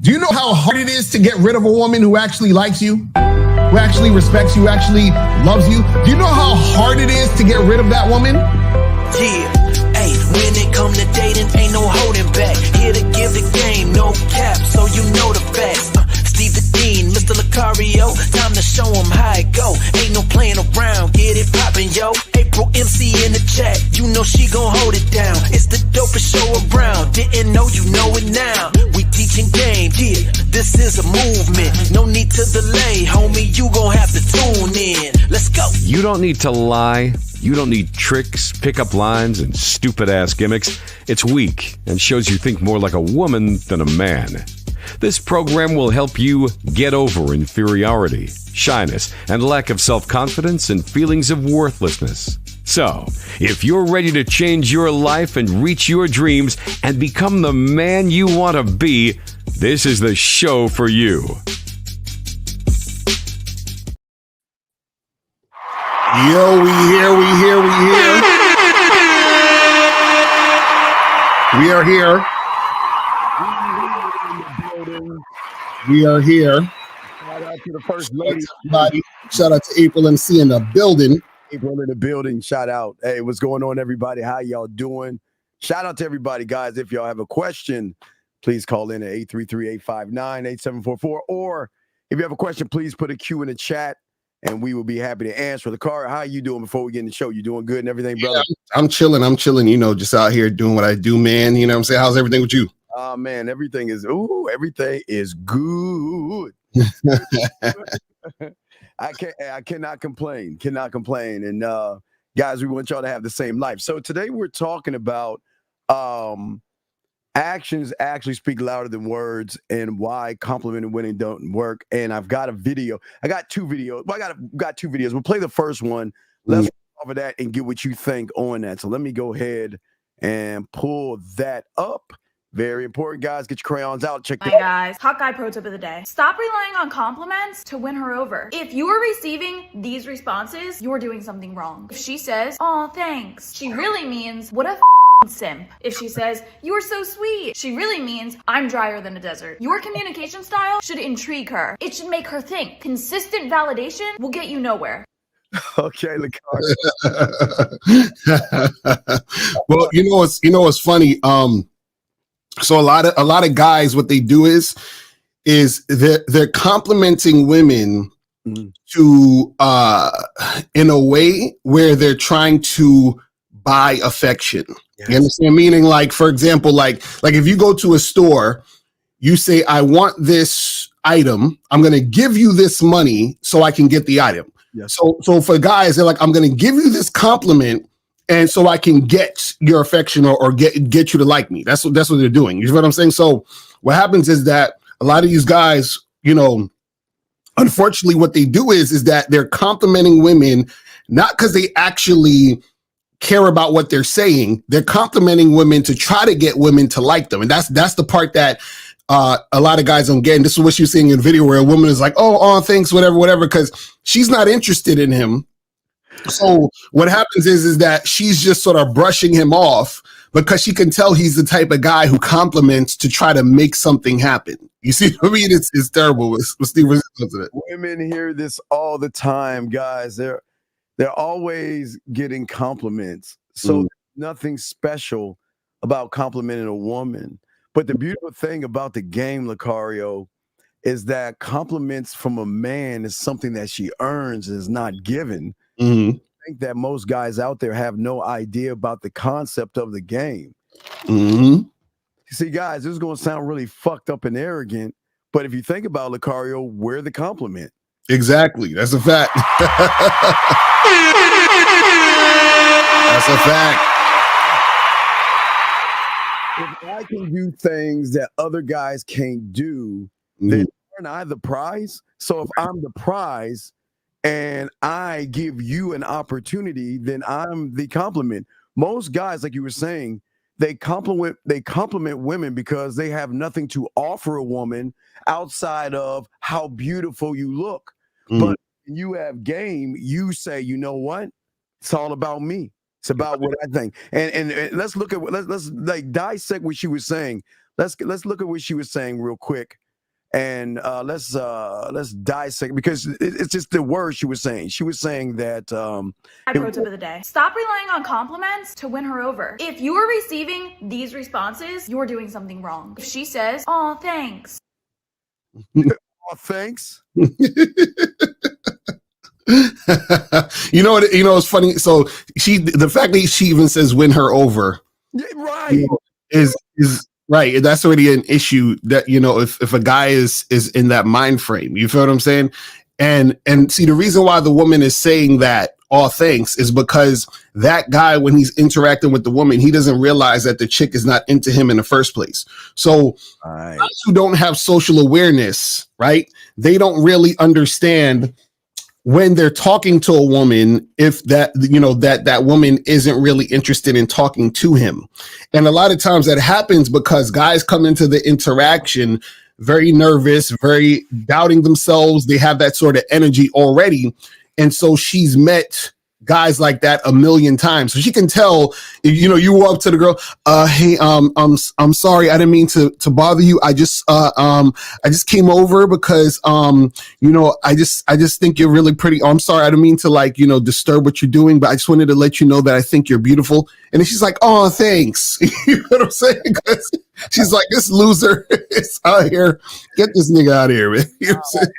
Do you know how hard it is to get rid of a woman who actually likes you, who actually respects you, who actually loves you? Do you know how hard it is to get rid of that woman? Yeah, hey, when it come to dating, ain't no holding back. Here to give the game, no cap, so you know the facts. Steve the Dean, Mr. Lucario, time to show him how it go. Ain't no playing around, get it poppin', yo. April MC in the chat, you know she gon' hold it down. It's the dopest show around, didn't know, you know it now. We teaching game, yeah, this is a movement. No need to delay, homie, you gon' have to tune in. Let's go. You don't need to lie. You don't need tricks, pickup lines, and stupid-ass gimmicks. It's weak and shows you think more like a woman than a man. This program will help you get over inferiority, shyness, and lack of self-confidence and feelings of worthlessness. So, if you're ready to change your life and reach your dreams and become the man you want to be, this is the show for you. Yo, we here. We are here. We are here. Shout out to the first lady. Shout out to April MC in the building. April in the building. Shout out. Hey, what's going on, everybody? How y'all doing? Shout out to everybody, guys. If y'all have a question, please call in at 833-859-8744. Or if you have a question, please put a Q in the chat, and we will be happy to answer. Car, how you doing before we get in the show? You doing good and everything, brother? Yeah, I'm chilling, you know, just out here doing what I do, man. You know what I'm saying? How's everything with you? Man, everything is good. I cannot complain. And guys, we want y'all to have the same life. So today we're talking about actions actually speak louder than words and why complimenting women don't work. And I've got a video. I got two videos. Well, I got two videos. We'll play the first one. Let's go over that and get what you think on that. So let me go ahead and pull that up. Very important, guys. Get your crayons out. Check Hi, guys. Hot guy pro tip of the day. Stop relying on compliments to win her over. If you are receiving these responses, you're doing something wrong. If she says, "Oh, thanks," she really means, "What a simp." If she says, "You are so sweet," she really means, "I'm drier than a desert." Your communication style should intrigue her. It should make her think. Consistent validation will get you nowhere. Okay, Lacar. Well, you know what's funny? So a lot of guys, what they do is they're complimenting women to in a way where they're trying to buy affection. Yes. You understand? Meaning, like, for example, like if you go to a store, you say, "I want this item. I'm going to give you this money so I can get the item." Yes. So for guys, they're like, "I'm going to give you this compliment, and so I can get your affection or get you to like me." That's what they're doing. You know what I'm saying? So what happens is that a lot of these guys, you know, unfortunately, what they do is that they're complimenting women, not because they actually care about what they're saying. They're complimenting women to try to get women to like them. And that's the part that a lot of guys don't get. And this is what you're seeing in the video where a woman is like, oh, thanks, whatever, because she's not interested in him. So what happens is that she's just sort of brushing him off because she can tell he's the type of guy who compliments to try to make something happen. You see what I mean? It's terrible. With Steve, women hear this all the time, guys. They're always getting compliments. So nothing special about complimenting a woman. But the beautiful thing about the game, Lucario, is that compliments from a man is something that she earns and is not given. I think that most guys out there have no idea about the concept of the game. You see, guys, this is going to sound really fucked up and arrogant, but if you think about it, Lucario, we're the compliment. Exactly. That's a fact. That's a fact. If I can do things that other guys can't do, then aren't I the prize? So if I'm the prize, and I give you an opportunity, then I'm the compliment. Most guys, like you were saying, they compliment women because they have nothing to offer a woman outside of how beautiful you look. But when you have game, you say, you know what? It's all about me. It's about what I think. And let's look at let's like dissect what she was saying. Let's look at what she was saying real quick. And let's dissect, because it's just the word she was saying. She was saying that My pro tip of the day. Stop relying on compliments to win her over. If you are receiving these responses, you're doing something wrong. If she says, "Oh, thanks." oh, thanks. You know what? It's funny. So the fact that she even says "win her over," Yeah, right, is right. That's already an issue. That if a guy is in that mind frame, you feel what I'm saying? And see, the reason why the woman is saying that "all thanks" is because that guy, when he's interacting with the woman, he doesn't realize that the chick is not into him in the first place. So guys who don't have social awareness, right? They don't really understand when they're talking to a woman, if that woman isn't really interested in talking to him. And a lot of times that happens because guys come into the interaction very nervous, very doubting themselves. They have that sort of energy already. And so she's met guys like that a million times. So she can tell, you walk up to the girl, hey, I'm sorry, I didn't mean to bother you. I just came over because, I just think you're really pretty. I'm sorry, I didn't mean to disturb what you're doing, but I just wanted to let you know that I think you're beautiful. And then she's like, oh, thanks. You know what I'm saying? Because she's like, this loser is out here. Get this nigga out of here, man. You know what I'm saying?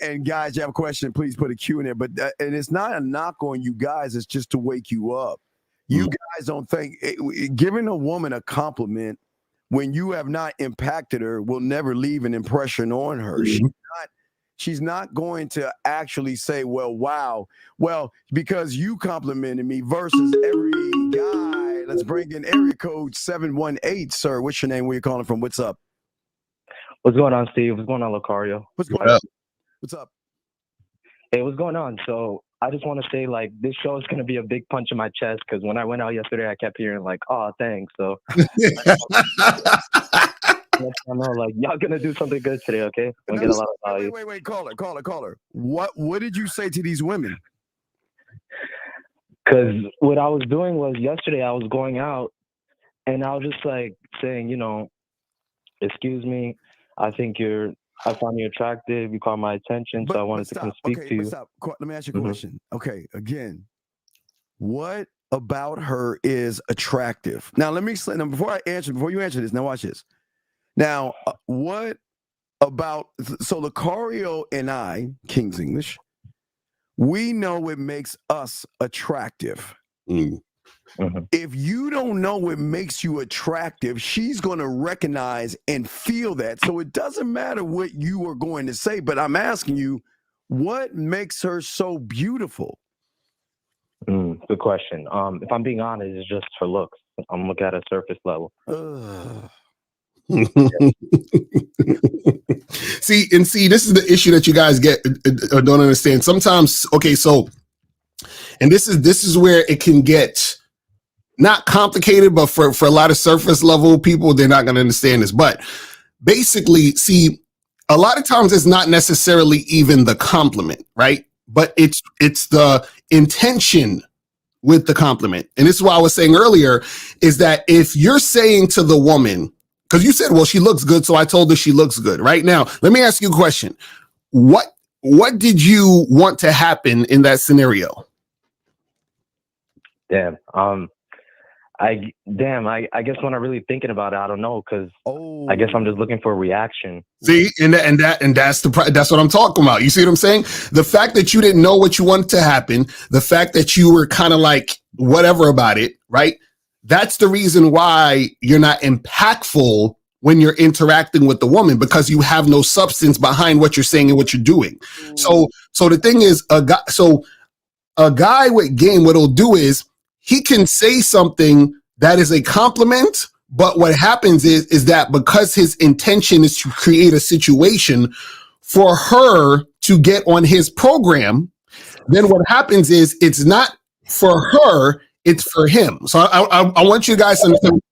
And guys, you have a question, please put a Q in there. But and it's not a knock on you guys, it's just to wake you up. You guys don't think giving a woman a compliment when you have not impacted her will never leave an impression on her. She's not going to actually say, well, wow, well, because you complimented me, versus every guy. Let's bring in area code 718, sir. What's your name? Where you calling from? What's up? What's going on, Steve? What's going on, Lucario? What's going on? What's up? Hey, what's going on? So I just want to say, this show is going to be a big punch in my chest, because when I went out yesterday, I kept hearing oh, thanks. So I know, y'all going to do something good today, okay? We'll get a lot of value. Wait, caller. What did you say to these women? Because what I was doing was, yesterday I was going out and I was just saying, excuse me, I found you attractive. You caught my attention, so I wanted to come speak to you. Stop. Let me ask you a question. Okay, again, what about her is attractive? Now, let me explain. Now, before you answer this, now watch this. Now, what about, so Lucario and I, King's English, we know it makes us attractive. If you don't know what makes you attractive, she's going to recognize and feel that. So it doesn't matter what you are going to say, but I'm asking you, what makes her so beautiful? Good question. If I'm being honest, it's just her looks. I'm looking at a surface level. See, this is the issue that you guys get or don't understand. Sometimes, okay, so, and this is where it can get not complicated, but for a lot of surface level people, they're not going to understand this. But basically, see, a lot of times it's not necessarily even the compliment, right? But it's the intention with the compliment. And this is what I was saying earlier, is that if you're saying to the woman, because you said, well, she looks good, so I told her she looks good. Right now, let me ask you a question. What did you want to happen in that scenario? I guess when I'm really thinking about it, I don't know, because I guess I'm just looking for a reaction. See, and that's what I'm talking about. You see what I'm saying? The fact that you didn't know what you wanted to happen, the fact that you were kind of whatever about it, right? That's the reason why you're not impactful when you're interacting with the woman, because you have no substance behind what you're saying and what you're doing. So the thing is, a guy with game, what he'll do is he can say something that is a compliment, but what happens is that because his intention is to create a situation for her to get on his program, then what happens is it's not for her, it's for him. So I want you guys to understand.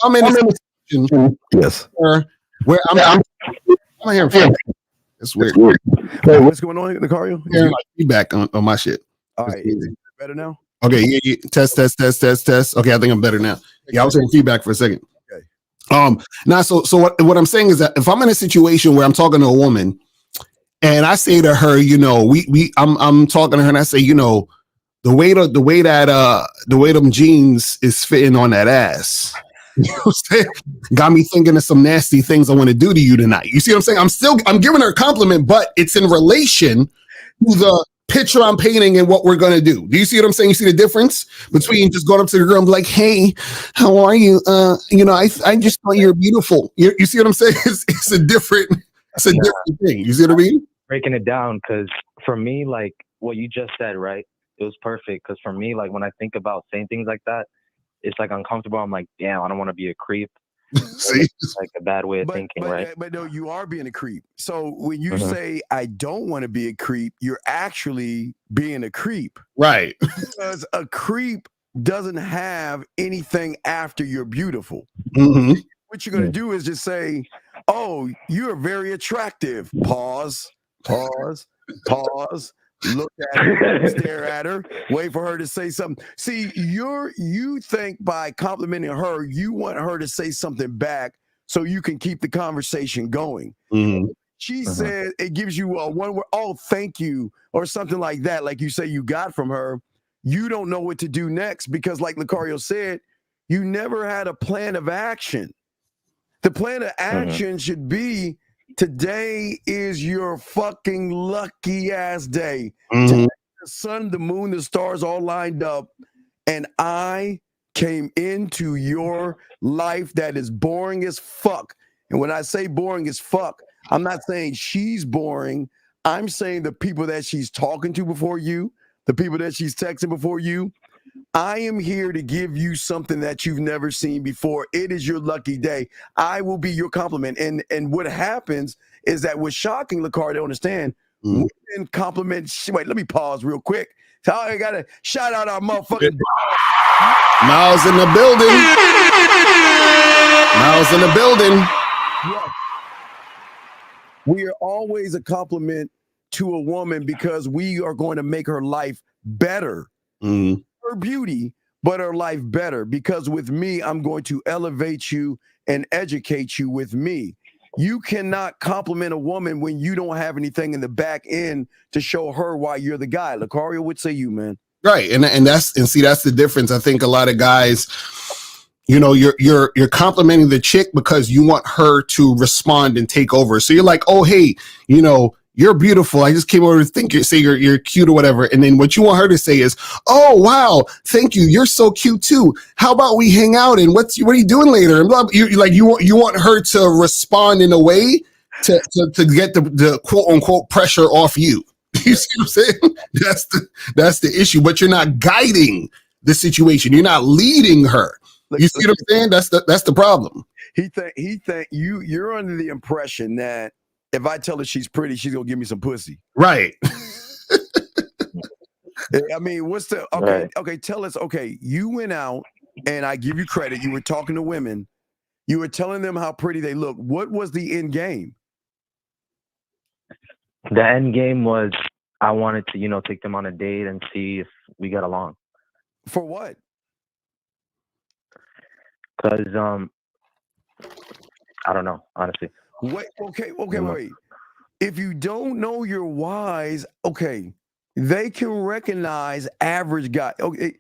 I'm in a situation where I'm hearing. It's weird. Hey, what's going on, Lucario? Hearing feedback on my shit. All right, is it better now? Okay, yeah. Test. Okay, I think I'm better now. Yeah, I was hearing feedback for a second. Okay. Now, so what I'm saying is that if I'm in a situation where I'm talking to a woman and I say to her, you know, I'm talking to her and I say, you know, the way them jeans is fitting on that ass. You know what I'm saying? Got me thinking of some nasty things I want to do to you tonight. You see what I'm saying? I'm giving her a compliment, but it's in relation to the picture I'm painting and what we're going to do. Do you see what I'm saying? You see the difference between just going up to the girl and be like, hey, how are you? You know, I just thought you're beautiful. You see what I'm saying? It's a different thing. You see what I mean? Breaking it down, because for me, like what you just said, right? It was perfect. Because for me, like when I think about saying things like that, it's like uncomfortable. I'm like, damn, I don't want to be a creep. See? It's like a bad way of thinking, right? But no, you are being a creep. So when you say I don't want to be a creep, you're actually being a creep. Right. Because a creep doesn't have anything after you're beautiful. Mm-hmm. What you're going to do is just say, oh, you're very attractive. Pause. Look at her, stare at her, wait for her to say something. See, you think by complimenting her, you want her to say something back so you can keep the conversation going. Mm-hmm. She said it gives you a one word, oh, thank you, or something like that, like you say you got from her. You don't know what to do next because, like Lucario said, you never had a plan of action. The plan of action should be, today is your fucking lucky ass day. Today, the sun, the moon, the stars all lined up, and I came into your life that is boring as fuck. And when I say boring as fuck, I'm not saying she's boring. I'm saying the people that she's talking to before you, the people that she's texting before you. I am here to give you something that you've never seen before. It is your lucky day. I will be your compliment. And what happens is that what's shocking, Lucario, understand, women compliment. Wait, let me pause real quick. So I got to shout out our motherfucking Miles in the building. Miles in the building. Yes. We are always a compliment to a woman because we are going to make her life better. Her beauty, but her life better. Because with me, I'm going to elevate you and educate you with me. You cannot compliment a woman when you don't have anything in the back end to show her why you're the guy. Lucario, would say you, man. Right. And that's the difference. I think a lot of guys, you know, you're complimenting the chick because you want her to respond and take over. So you're like, oh, hey, you know, you're beautiful. I just came over to say you're cute or whatever. And then what you want her to say is, oh, wow, thank you. You're so cute too. How about we hang out and what are you doing later? And you want her to respond in a way to get the quote unquote pressure off you. You see what I'm saying? That's the issue. But you're not guiding the situation. You're not leading her. You see what I'm saying? That's the problem. He think you're under the impression that if I tell her she's pretty, she's gonna give me some pussy. Right. I mean, what's the okay? Tell us. Okay, you went out, and I give you credit. You were talking to women. You were telling them how pretty they look. What was the end game? The end game was I wanted to, take them on a date and see if we got along. For what? Because I don't know, honestly. Wait. If you don't know your whys, okay, they can recognize average guy. Okay,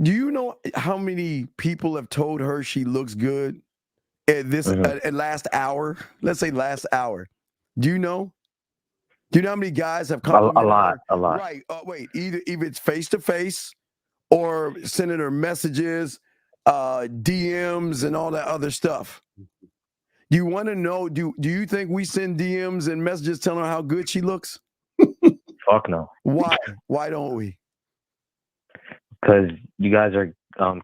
do you know how many people have told her she looks good at this at last hour? Let's say last hour. Do you know? Do you know how many guys have complimented her? A lot. Right. Wait. Either it's face to face or sending her messages, DMs, and all that other stuff. Do you want to know? Do you think we send DMs and messages telling her how good she looks? Fuck no. Why? Why don't we? Because you guys are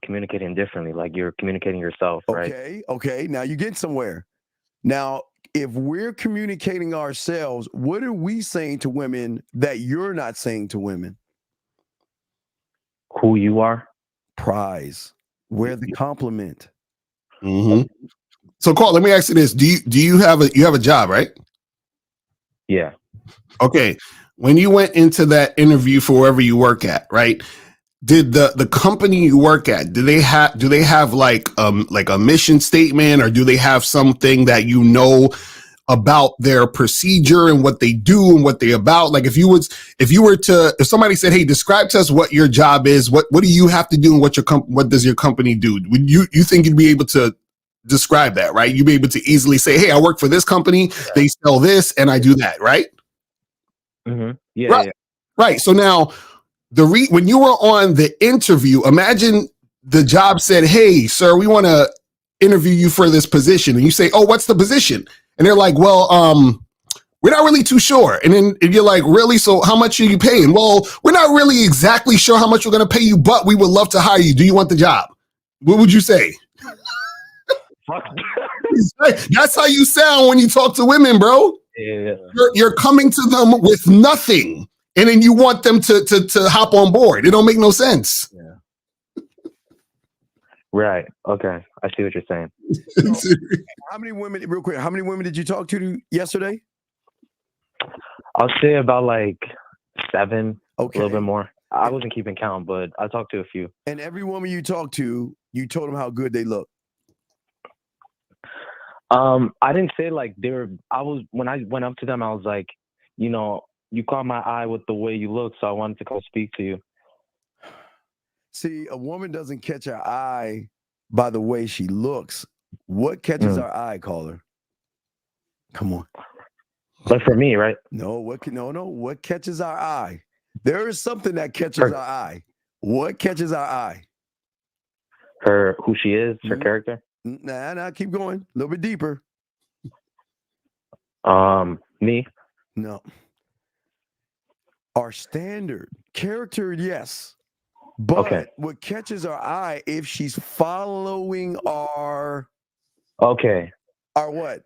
communicating differently. Like you're communicating yourself, right? Okay. Now you get somewhere. Now, if we're communicating ourselves, what are we saying to women that you're not saying to women? Who you are. Prize. We're the compliment. Mm-hmm. So, Carl, let me ask you this: Do you have a job, right? Yeah. Okay. When you went into that interview for wherever you work at, right? did the company you work at, do they have like a mission statement, or do they have something that you know about their procedure and what they do and what they about? Like if somebody said, hey, describe to us what your job is, what do you have to do, and what does your company do? Would you think you'd be able to describe that, right? You'd be able to easily say, hey, I work for this company, they sell this, and I do that, right? Mm-hmm. Yeah, right. yeah. Right. So now when you were on the interview, imagine the job said, hey, sir, we want to interview you for this position. And you say, oh, what's the position? And they're like, well, we're not really too sure. And then you're like, really? So how much are you paying? Well, we're not really exactly sure how much we're going to pay you, but we would love to hire you. Do you want the job? What would you say? That's how you sound when you talk to women, bro. Yeah. You're coming to them with nothing, and then you want them to hop on board. It don't make no sense. Yeah. Right. Okay. I see what you're saying. So, how many women, real quick, how many women did you talk to yesterday? I'll say about like 7, Okay. a little bit more. I wasn't keeping count, but I talked to a few. And every woman you talked to, you told them how good they look. I didn't say like when I went up to them, I was like, you know, you caught my eye with the way you look, so I wanted to come speak to you. See, a woman doesn't catch her eye by the way she looks. What catches our eye, caller? Come on. But for me, right? No, what catches our eye? There is something that catches our eye. What catches our eye? Who she is, her character. Nah, keep going. A little bit deeper. Me? No. Our standard character, yes. But what catches our eye if she's following our what?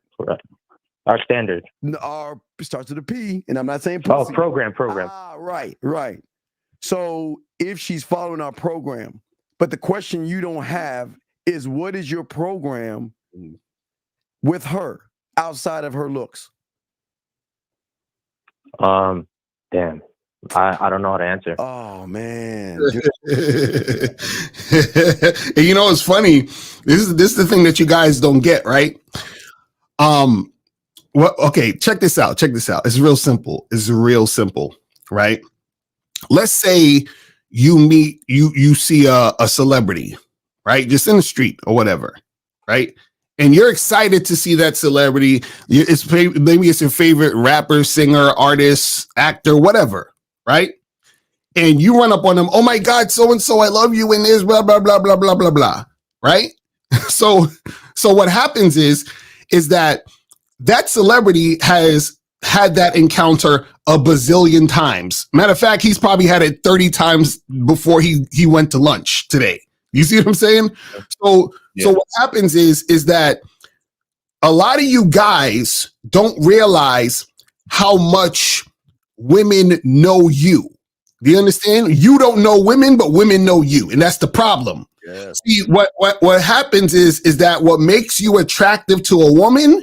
Our standard. Our starts with a P, and I'm not saying pussy. Oh, program. Right. So if she's following our program, but the question you don't have is what is your program with her outside of her looks? Damn. I don't know how to answer. Oh man. And you know what's funny? This is the thing that you guys don't get, right? Okay, check this out. It's real simple, right? Let's say you see a celebrity, right? Just in the street or whatever, right? And you're excited to see that celebrity. Maybe it's your favorite rapper, singer, artist, actor, whatever, right? And you run up on them, oh my God, so-and-so, I love you, and there's blah, blah, blah, blah, blah, blah, blah, right? So what happens is that celebrity has had that encounter a bazillion times. Matter of fact, he's probably had it 30 times before he went to lunch today. You see what I'm saying? So what happens is that a lot of you guys don't realize how much women know you. Do you understand? You don't know women, but women know you, and that's the problem. Yes. See, what happens is that what makes you attractive to a woman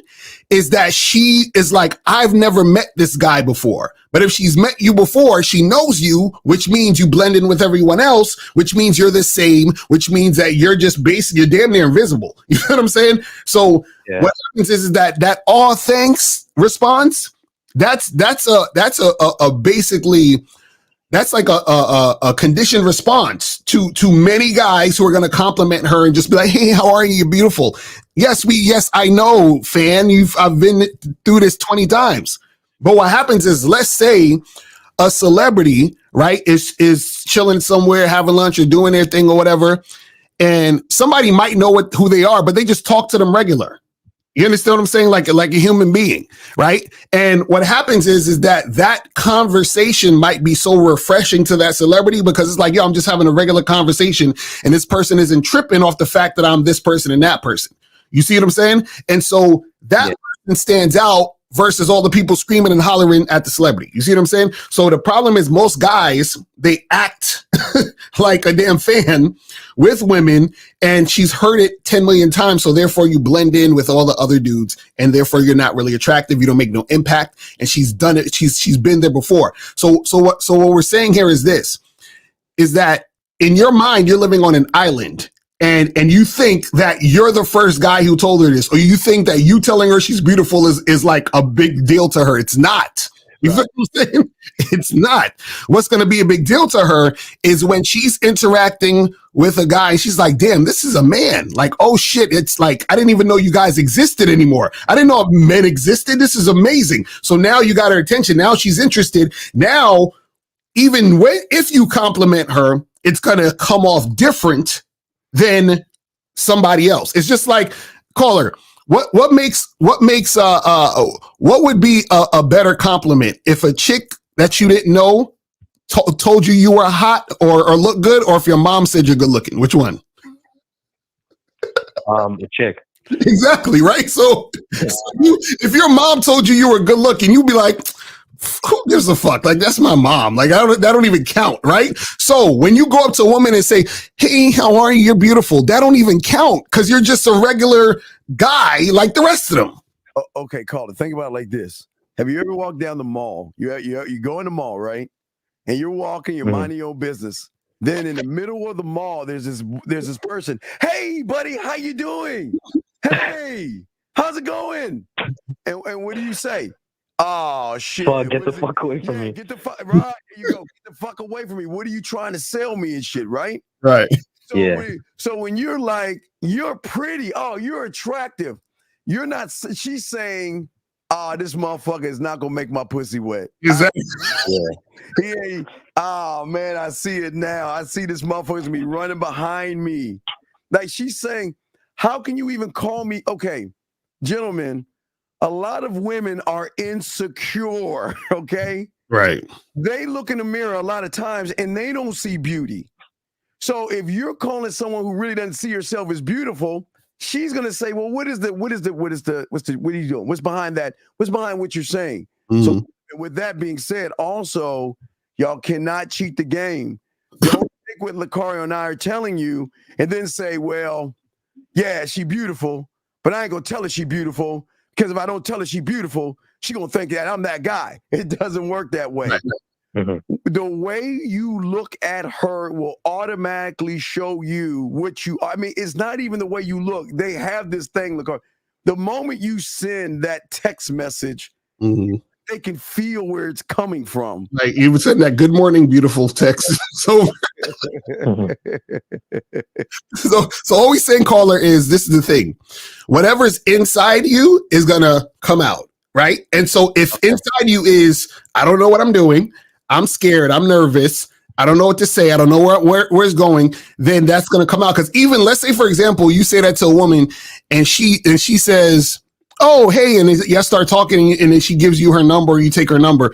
is that she is like, I've never met this guy before. But if she's met you before, she knows you, which means you blend in with everyone else, which means you're the same, which means that you're just you're damn near invisible. You know what I'm saying? So what happens is that all thanks response, that's a basically, that's like a conditioned response to many guys who are going to compliment her and just be like, hey, how are you? You're beautiful. Yes, I know, fan. I've been through this 20 times. But what happens is, let's say a celebrity, right, is chilling somewhere, having lunch or doing their thing or whatever, and somebody might know who they are, but they just talk to them regular. You understand what I'm saying? Like a human being, right? And what happens is that conversation might be so refreshing to that celebrity because it's like, yo, I'm just having a regular conversation, and this person isn't tripping off the fact that I'm this person and that person. You see what I'm saying? And so that person stands out versus all the people screaming and hollering at the celebrity. You see what I'm saying? So the problem is most guys, they act like a damn fan with women, and she's heard it 10 million times. So therefore you blend in with all the other dudes, and therefore you're not really attractive. You don't make no impact, and she's done it. She's been there before. So what we're saying here is this, is that in your mind, you're living on an island. And you think that you're the first guy who told her this, or you think that you telling her she's beautiful is like a big deal to her. It's not. You feel what I'm saying? It's not. What's going to be a big deal to her is when she's interacting with a guy and she's like, damn, this is a man. Like, oh shit. It's like, I didn't even know you guys existed anymore. I didn't know men existed. This is amazing. So now you got her attention. Now she's interested. Now, even if you compliment her, it's going to come off different than somebody else. It's just like, caller, what would be a better compliment if a chick that you didn't know told you were hot or look good, or if your mom said you're good looking? Which one? The chick. Exactly, right? So if your mom told you were good looking, you'd be like, who gives a fuck? Like, that's my mom. Like, that don't even count, right? So when you go up to a woman and say, hey, how are you? You're beautiful. That don't even count because you're just a regular guy like the rest of them. Okay, caller, think about it like this. Have you ever walked down the mall? You go in the mall, right? And you're walking, you're minding your own business. Then in the middle of the mall, there's this person. Hey, buddy, how you doing? Hey, how's it going? And what do you say? Oh shit! Fuck, get the fuck away from me. Get the fuck right. There you go. Get the fuck away from me. What are you trying to sell me and shit? Right. Right. So so when you're like, you're pretty. Oh, you're attractive. You're not. She's saying, this motherfucker is not gonna make my pussy wet. Exactly. He ain't. Oh man, I see it now. I see this motherfucker's gonna be running behind me. Like she's saying, how can you even call me? Okay, gentlemen. A lot of women are insecure, okay? Right. They look in the mirror a lot of times and they don't see beauty. So if you're calling someone who really doesn't see herself as beautiful, she's gonna say, well, what are you doing? What's behind that? What's behind what you're saying? Mm-hmm. So with that being said, also, y'all cannot cheat the game. Don't take what Lucario and I are telling you and then say, well, yeah, she's beautiful, but I ain't gonna tell her she's beautiful. Because if I don't tell her she's beautiful, she's going to think that I'm that guy. It doesn't work that way. Right. Mm-hmm. The way you look at her will automatically show you what you, I mean, it's not even the way you look. They have this thing, look, the moment you send that text message, they can feel where it's coming from. Like you send that good morning, beautiful text. So all we saying, caller, is this is the thing. Whatever's inside you is gonna come out, right? And so if inside you is, I don't know what I'm doing, I'm scared, I'm nervous, I don't know what to say, I don't know where it's going, then that's gonna come out. Because even let's say, for example, you say that to a woman and she says, oh, hey, and you start talking and then she gives you her number, you take her number.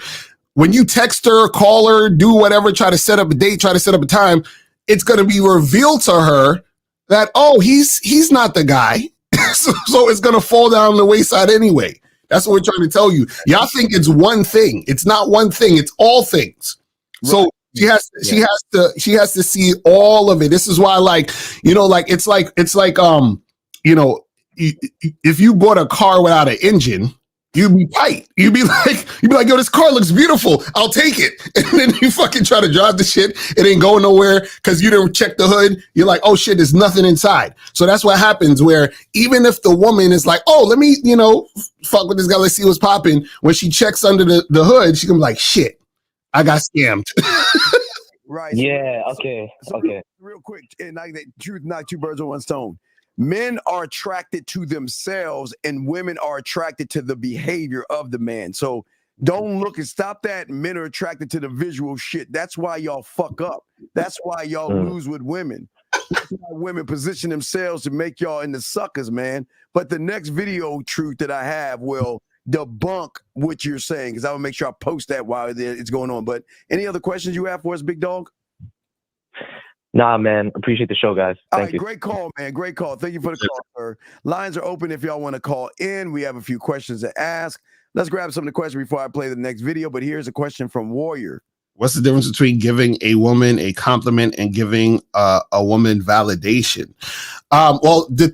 When you text her, call her, do whatever, try to set up a date, try to set up a time, it's going to be revealed to her that, oh, he's not the guy. so it's going to fall down the wayside anyway. That's what we're trying to tell you. Y'all think it's one thing. It's not one thing. It's all things. Right. So she has to see all of it. This is why, like, you know, like, it's like, you know, if you bought a car without an engine, you'd be tight. You'd be like, yo, this car looks beautiful. I'll take it. And then you fucking try to drive the shit. It ain't going nowhere because you didn't check the hood. You're like, oh shit, there's nothing inside. So that's what happens, where even if the woman is like, oh, let me, you know, fuck with this guy, let's see what's popping. When she checks under the hood, she can be like, shit, I got scammed. Right. Yeah. Okay. Okay. Real quick, and like that, truth, not two birds with one stone. Men are attracted to themselves and women are attracted to the behavior of the man. So don't look and stop that. Men are attracted to the visual shit. That's why y'all fuck up. That's why y'all lose with women. That's why women position themselves to make y'all into suckers, man. But the next video truth that I have will debunk what you're saying, because I will make sure I post that while it's going on. But any other questions you have for us, big dog? Nah, man. Appreciate the show, guys. Thank you. Great call, man. Great call. Thank you for the call, sir. Lines are open if y'all want to call in. We have a few questions to ask. Let's grab some of the questions before I play the next video. But here's a question from Warrior. What's the difference between giving a woman a compliment and giving a woman validation? Well, the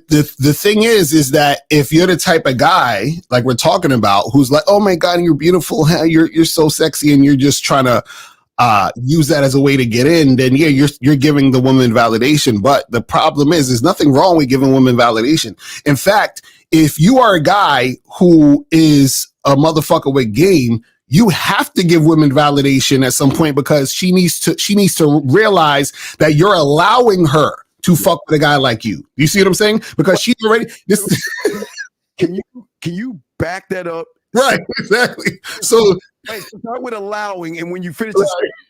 thing is that if you're the type of guy like we're talking about, who's like, oh my God, you're beautiful, you're so sexy, and you're just trying to use that as a way to get in, then yeah, you're giving the woman validation. But the problem is, there's nothing wrong with giving women validation. In fact, if you are a guy who is a motherfucker with game, you have to give women validation at some point, because she needs to realize that you're allowing her to fuck with a guy like you. You see what I'm saying? Because she's already this. Can you back that up? Right, exactly. So start with allowing, and when you finish,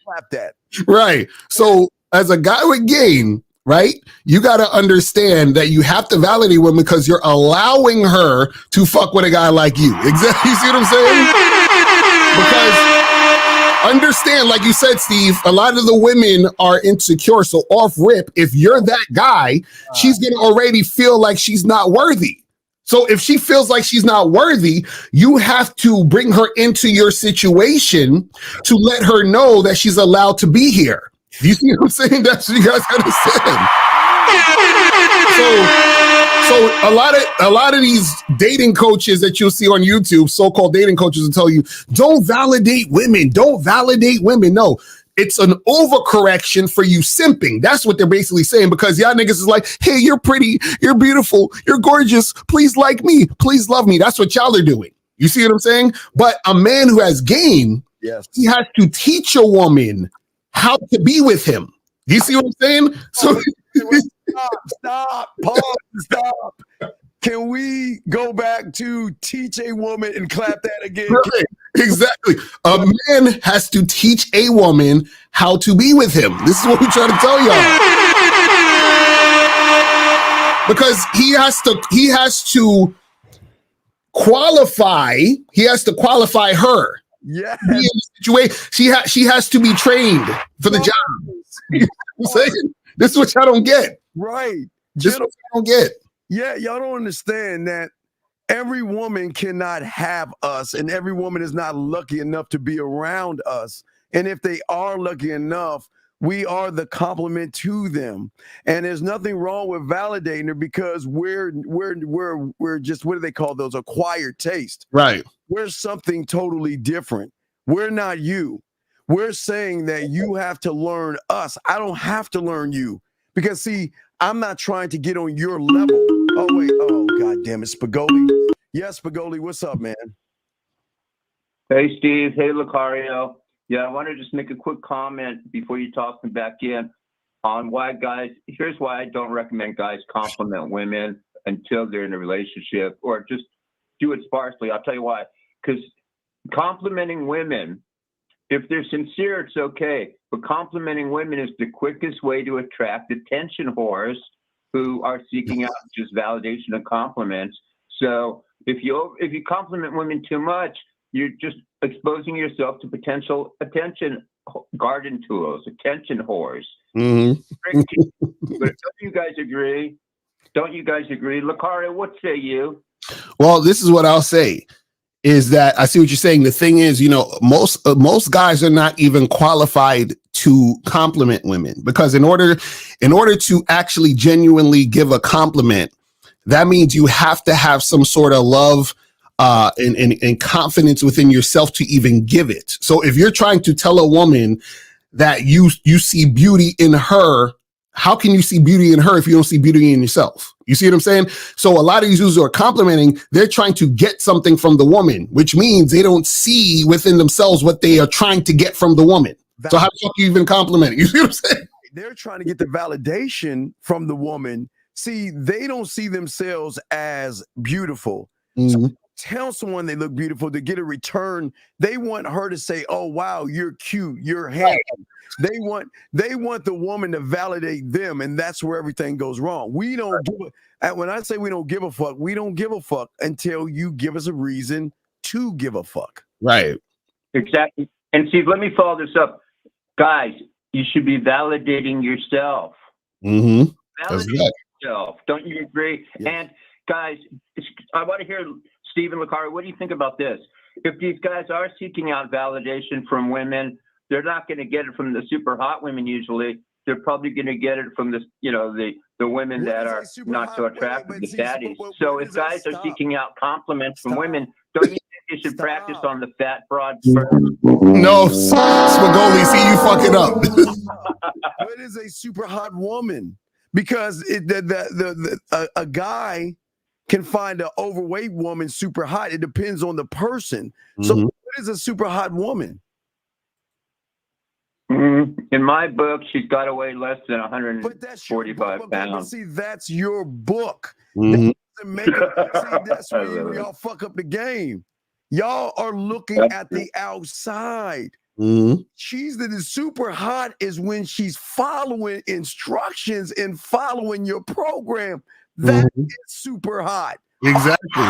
clap that. Right. So as a guy with game, right, you got to understand that you have to validate women because you're allowing her to fuck with a guy like you. Exactly. You see what I'm saying? Because understand, like you said, Steve, a lot of the women are insecure. So off rip, if you're that guy, she's going to already feel like she's not worthy. So if she feels like she's not worthy, you have to bring her into your situation to let her know that she's allowed to be here. Do you see what I'm saying? That's what you guys gotta say. So a lot of these dating coaches that you'll see on YouTube, so-called dating coaches, will tell you, don't validate women. Don't validate women. No. It's an overcorrection for you simping. That's what they're basically saying, because y'all niggas is like, hey, you're pretty, you're beautiful, you're gorgeous, please like me, please love me. That's what y'all are doing. You see what I'm saying? But a man who has game, yes, he has to teach a woman how to be with him. You see what I'm saying? So stop, pause, stop. Can we go back to teach a woman and clap that again? Right. Exactly. A man has to teach a woman how to be with him. This is what we try to tell y'all. Because he has to qualify her. Yeah. She has to be trained for the job. You know what I'm saying? This is what y'all don't get. Right. This is what y'all don't get. Yeah, y'all don't understand that every woman cannot have us, and every woman is not lucky enough to be around us. And if they are lucky enough, we are the compliment to them. And there's nothing wrong with validating her, because we're just, what do they call those? Acquired taste. Right. We're something totally different. We're not you. We're saying that you have to learn us. I don't have to learn you, because see, I'm not trying to get on your level. Oh, wait. Oh, God damn it. Spagoli. Yes, Spagoli. What's up, man? Hey, Steve. Hey, Lucario. Yeah, I want to just make a quick comment before you toss me back in on why guys, here's why I don't recommend guys compliment women until they're in a relationship, or just do it sparsely. I'll tell you why. Because complimenting women, if they're sincere, it's okay. But complimenting women is the quickest way to attract attention whores who are seeking out just validation and compliments. So if you compliment women too much, you're just exposing yourself to potential attention garden tools, attention whores. Mm-hmm. But don't you guys agree? Don't you guys agree? Lucario, what say you? Well, this is what I'll say. Is that I see what you're saying. The thing is, you know, most guys are not even qualified to compliment women, because in order to actually genuinely give a compliment, that means you have to have some sort of love and confidence within yourself to even give it. So if you're trying to tell a woman that you see beauty in her, how can you see beauty in her if you don't see beauty in yourself? You see what I'm saying? So a lot of these dudes who are complimenting, they're trying to get something from the woman, which means they don't see within themselves what they are trying to get from the woman. So how the fuck are you even complimenting? You see what I'm saying? They're trying to get the validation from the woman. See, they don't see themselves as beautiful. Mm-hmm. So tell someone they look beautiful to get a return. They want her to say, oh, wow, you're cute, you're handsome. They want the woman to validate them, and that's where everything goes wrong. We don't give when I say we don't give a fuck, we don't give a fuck until you give us a reason to give a fuck. Right. Exactly. And Steve, let me follow this up. Guys, you should be validating yourself. Mm-hmm. Validate yourself. Don't you agree? Yes. And guys, I want to hear Stephen Lucario, what do you think about this? If these guys are seeking out validation from women, they're not going to get it from the super hot women usually. They're probably going to get it from the women that are not so attractive, the baddies. So if guys are seeking out compliments from women, don't you think they you should practice Stop. on the fat broad first. No, Spagoli, see you fucking up. What is a super hot woman? Because a guy can find an overweight woman super hot. It depends on the person. So what is a super hot woman? In my book, she's got to weigh less than But that's your 145 book, but pounds. see, that's your book. Mhm. Make it, see, that's where y'all fuck up the game. Y'all are looking at the outside. Mhm. She's the super hot is when she's following instructions and following your program. That is super hot. Exactly.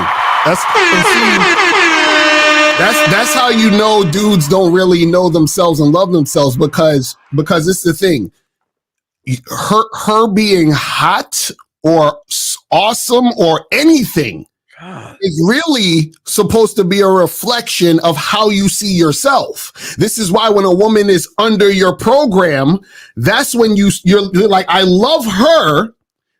That's how you know dudes don't really know themselves and love themselves because it's the thing. Her being hot or awesome or anything is really supposed to be a reflection of how you see yourself. This is why when a woman is under your program, that's when you're like, I love her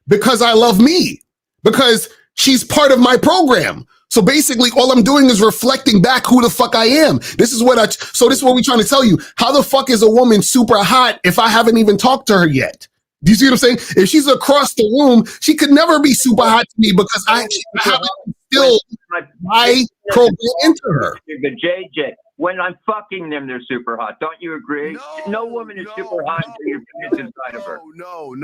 because I love me, because she's part of my program. So basically all I'm doing is reflecting back who the fuck I am. This is what we're trying to tell you. How the fuck is a woman super hot if I haven't even talked to her yet? Do you see what I'm saying? If she's across the room, she could never be super hot to me because I haven't instilled my program into her. But JJ, when I'm fucking them, they're super hot. Don't you agree? No woman is super hot until you're finished inside of her. No.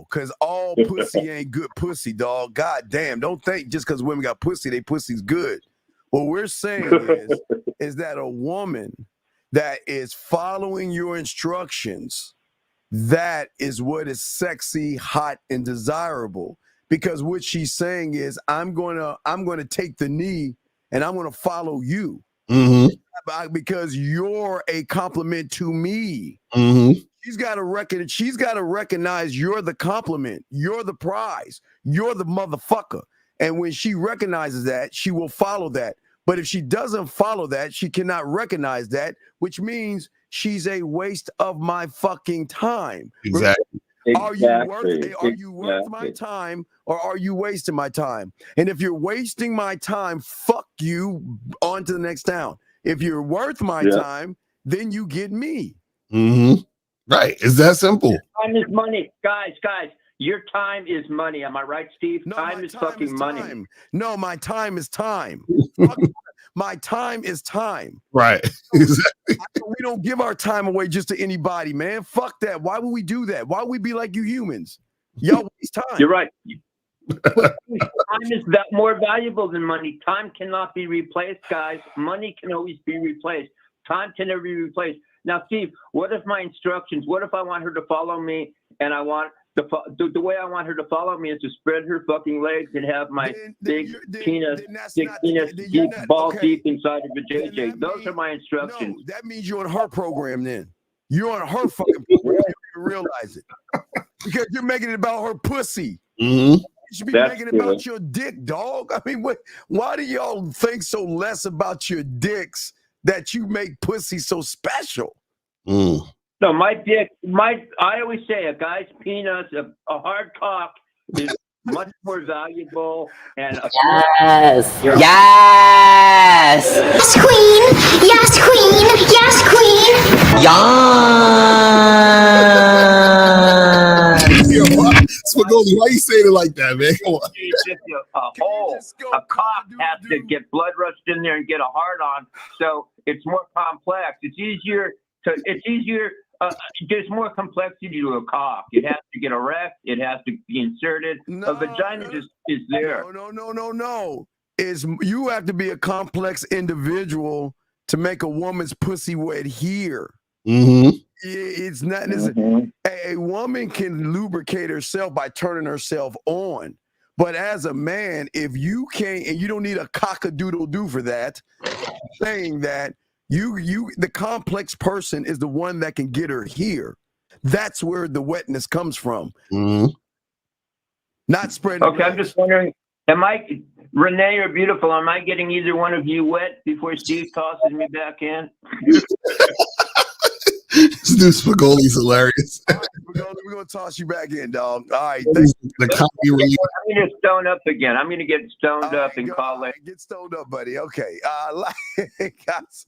Because all pussy ain't good pussy, dog. God damn. Don't think just because women got pussy, they pussy's good. What we're saying is that a woman that is following your instructions, that is what is sexy, hot, and desirable. Because what she's saying is, I'm gonna take the knee and I'm gonna follow you. Because you're a compliment to me. She's got to recognize you're the compliment, you're the prize, you're the motherfucker. And when she recognizes that, she will follow that. But if she doesn't follow that, she cannot recognize that, which means she's a waste of my fucking time. Exactly. Are you worth my time or are you wasting my time? And if you're wasting my time, fuck you, on to the next town. If you're worth my time, then you get me. Right. It's that simple. Time is money. Guys, your time is money. Am I right, Steve? No, time is fucking money. No, my time is time. My time is time. Right. Exactly. We don't give our time away just to anybody, man. Fuck that. Why would we do that? Why would we be like you humans? Y'all waste time. You're right. Time is more valuable than money. Time cannot be replaced, guys. Money can always be replaced. Time can never be replaced. Now, Steve, what if my instructions, what if I want her to follow me and I want the way I want her to follow me is to spread her fucking legs and have my big penis deep, ball deep inside of a JJ. Those are my instructions. No, that means you're on her program then. You're on her fucking program. You don't realize it. Because you're making it about her pussy. You should be making it about your dick, dog. I mean, why do y'all think so less about your dicks that you make pussy so special? No, my dick, I always say a guy's penis, a hard cock is much more valuable. And yes. Queen. Yes, queen. Yes, queen. Spagoli, why you saying it like that, man? Come on. A cock has to get blood rushed in there and get a hard on, so it's more complex. There's more complexity to a cock. It has to get erect. It has to be inserted. A vagina just is there. No. You have to be a complex individual to make a woman's pussy adhere. It's not. A woman can lubricate herself by turning herself on. But as a man, if you can't, and you don't need a cock-a-doodle-doo for that, saying that, the complex person is the one that can get her here. That's where the wetness comes from. Not spreading. Okay, I'm just wondering, Renee or Beautiful, am I getting either one of you wet before Steve tosses me back in? dude Spagoli's hilarious. All right, we're gonna toss you back in, dog. All right, The comedy relief. I'm going to get stoned up again. I'm going to get stoned all up right, and go- call all it. right, get stoned up, buddy. Okay, guys,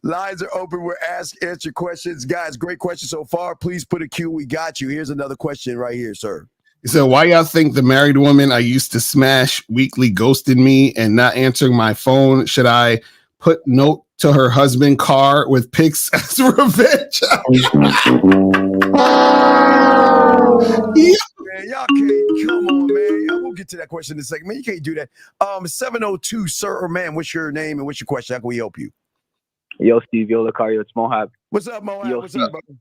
lines are open. We're answer questions, guys. Great question so far. Please put a Q. We got you. Here's another question right here, sir. He said, why y'all think the married woman I used to smash weekly ghosted me and not answering my phone? Should I put note to her husband car with pics as revenge? Man, y'all can't. Come on, man. We'll get to that question in a second. Man, you can't do that. 702, sir or man, what's your name and what's your question? How can we help you? Yo, Steve, yo, Lucario, it's Mohab. What's up, Moab? Yo, What's up, brother?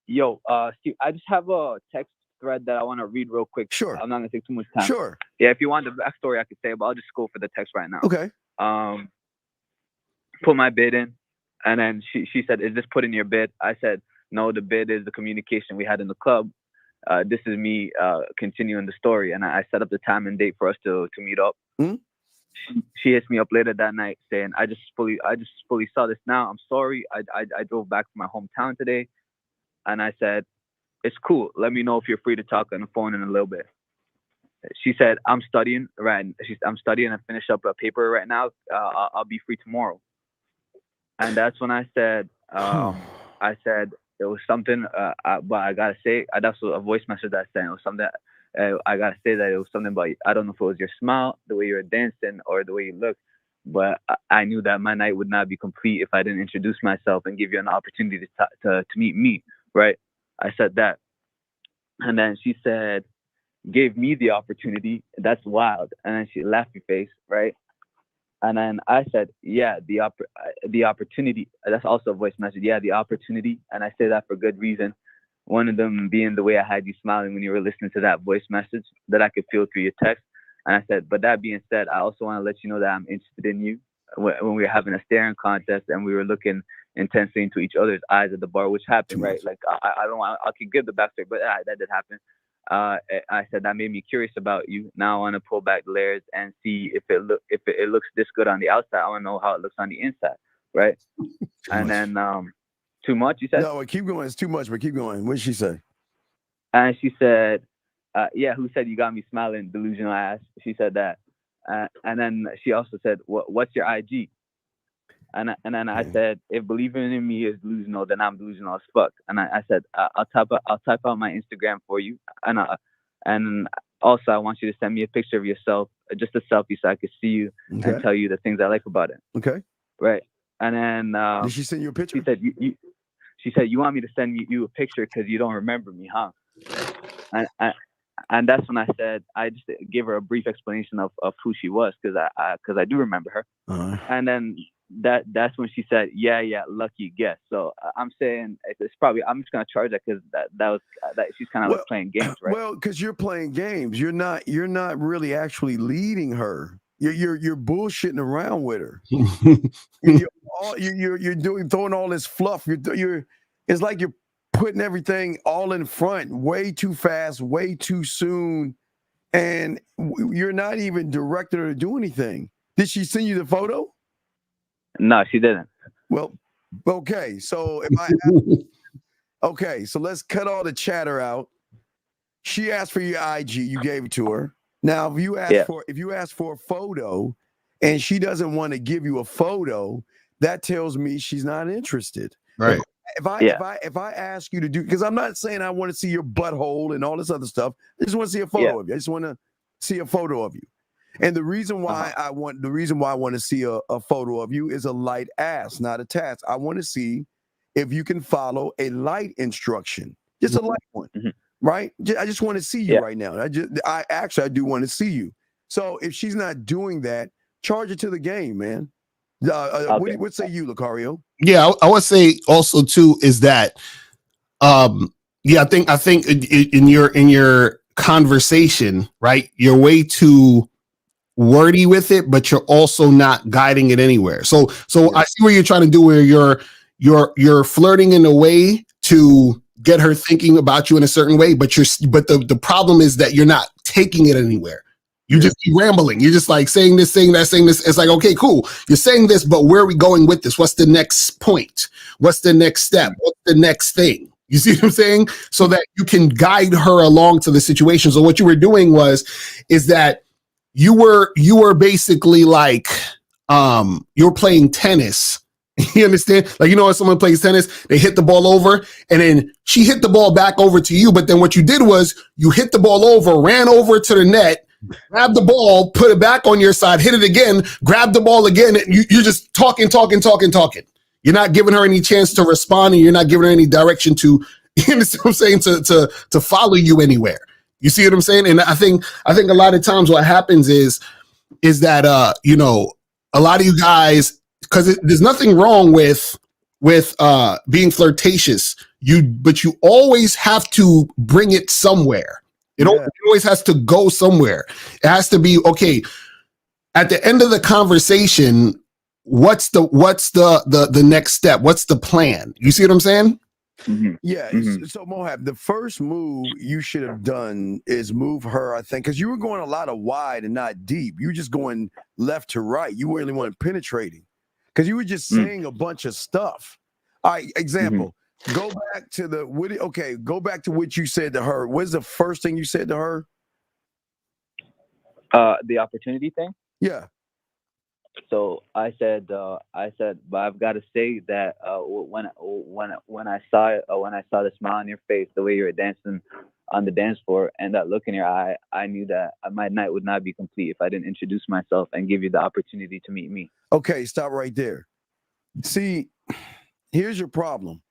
Yo, Steve, I just have a text thread that I want to read real quick. Sure. I'm not gonna take too much time. Sure. Yeah, if you want the backstory, I could say, but I'll just go for the text right now. Okay. Put my bid in, and then she said, "Is this put in your bid?" I said, "No, the bid is the communication we had in the club. This is me continuing the story," and I set up the time and date for us to meet up. Mm-hmm. She hits me up later that night saying, I just fully saw this now. I'm sorry. I drove back to my hometown today, and I said, it's cool. Let me know if you're free to talk on the phone in a little bit. She said, I'm studying. I'm studying and finish up a paper right now. I'll be free tomorrow. And that's when I said, it was something, but I gotta say, that's a voice message that I sent. It was something. I gotta say that it was something about, I don't know if it was your smile, the way you were dancing, or the way you looked, but I knew that my night would not be complete if I didn't introduce myself and give you an opportunity to meet me, right? I said that, and then she said, gave me the opportunity. That's wild. And then she laughed your face, right? And then I said, yeah, the opportunity. That's also a voice message. Yeah, the opportunity, and I say that for good reason. One of them being the way I had you smiling when you were listening to that voice message that I could feel through your text. And I said, but that being said, I also want to let you know that I'm interested in you. When we were having a staring contest and we were looking intensely into each other's eyes at the bar, which happened, right? Like, I don't want, I can give the backstory, but that did happen. I said, that made me curious about you. Now I want to pull back the layers and see if it looks this good on the outside. I want to know how it looks on the inside, right? And then, too much, you said? No, keep going. It's too much, but keep going. What did she say? And she said, yeah, who said you got me smiling, delusional ass? She said that. And then she also said, what's your IG? And then I said, if believing in me is delusional, then I'm delusional as fuck. And I said, I'll type out my Instagram for you. And also I want you to send me a picture of yourself, just a selfie, so I could see you and tell you the things I like about it. Okay. Right. And then did she send you a picture? She said, she said, you want me to send you a picture because you don't remember me, huh? And that's when I said, I just gave her a brief explanation of who she was, because I do remember her. And then that's when she said, yeah, lucky guess. So I'm saying it's probably, I'm just gonna charge that because that she's kind of like playing games, right? Well, because you're playing games. You're not really actually leading her. You're bullshitting around with her. You're throwing all this fluff. It's like you're putting everything all in front way too fast, way too soon, and you're not even directing her to do anything. Did she send you the photo? No, she didn't. Well, okay. So so let's cut all the chatter out. She asked for your IG, you gave it to her. Now, if you ask for a photo and she doesn't want to give you a photo, that tells me she's not interested. Right. If I ask you to do, because I'm not saying I want to see your butthole and all this other stuff. I just want to see a photo of you. I just want to see a photo of you. And the reason why I want to see a photo of you is a light ass, not a task. I want to see if you can follow a light instruction, just a light one, right? I just want to see you right now. I do want to see you. So if she's not doing that, charge it to the game, man. What say you, Lucario? Yeah, I would say also too is that, I think in your conversation, right, you're way too wordy with it, but you're also not guiding it anywhere. So I see what you're trying to do, where you're flirting in a way to get her thinking about you in a certain way, but the problem is that you're not taking it anywhere. You just keep rambling. You're just like saying this, saying that, saying this. It's like, okay, cool. You're saying this, but where are we going with this? What's the next point? What's the next step? What's the next thing? You see what I'm saying? So that you can guide her along to the situation. So what you were doing is that you were basically like, you're playing tennis. You understand? Like, you know, when someone plays tennis, they hit the ball over and then she hit the ball back over to you. But then what you did was you hit the ball over, ran over to the net, grabbed the ball, put it back on your side, hit it again, grab the ball again. And you're just talking. You're not giving her any chance to respond, and you're not giving her any direction to, you understand what I'm saying, to follow you anywhere. You see what I'm saying? And I think a lot of times what happens is that you know, a lot of you guys, because there's nothing wrong with being flirtatious, but you always have to bring it somewhere. It always has to go somewhere. It has to be, okay, at the end of the conversation, what's the next step? What's the plan? You see what I'm saying? Mm-hmm. Yeah. Mm-hmm. So Mohab, the first move you should have done is move her, I think, because you were going a lot of wide and not deep. You were just going left to right. You really weren't penetrating because you were just saying a bunch of stuff. All right, example. Go back to go back to what you said to her. What's the first thing you said to her? The opportunity thing? Yeah. So I said, but I've got to say that when I saw the smile on your face, the way you were dancing on the dance floor, and that look in your eye, I knew that my night would not be complete if I didn't introduce myself and give you the opportunity to meet me. Okay, stop right there. See, here's your problem.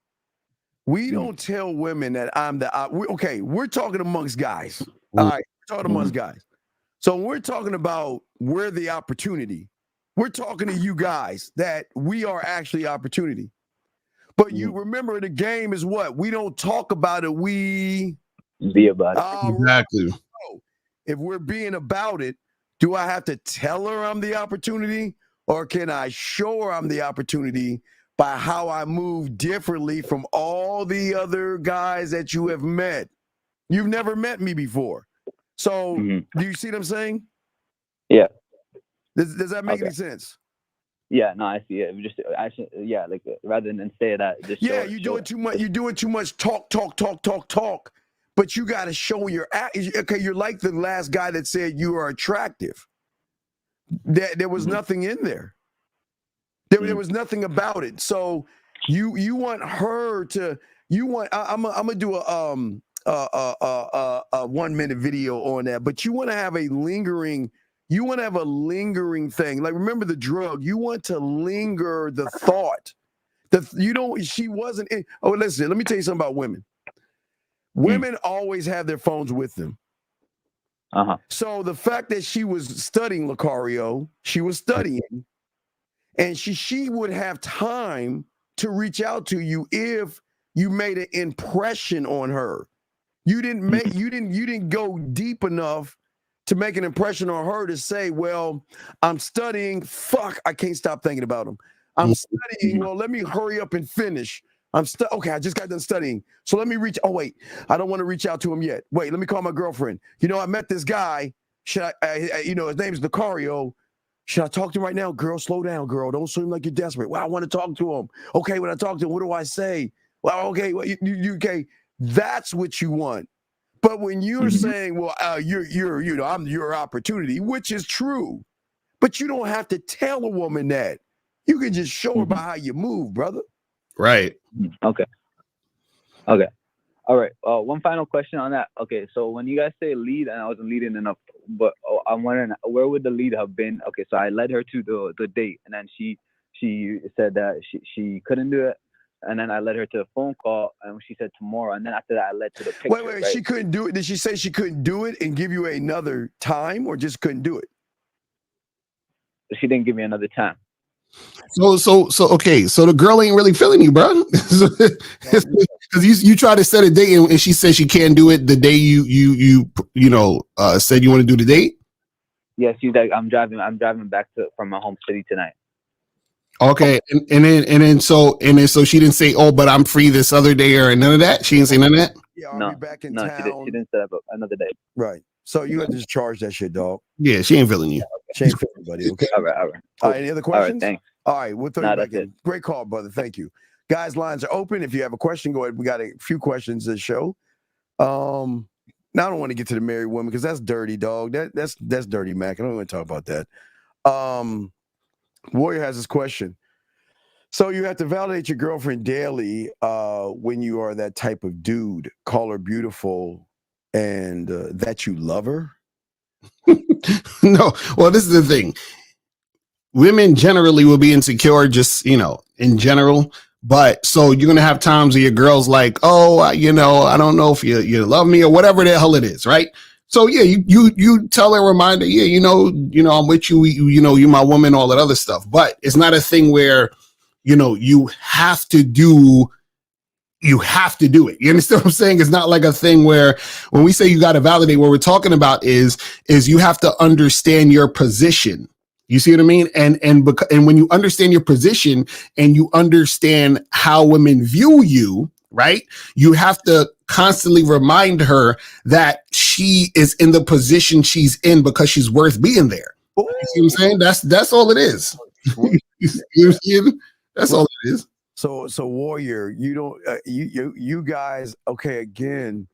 We don't tell women that I'm we're talking amongst guys. All right, we're talking amongst guys. So when we're talking about we're the opportunity, we're talking to you guys that we are actually opportunity. But you remember the game is what? We don't talk about it. We be about it. Exactly. So if we're being about it, do I have to tell her I'm the opportunity, or can I show her I'm the opportunity by how I move differently from all the other guys that you have met? You've never met me before. So do you see what I'm saying? Yeah. Does that make any sense? Yeah, no, I see it. Like rather than say that. Just you're doing too much. You're doing too much talk. But you got to show your act. Okay, you're like the last guy that said you are attractive. There was nothing in there. There was nothing about it. So you want her to. I'm gonna do a 1 minute video on that. But you want to have a lingering. You want to have a lingering thing. Like, remember the drug. You want to linger the thought. She wasn't in. Oh, listen, let me tell you something about women. Women always have their phones with them. So the fact that she was studying, Lucario, she was studying, and she would have time to reach out to you if you made an impression on her. You didn't go deep enough to make an impression on her to say, well, I'm studying. Fuck, I can't stop thinking about him. I'm studying. Well, let me hurry up and finish. Okay, I just got done studying. So let me reach. Oh, wait, I don't want to reach out to him yet. Wait, let me call my girlfriend. You know, I met this guy. Should his name is Lucario. Should I talk to him right now? Girl, slow down, girl. Don't seem like you're desperate. Well, I want to talk to him. Okay, when I talk to him, what do I say? Well, okay, okay. That's what you want. But when you're saying, well, I'm your opportunity, which is true, but you don't have to tell a woman that. You can just show her by how you move, brother. Right. Okay. All right. One final question on that. Okay, so when you guys say lead, and I wasn't leading enough, but I'm wondering where would the lead have been? Okay, so I led her to the date, and then she said that she couldn't do it. And then I led her to a phone call, and she said tomorrow. And then after that, I led to the picture. Wait, right? She couldn't do it. Did she say she couldn't do it and give you another time, or just couldn't do it? She didn't give me another time. So okay. So the girl ain't really feeling you, bro. Because you try to set a date, and she said she can't do it the day you said you want to do the date. Yeah, she's like, I'm driving back from my home city tonight. Okay, and then so she didn't say, oh, but I'm free this other day or none of that. She didn't say none of that. Yeah, I'll be back in town. She didn't set up another day. Right. So you have to just charge that shit, dog. Yeah, she ain't feeling you. She ain't for everybody, okay? All right. All right, any other questions? Thanks. All right, we'll throw Nah, you back that's in. Great call, brother. Thank you. Guys, lines are open. If you have a question, go ahead. We got a few questions to show. Now I don't want to get to the married woman because that's dirty, dog. That's dirty, Mac. I don't want to talk about that. Warrior has this question. So you have to validate your girlfriend daily when you are that type of dude. Call her beautiful and that you love her. No, well, this is the thing. Women generally will be insecure, just in general. But so you're gonna have times where your girl's like, "Oh, I don't know if you love me or whatever the hell it is," right? So yeah, you tell her, reminder, yeah, I'm with you, you're my woman, all that other stuff. But it's not a thing where you have to do it. You understand what I'm saying? It's not like a thing where when we say you got to validate, what we're talking about is you have to understand your position. You see what I mean? And when you understand your position and you understand how women view you, right? You have to constantly remind her that she is in the position she's in because she's worth being there. You see what I'm saying? That's all it is. That's all it is. So Warrior, you don't you guys, okay, again,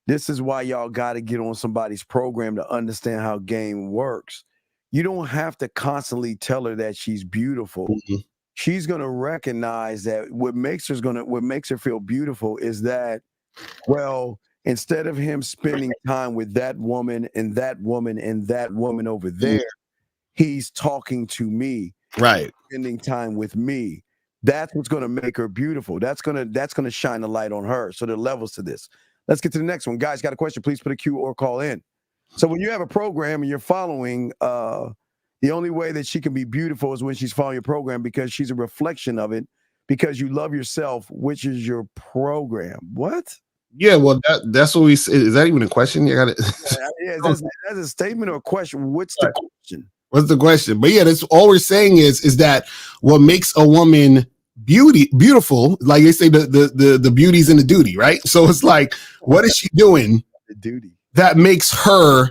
this is why y'all got to get on somebody's program to understand how game works. You don't have to constantly tell her that she's beautiful. Mm-hmm. She's going to recognize that what makes her feel beautiful is that, well, instead of him spending time with that woman and that woman and that woman over there, he's talking to me, right? Spending time with me. That's what's going to make her beautiful. That's going to shine a light on her. So there are levels to this. Let's get to the next one. Guys, got a question? Please put a Q or call in. So when you have a program and you're following, the only way that she can be beautiful is when she's following your program because she's a reflection of it because you love yourself, which is your program. What? Yeah, well, that's what we say. Is that even a question? You got it. Yeah, that's a statement or a question. What's the question? What's the question? But yeah, that's all we're saying is that what makes a woman beautiful, like they say, the beauty's in the duty, right? So it's like, what is she doing? The duty that makes her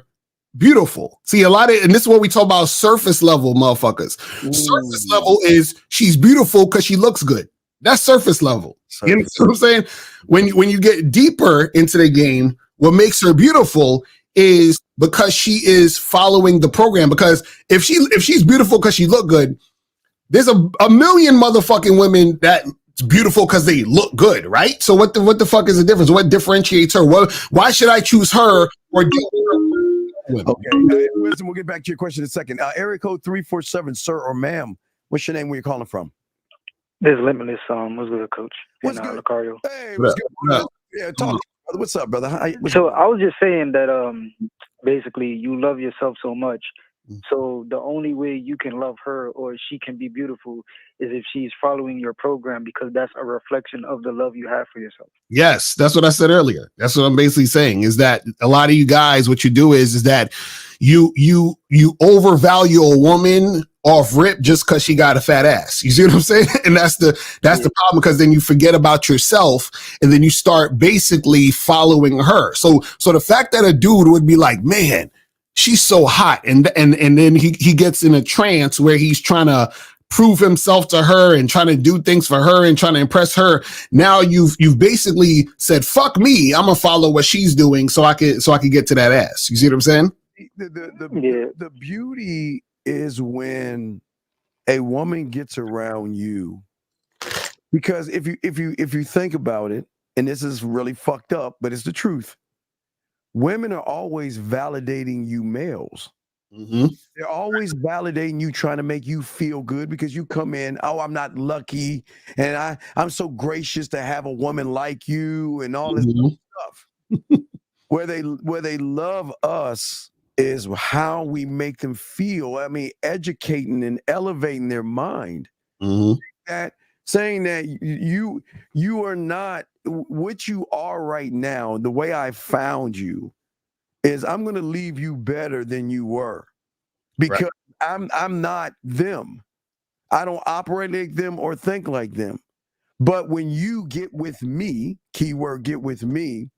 beautiful. See, and this is what we talk about surface level motherfuckers. Surface level is she's beautiful because she looks good. That's surface level. You know what I'm saying? When you get deeper into the game, what makes her beautiful is because she is following the program. Because if she's beautiful because she look good, there's a million motherfucking women that's beautiful because they look good, right? So what the fuck is the difference? What differentiates her? Why should I choose her or do her? Okay, Wisdom, we'll get back to your question in a second. Area code 347, sir or ma'am. What's your name? Where you calling from? This is Limitless. What's good, Coach? What's good? Lucario. Hey, what's good? Yeah, talk. What's up, brother? So I was just saying that basically you love yourself so much. So the only way you can love her or she can be beautiful is if she's following your program because that's a reflection of the love you have for yourself. Yes, that's what I said earlier. That's what I'm basically saying is that a lot of you guys, what you do is that you overvalue a woman off rip just because she got a fat ass. You see what I'm saying? And that's the problem, because then you forget about yourself and then you start basically following her. So the fact that a dude would be like, man, she's so hot, and then he gets in a trance where he's trying to prove himself to her and trying to do things for her and trying to impress her. Now you've basically said, fuck me, I'm gonna follow what she's doing so I could get to that ass. You see what I'm saying? The beauty is when a woman gets around you, because if you think about it, and this is really fucked up, but it's the truth. Women are always validating you males. Mm-hmm. They're always validating you, trying to make you feel good because you come in, oh, I'm not lucky, and I'm so gracious to have a woman like you, and all this stuff. Where they love us is how we make them feel. I mean, educating and elevating their mind. Mm-hmm. Saying that you are not what you are right now. The way I found you is I'm going to leave you better than you were, because I'm not them. I don't operate like them or think like them. But when you get with me, keyword get with me,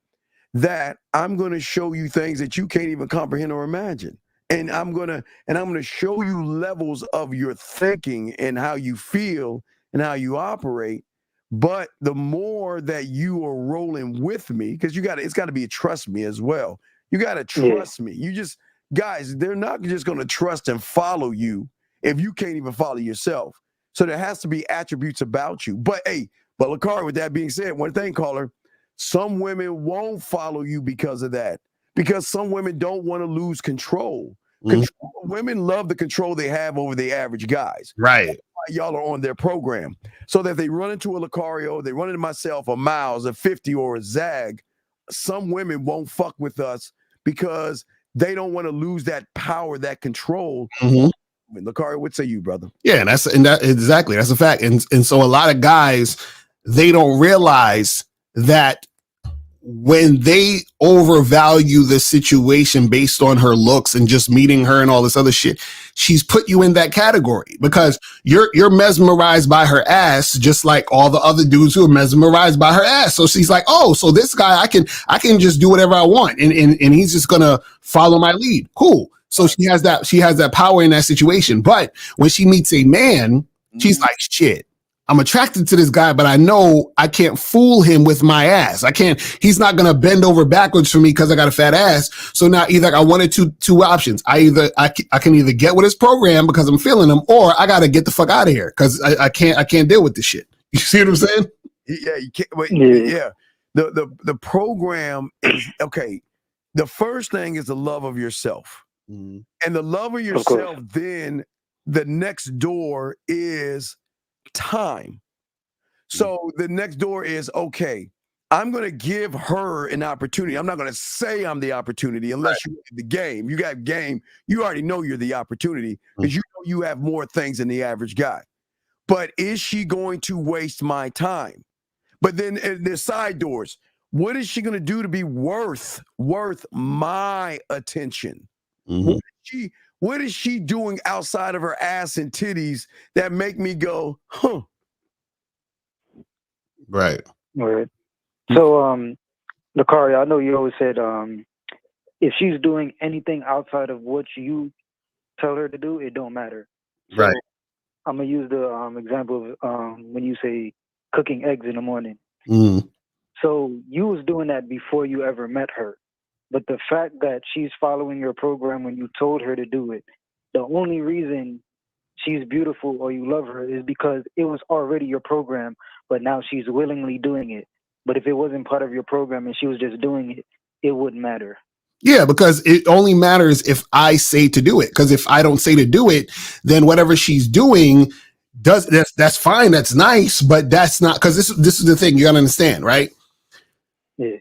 that I'm going to show you things that you can't even comprehend or imagine. And I'm going to show you levels of your thinking and how you feel and how you operate. But the more that you are rolling with me, because it's got to be a trust me as well. You got to trust me. You just, guys, they're not just going to trust and follow you if you can't even follow yourself. So there has to be attributes about you. But Lakari, with that being said, one thing, caller, some women won't follow you because of that. Because some women don't want to lose control. Women love the control they have over the average guys. Right. That's why y'all are on their program. So that if they run into a Lucario, they run into myself, a Miles, a 50, or a Zag, some women won't fuck with us because they don't want to lose that power, that control. Lucario, what say you, brother? Yeah, exactly. That's a fact. And so a lot of guys, they don't realize that when they overvalue the situation based on her looks and just meeting her and all this other shit, she's put you in that category because you're mesmerized by her ass, just like all the other dudes who are mesmerized by her ass. So she's like, oh, so this guy, I can just do whatever I want, and he's just gonna follow my lead. Cool. So she has that power in that situation. But when she meets a man, she's like, shit, I'm attracted to this guy, but I know I can't fool him with my ass. He's not going to bend over backwards for me because I got a fat ass. So now either I wanted two options. I can either get with his program because I'm feeling him, or I got to get the fuck out of here because I can't deal with this shit. You see what I'm saying? Yeah, you can't. Wait, yeah. The program is okay. The first thing is the love of yourself. And the love of yourself, then the next door is time. So the next door is, okay, I'm going to give her an opportunity. I'm not going to say I'm the opportunity unless you have the game. You got game. You already know you're the opportunity because you know you have more things than the average guy. But is she going to waste my time? But then there's side doors. What is she going to do to be worth my attention? What is she doing outside of her ass and titties that make me go, huh? Right. All right. So, Lakari, I know you always said if she's doing anything outside of what you tell her to do, it don't matter. So Right. I'm gonna use the example of when you say cooking eggs in the morning. So you was doing that before you ever met her. But the fact that she's following your program when you told her to do it, the only reason she's beautiful or you love her is because it was already your program, but now she's willingly doing it. But if it wasn't part of your program and she was just doing it, it wouldn't matter. Yeah, because it only matters if I say to do it. Because if I don't say to do it, then whatever she's doing that's fine, that's nice, but that's not, because this is the thing you gotta understand, right? Yeah.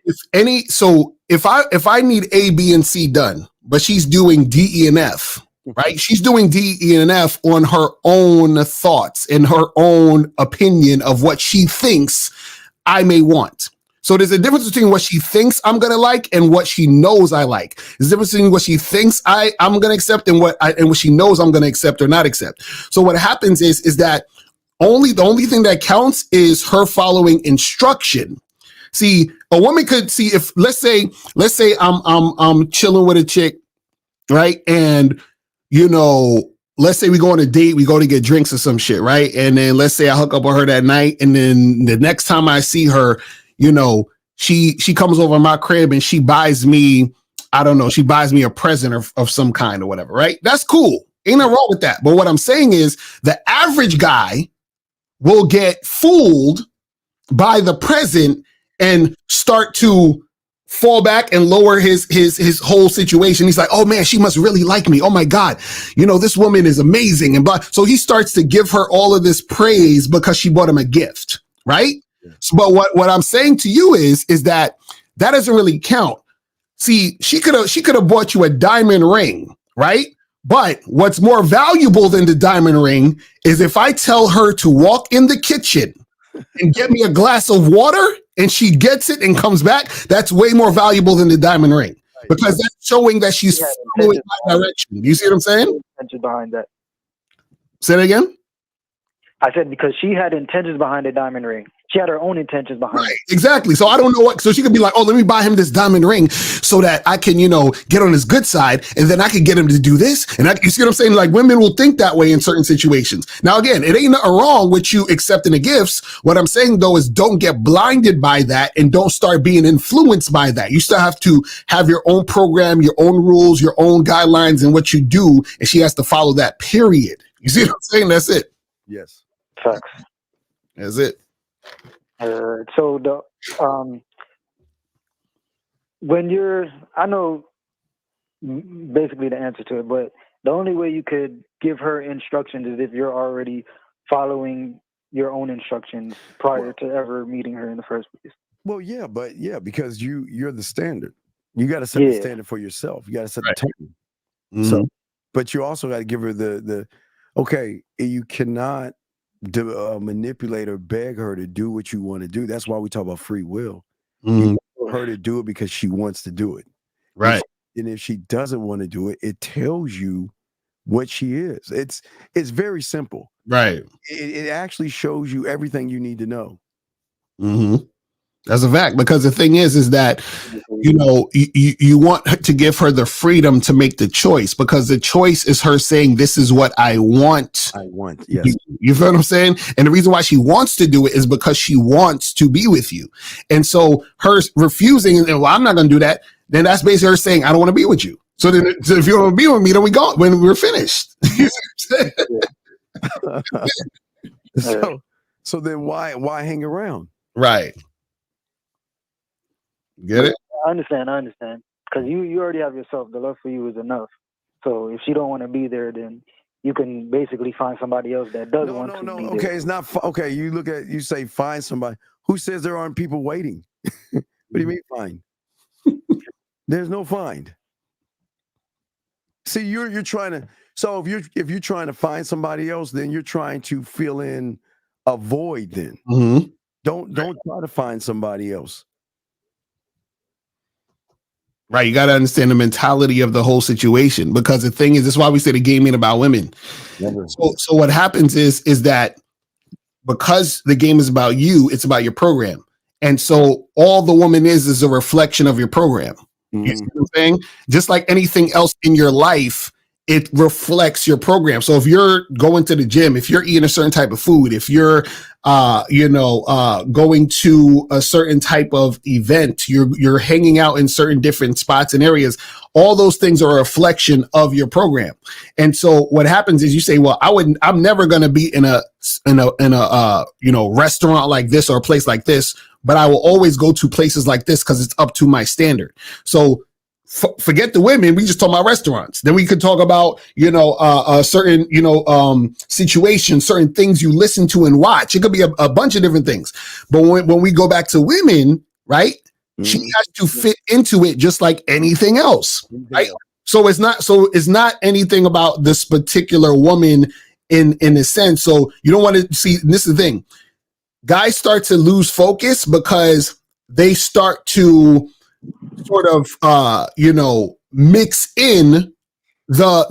If I need A, B, and C done, but she's doing D, E, and F, right? She's doing D, E, and F on her own thoughts and her own opinion of what she thinks I may want. So there's a difference between what she thinks I'm gonna like and what she knows I like. There's a difference between what she thinks I'm gonna accept and what she knows I'm gonna accept or not accept. So what happens is that the only thing that counts is her following instruction. See, a woman could see if let's say I'm chilling with a chick, right? And let's say we go on a date, we go to get drinks or some shit, right? And then let's say I hook up with her that night, and then the next time I see her, she comes over my crib and she buys me, I don't know, she buys me a present of some kind or whatever, right? That's cool. Ain't nothing wrong with that. But what I'm saying is the average guy will get fooled by the present and start to fall back and lower his whole situation. He's like, oh man, she must really like me. Oh my God, this woman is amazing. And blah. So he starts to give her all of this praise because she bought him a gift, right? Yeah. So, but what I'm saying to you is that doesn't really count. See, she could have bought you a diamond ring, right? But what's more valuable than the diamond ring is if I tell her to walk in the kitchen and get me a glass of water and she gets it and comes back, that's way more valuable than the diamond ring because that's showing that she's following my direction. You see what I'm saying? Intentions behind that. Say it again? I said because she had intentions behind the diamond ring. She had her own intentions behind Right, it. exactly. So I don't know what. So she could be like, "Oh, let me buy him this diamond ring so that I can, get on his good side, and then I can get him to do this." And you see what I'm saying? Like women will think that way in certain situations. Now, again, it ain't nothing wrong with you accepting the gifts. What I'm saying though is, don't get blinded by that, and don't start being influenced by that. You still have to have your own program, your own rules, your own guidelines, and what you do, and she has to follow that. Period. You see what I'm saying? That's it. Yes. Facts. That's it. So when I know basically the answer to it, but the only way you could give her instructions is if you're already following your own instructions prior to ever meeting her in the first place. Well, yeah, because you're the standard. You got to set the standard for yourself. You got to set the tone. Mm-hmm. So, but you also got to give her the okay. You cannot manipulate or beg her to do what you want to do. That's why we talk about free will. You want her to do it because she wants to do it. Right. And if she doesn't want to do it, it tells you what she is. It's very simple. Right. It actually shows you everything you need to know. Mm-hmm. That's a fact, because the thing is that, you want to give her the freedom to make the choice, because the choice is her saying, this is what I want. Yes. You feel what I'm saying? And the reason why she wants to do it is because she wants to be with you. And so her refusing, and well, I'm not going to do that. Then that's basically her saying, I don't want to be with you. So then if you don't want to be with me, then we go when we're finished. So then why hang around? Right. Get it? I understand. Because you already have yourself. The love for you is enough. So if she don't want to be there, then you can basically find somebody else that does want to be there. Okay, it's not okay. You say find somebody. Who says there aren't people waiting? What do you mean find? There's no find. See, you're trying to. So if you're trying to find somebody else, then you're trying to fill in a void. Then don't try to find somebody else. Right. You got to understand the mentality of the whole situation, because the thing is, this is why we say the game ain't about women. So what happens is that because the game is about you, it's about your program. And so all the woman is a reflection of your program. You see what I'm saying? Just like anything else in your life, it reflects your program. So if you're going to the gym, if you're eating a certain type of food, if you're, going to a certain type of event, you're hanging out in certain different spots and areas, all those things are a reflection of your program. And so what happens is you say, well, I'm never going to be in a restaurant like this or a place like this, but I will always go to places like this because it's up to my standard. So forget the women. We just talk about restaurants. Then we could talk about, certain, situations, certain things you listen to and watch. It could be a bunch of different things. But when we go back to women, right, she has to fit into it just like anything else, right? So it's not anything about this particular woman in a sense. So you don't want to see, this is the thing. Guys start to lose focus because they start to sort of mix in the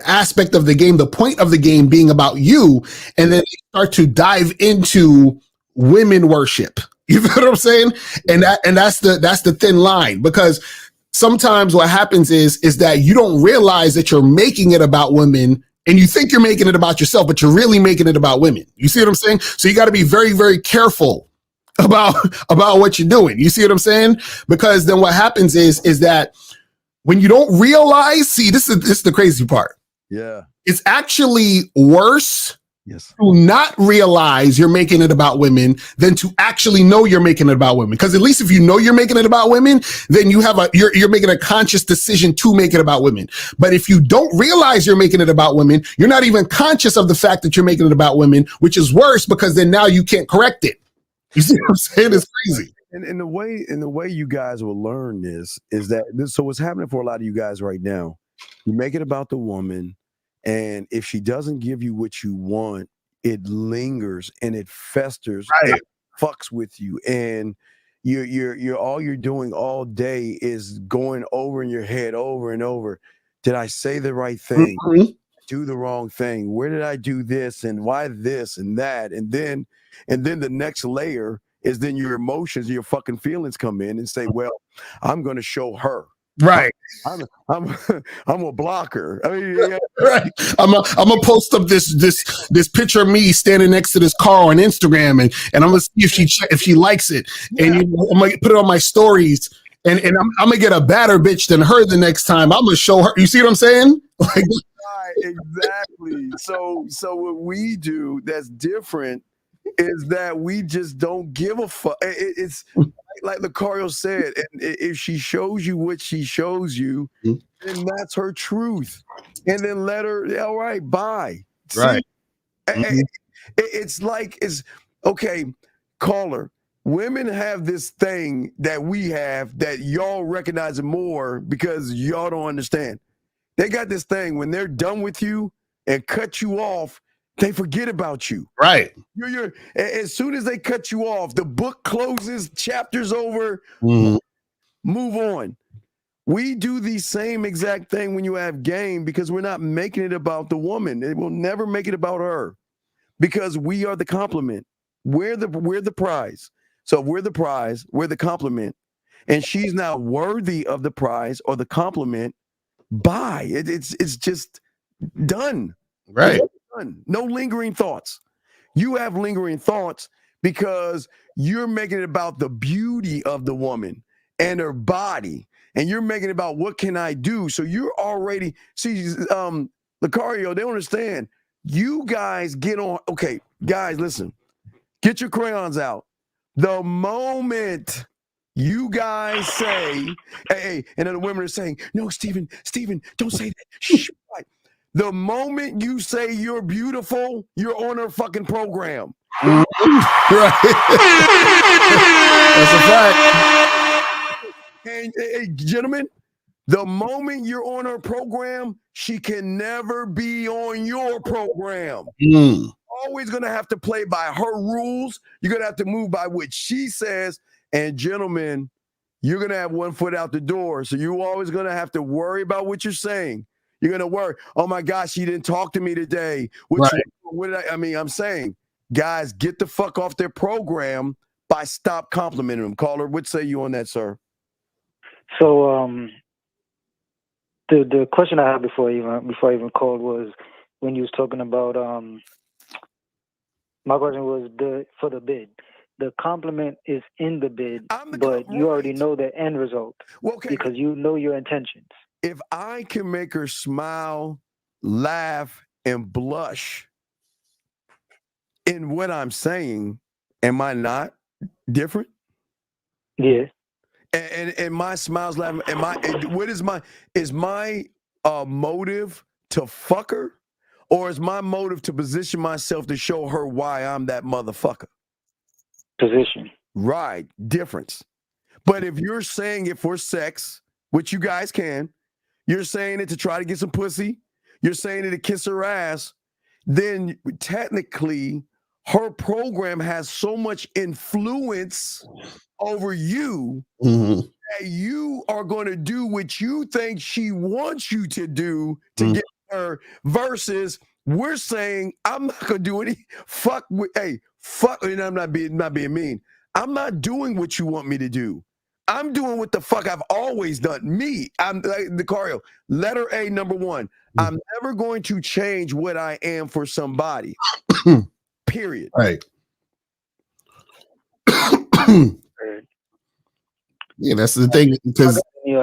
aspect of the game, the point of the game being about you, and then they start to dive into women worship. You know what I'm saying? And that's the thin line, because sometimes what happens is that you don't realize that you're making it about women, and you think you're making it about yourself, but you're really making it about women. You see what I'm saying? So you got to be very, very careful about what you're doing. You see what I'm saying? Because then what happens is that when you don't realize, see, this is the crazy part. Yeah. It's actually worse Yes. to not realize you're making it about women than to actually know you're making it about women. Because at least if you know you're making it about women, then you're making a conscious decision to make it about women. But if you don't realize you're making it about women, you're not even conscious of the fact that you're making it about women, which is worse, because then now you can't correct it. You see what I'm saying? It's crazy. And the way you guys will learn this is that so what's happening for a lot of you guys right now, you make it about the woman. And if she doesn't give you what you want, it lingers and it festers, right. It fucks with you. And you're all you're doing all day is going over in your head over and over. Did I say the right thing? Mm-hmm. do the wrong thing? Where did I do this, and why this and that? And then the next layer is then your emotions, your fucking feelings come in and say, well, I'm going to show her. Right. I'm a blocker. I mean, yeah. Right. I'm gonna post up this picture of me standing next to this car on Instagram, and I'm gonna see if she likes it, and I'm gonna put it on my stories, and I'm gonna get a badder bitch than her the next time. I'm gonna show her. You see what I'm saying? Like, right, exactly. So what we do that's different is that we just don't give a fuck. It's like Lucario said, and if she shows you what she shows you, then that's her truth. And then let her, all right, bye. Right. It's like, okay, caller. Women have this thing that we have that y'all recognize more because y'all don't understand. They got this thing when they're done with you and cut you off, they forget about you. Right. You're as soon as they cut you off, the book closes, chapter's over, move on. We do the same exact thing when you have game because we're not making it about the woman. It will never make it about her because we are the compliment. We're the prize. So if we're the prize, we're the compliment. And she's now worthy of the prize or the compliment. Bye. It's just done. Right. No lingering thoughts. You have lingering thoughts because you're making it about the beauty of the woman and her body, and you're making it about what can I do. So you're already Lucario. They don't understand. You guys get on. Okay, guys, listen. Get your crayons out. The moment you guys say, hey, and then the women are saying, no, Stephen, don't say that. Shh. The moment you say you're beautiful, you're on her fucking program. Right. That's a fact. And hey, gentlemen, the moment you're on her program, she can never be on your program. Always going to have to play by her rules. You're going to have to move by what she says. And gentlemen, you're going to have one foot out the door. So you're always going to have to worry about what you're saying. You're going to worry, oh my gosh, she didn't talk to me today. What did I'm saying, guys, get the fuck off their program by stop complimenting them. Caller, what say you on that, sir? So the question I had before I even called was when you was talking about my question was for the bid. The compliment is in the bid, but you already know the end result because you know your intentions. If I can make her smile, laugh, and blush in what I'm saying, am I not different? Yeah. And my smiles, laugh, is my motive to fuck her, or is my motive to position myself to show her why I'm that motherfucker? Position. Right. Difference. But if you're saying it for sex, which you guys can, you're saying it to try to get some pussy, you're saying it to kiss her ass, then technically her program has so much influence over you that you are going to do what you think she wants you to do to get her, versus we're saying, I'm not going to do any fuck. And I'm not being mean. I'm not doing what you want me to do. I'm doing what the fuck I've always done. Me, I'm like Lucario, letter A, number one. I'm never going to change what I am for somebody. Period. Right. Yeah, that's the thing. Because any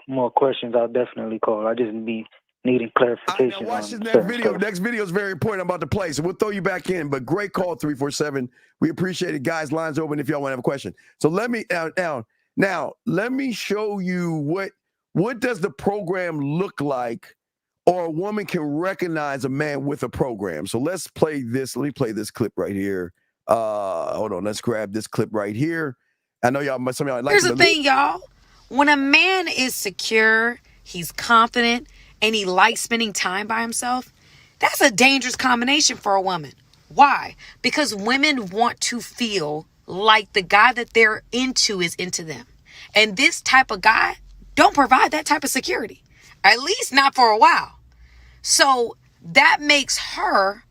more questions, I'll definitely call. I just be needing clarification. Now watch this next video. Next video is very important. I'm about to play, so we'll throw you back in. But great call, 347. We appreciate it, guys. Lines open if y'all want to have a question. So let me now let me show you what does the program look like, or a woman can recognize a man with a program. So let's play this. Let me play this clip right here. Hold on. Let's grab this clip right here. I know y'all. Some of y'all like. Here's the thing, y'all. When a man is secure, he's confident, and he likes spending time by himself, that's a dangerous combination for a woman. Why? Because women want to feel like the guy that they're into is into them. And this type of guy don't provide that type of security. At least not for a while. So that makes her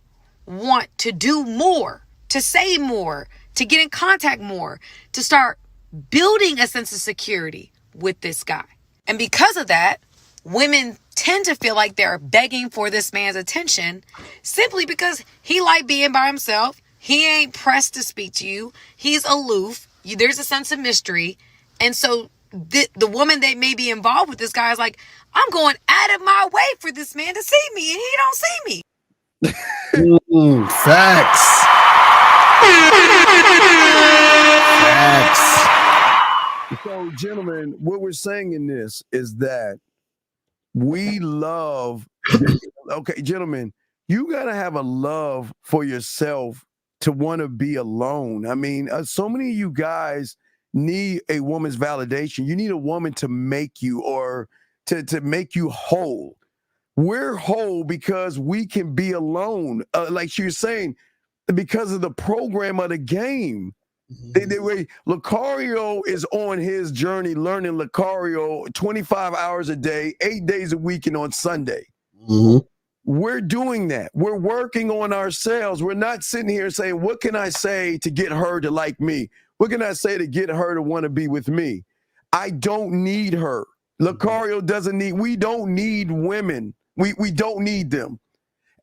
want to do more, to say more, to get in contact more, to start building a sense of security with this guy. And because of that, women tend to feel like they're begging for this man's attention simply because he like being by himself. He ain't pressed to speak to you. He's aloof. There's a sense of mystery. And so the woman that may be involved with this guy is like, I'm going out of my way for this man to see me, and he don't see me. Facts. Facts. So, gentlemen, what we're saying in this is that we love. Okay, gentlemen, you gotta have a love for yourself to want to be alone. I mean, so many of you guys need a woman's validation. You need a woman to make you, or to make you whole. We're whole because we can be alone. Like she was saying, because of the program of the game. Lucario is on his journey learning Lucario 25 hours a day, 8 days a week, and on Sunday. Mm-hmm. We're doing that. We're working on ourselves. We're not sitting here saying, what can I say to get her to like me? What can I say to get her to want to be with me? I don't need her. Lucario doesn't need, we don't need women. We don't need them.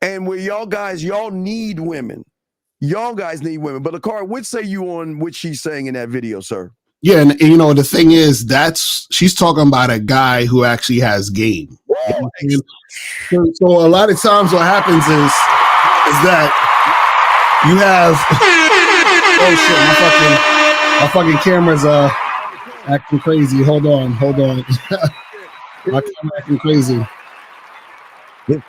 And we y'all guys, y'all need women. Y'all guys need women. But Lucario, what say you on what she's saying in that video, sir? Yeah, and you know, the thing is, she's talking about a guy who actually has game. You know, so a lot of times what happens is that you have oh shit, my fucking camera's acting crazy. Hold on. My camera acting crazy. His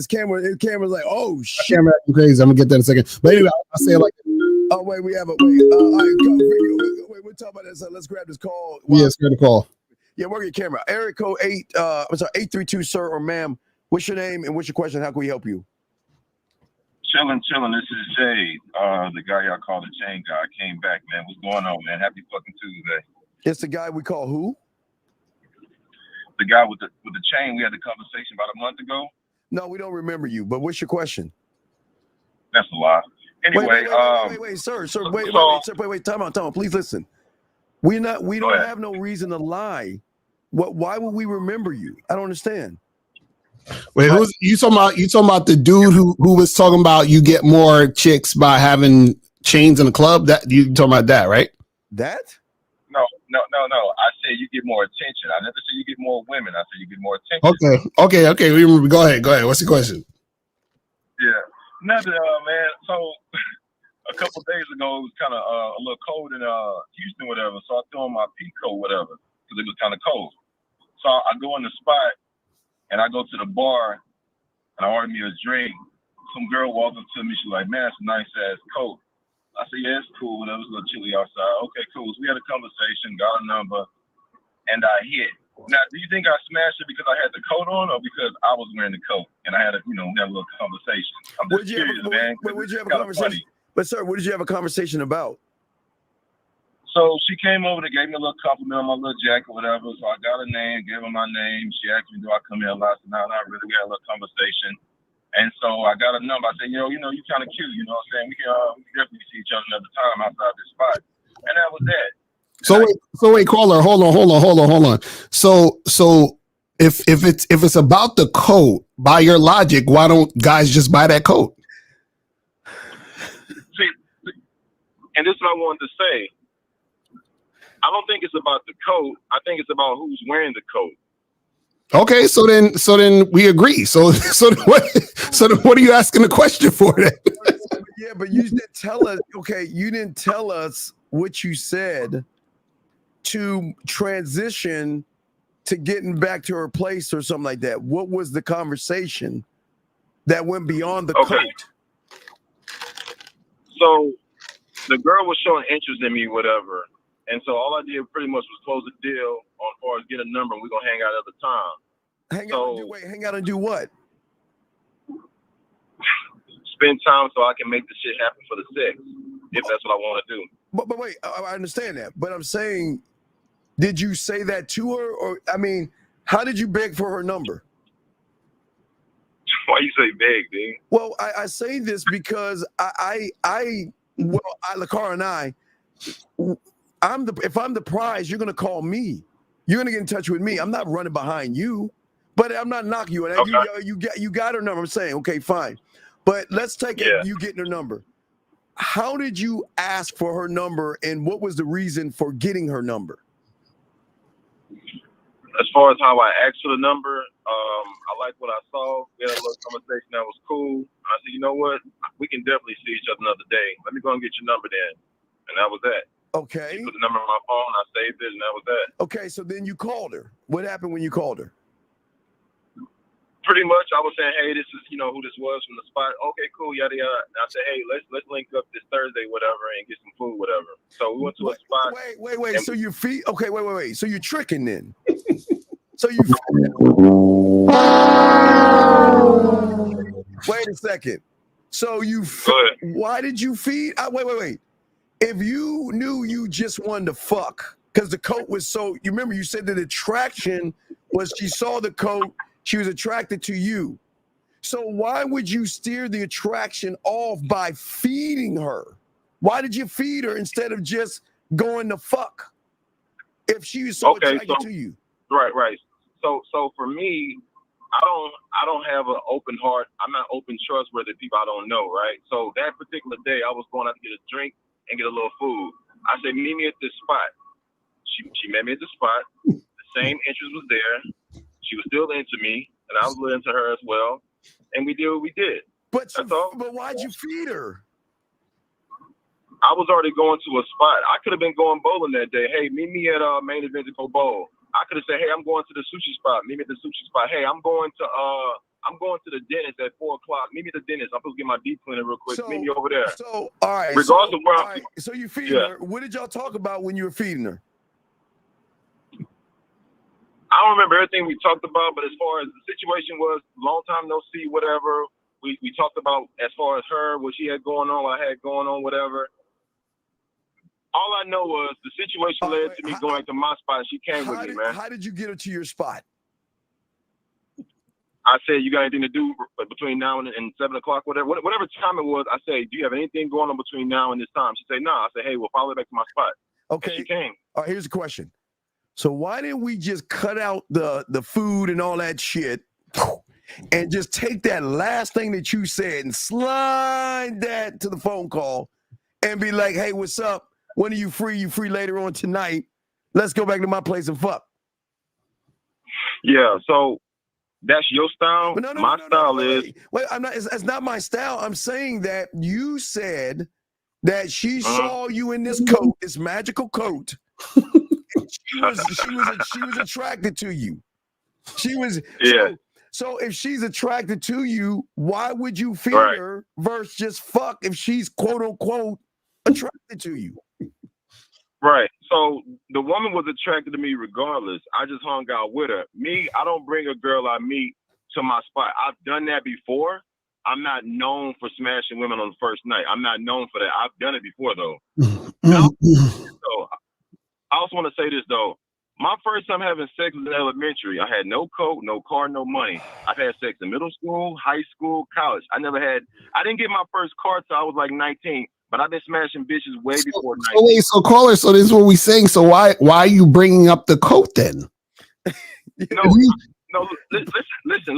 camera's like, oh shit. My camera acting crazy. I'm gonna get that in a second. But anyway, I'll say it like oh wait, we have a all right, wait, we'll talk about this. Let's grab this call. yeah, it's good to call. Yeah, work your camera. Area code 832, sir or ma'am. What's your name and what's your question? How can we help you? Chilling. This is Jay, the guy y'all call the chain guy. I came back, man. What's going on, man? Happy fucking Tuesday. It's the guy we call who? The guy with the chain. We had the conversation about a month ago. No, we don't remember you. But what's your question? That's a lie. Anyway, wait, sir, wait, time out. Please listen. We don't have no reason to lie. Why would we remember you? I don't understand. Wait, who's you talking about? You talking about the dude who was talking about you get more chicks by having chains in the club? That you talking about that, right? That? No. I said you get more attention. I never said you get more women. I said you get more attention. Okay. We remember. Go ahead. What's the question? Yeah. Nothing, man. So a couple days ago, it was kind of a little cold in Houston, whatever. So I threw on my pea coat, whatever, because it was kind of cold. So I go in the spot, and I go to the bar, and I order me a drink. Some girl walks up to me. She's like, man, that's a nice-ass coat. I said, yeah, it's cool. Whatever. It's a little chilly outside. Okay, cool. So we had a conversation, got a number, and I hit. Now, do you think I smashed it because I had the coat on or because I was wearing the coat and I had a little conversation? I'm just curious, man. Would you have a conversation? But sir, what did you have a conversation about? So she came over to gave me a little compliment on my little jacket, whatever. So I got her name, gave her my name. She asked me, do I come here a lot? So now not really. We had a little conversation. And so I got a number. I said, you you kind of cute. You know what I'm saying? We can definitely see each other another time outside this spot. And that was that. So wait, caller, hold on. So if it's about the coat, by your logic, why don't guys just buy that coat? See, and this is what I wanted to say. I don't think it's about the coat. I think it's about who's wearing the coat. Okay, so then we agree. So then what are you asking the question for then? Yeah, but you didn't tell us. Okay, you didn't tell us what you said to transition to getting back to her place or something like that. What was the conversation that went beyond the coat? So the girl was showing interest in me, whatever. And so all I did pretty much was close the deal on as far as get a number and we're going to hang out at the time. Hang out and do what? Spend time so I can make the shit happen for the sex, if that's what I want to do. But wait, I understand that. But I'm saying, did you say that to her? Or, I mean, how did you beg for her number? Why Why you say beg, dude? Well, I say this because Lakara and if I'm the prize, you're gonna call me. You're gonna get in touch with me. I'm not running behind you, but I'm not knocking you. And you got her number. I'm saying, okay, fine. But let's take it. You getting her number. How did you ask for her number, and what was the reason for getting her number? As far as how I asked for the number, I liked what I saw. We had a little conversation that was cool. I said, you know what? We can definitely see each other another day. Let me go and get your number then. And that was that. Okay. She put the number on my phone. I saved it, and that was that. Okay, so then you called her. What happened when you called her? Pretty much, I was saying, hey, this is, who this was from the spot. Okay, cool, yada, yada. And I said, hey, let's link up this Thursday, whatever, and get some food, whatever. So we went to a spot. Wait. So your feet? Okay, wait. So you're tricking then? So you? Wait a second. So you? Why did you feed? Wait. If you knew you just wanted to fuck, because the coat was so. You remember you said that attraction was she saw the coat. She was attracted to you. So why would you steer the attraction off by feeding her? Why did you feed her instead of just going to fuck? If she was so attracted to you. Right. So for me, I don't have an open heart. I'm not open trustworthy people I don't know, right? So that particular day, I was going out to get a drink and get a little food. I said, meet me at this spot. She met me at the spot. The same interest was there. She was still into me, and I was into her as well. And we did what we did. But why'd you feed her? I was already going to a spot. I could have been going bowling that day. Hey, meet me at Main Event to go bowl. I could have said, hey, I'm going to the sushi spot. Meet me at the sushi spot. Hey, I'm going to the dentist at 4:00. Meet me at the dentist. I'm supposed to get my deep cleaner real quick. Meet me over there. So, all right. Regardless of where I'm. So you feeding her. What did y'all talk about when you were feeding her? I don't remember everything we talked about, but as far as the situation was, long time no see, whatever. We talked about as far as her, what she had going on, what I had going on, whatever. All I know was the situation led to me going to my spot, and she came with me, man. How did you get her to your spot? I said, you got anything to do between now and 7 o'clock, whatever time it was. I said, do you have anything going on between now and this time? She said, no. I said, hey, we'll follow back to my spot. Okay. And she came. All right, here's the question. So why didn't we just cut out the food and all that shit and just take that last thing that you said and slide that to the phone call and be like, hey, what's up? When are you free? You free later on tonight? Let's go back to my place and fuck. Yeah, so that's your style. My style is. Wait, I'm not. It's not my style. I'm saying that you said that she saw you in this coat, this magical coat. She was attracted to you. She was. Yeah. So if she's attracted to you, why would you feed her versus just fuck if she's quote unquote attracted to you? Right. So the woman was attracted to me regardless. I just hung out with her. Me, I don't bring a girl I meet to my spot. I've done that before. I'm not known for smashing women on the first night. I'm not known for that. I've done it before though. So I also want to say this though. My first time having sex was in elementary. I had no coat, no car, no money. I've had sex in middle school, high school, college. I didn't get my first car till I was like 19. But I've been smashing bitches way before 19. So caller, so this is what we're saying. So why are you bringing up the coat then? No, listen.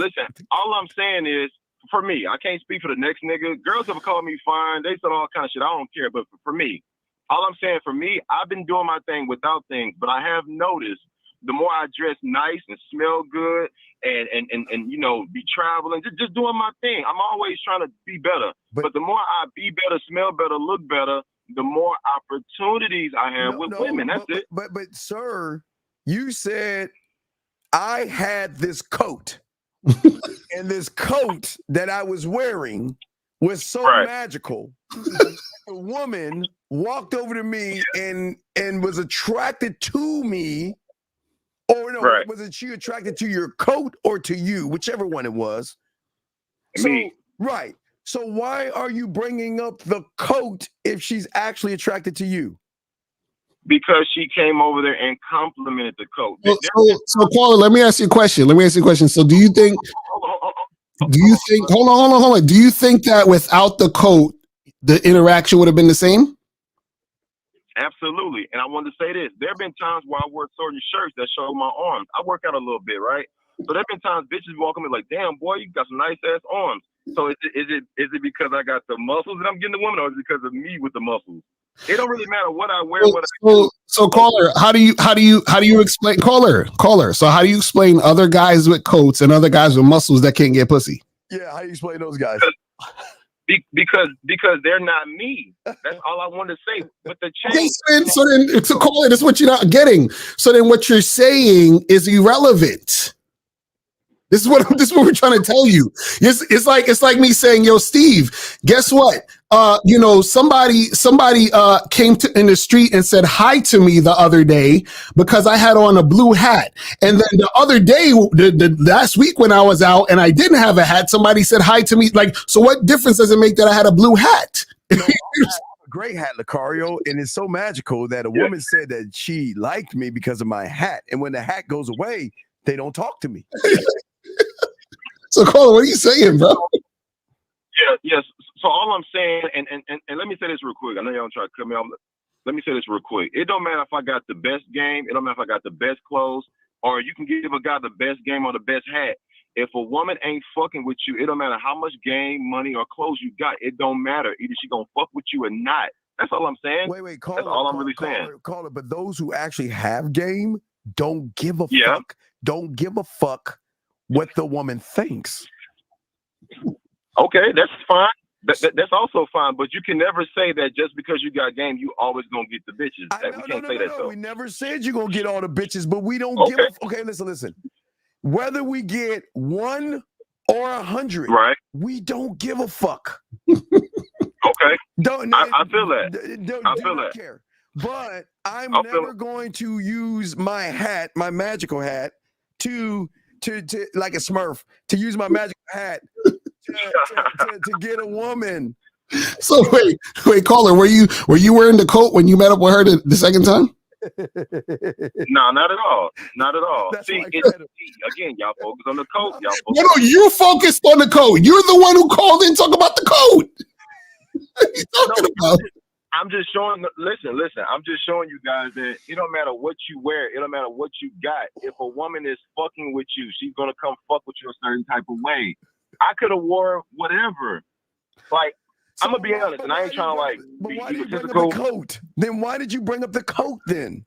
All I'm saying is, for me, I can't speak for the next nigga. Girls have called me fine. They said all kind of shit. I don't care. But for me, all I'm saying, for me, I've been doing my thing without things. But I have noticed the more I dress nice and smell good and you know, be traveling, just doing my thing. I'm always trying to be better. But the more I be better, smell better, look better, the more opportunities I have with women. That's it. But sir, you said I had this coat. And this coat that I was wearing was so magical. The woman walked over to me and was attracted to me. Or no, was it she attracted to your coat or to you? Whichever one it was. Me. Right. So why are you bringing up the coat if she's actually attracted to you? Because she came over there and complimented the coat. So caller, let me ask you a question. So do you think Do you think? Hold on. Do you think that without the coat, the interaction would have been the same? Absolutely. And I wanted to say this. There have been times where I wear certain shirts that show my arms. I work out a little bit, right? So there have been times bitches walk on me like, damn, boy, you got some nice ass arms. So is it because I got the muscles that I'm getting the woman, or is it because of me with the muscles? It don't really matter what I wear. So caller, how do you explain caller? So how do you explain other guys with coats and other guys with muscles that can't get pussy? Yeah, how do you explain those guys? Because they're not me. That's all I want to say. But the change. Okay, so caller, that's what you're not getting. So then what you're saying is irrelevant. This is what we're trying to tell you. It's like me saying, yo, Steve, guess what? Somebody came in the street and said hi to me the other day because I had on a blue hat. And then the other day, the last week when I was out and I didn't have a hat, somebody said hi to me. Like, so what difference does it make that I had a blue hat? I have a great hat, Lucario, and it's so magical that a woman said that she liked me because of my hat. And when the hat goes away, they don't talk to me. So, Cole, what are you saying, bro? Yes. So all I'm saying, and let me say this real quick. I know y'all try to cut me off. Let me say this real quick. It don't matter if I got the best game. It don't matter if I got the best clothes, or you can give a guy the best game or the best hat. If a woman ain't fucking with you, it don't matter how much game, money, or clothes you got. It don't matter. Either she gonna fuck with you or not. That's all I'm saying. Wait, That's all I'm really saying. Call it. But those who actually have game don't give a fuck. Don't give a fuck what the woman thinks. Okay, that's fine. That's also fine. But you can never say that just because you got game, you always gonna get the bitches. We can't say that. We never said you're gonna get all the bitches, but we don't give a okay, listen. Whether we get 1 or 100, right? We don't give a fuck. Okay. I feel that. I feel that. Care. But I'm never going to use my hat, my magical hat, to like a Smurf, to use my magical hat to get a woman. So wait, caller, were you wearing the coat when you met up with her the second time? No, not at all. Not at all. See, again, y'all focus on the coat. No, you focused on the coat. You're the one who called in talk about the coat. What are you talking about? I'm just showing. Listen. I'm just showing you guys that it don't matter what you wear. It don't matter what you got. If a woman is fucking with you, she's gonna come fuck with you a certain type of way. I could have wore whatever. Like, I'm gonna be honest, and I ain't trying to like. But why did you bring up the coat? Then why did you bring up the coat? Then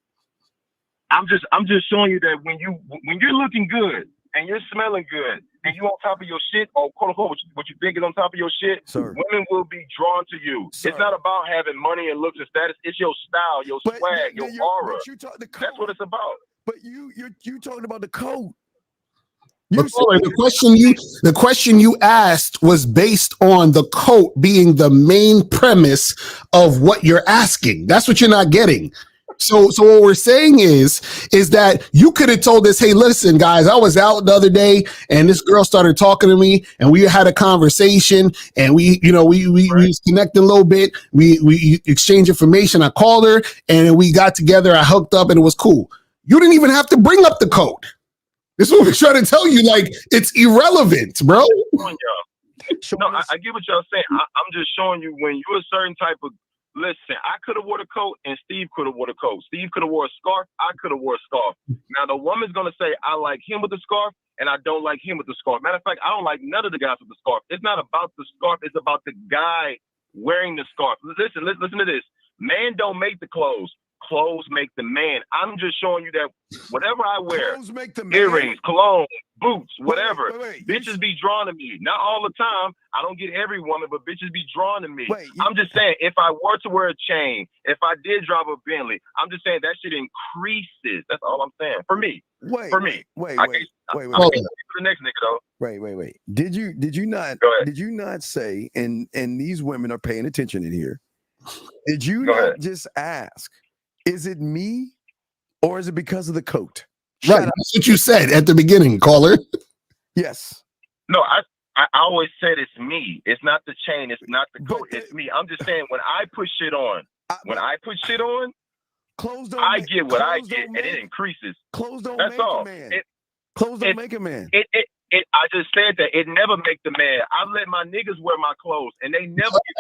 I'm just showing you that when you're looking good and you're smelling good and you on top of your shit, or quote unquote what you think is on top of your shit, women will be drawn to you. It's not about having money and looks and status. It's your style, your swag, your aura. That's what it's about. But you talking about the coat. The question you asked was based on the coat being the main premise of what you're asking. That's what you're not getting. So what we're saying is that you could have told us, hey, listen, guys, I was out the other day and this girl started talking to me and we had a conversation and we was connecting a little bit. We exchanged information. I called her and we got together. I hooked up and it was cool. You didn't even have to bring up the coat. This is what we're trying to tell you. Like, it's irrelevant, bro. No, I get what y'all saying. I'm just showing you when you're a certain type of. Listen, I could have wore a coat and Steve could have wore a coat. Steve could have wore a scarf. I could have wore a scarf. Now, the woman's going to say, I like him with the scarf and I don't like him with the scarf. Matter of fact, I don't like none of the guys with the scarf. It's not about the scarf. It's about the guy wearing the scarf. Listen to this. Man don't make the clothes. Clothes make the man. I'm just showing you that whatever I wear, earrings, cologne, boots, whatever, bitches be drawn to me. Not all the time. I don't get every woman, but bitches be drawn to me. I'm just saying, if I were to wear a chain, if I did drive a Bentley, I'm just saying that shit increases. That's all I'm saying. For me. Wait. For the next nigga though. Wait. Did you not say, and these women are paying attention in here, did you not just ask, is it me or is it because of the coat? Right. That's what you said at the beginning, caller. Yes. No, I always said it's me. It's not the chain. It's not the coat. It's me. I'm just saying when I put shit on, clothes don't I get what I get and it increases. Clothes don't That's make all. a man. Clothes don't make a man. I just said that it never make the man. I let my niggas wear my clothes, and they never get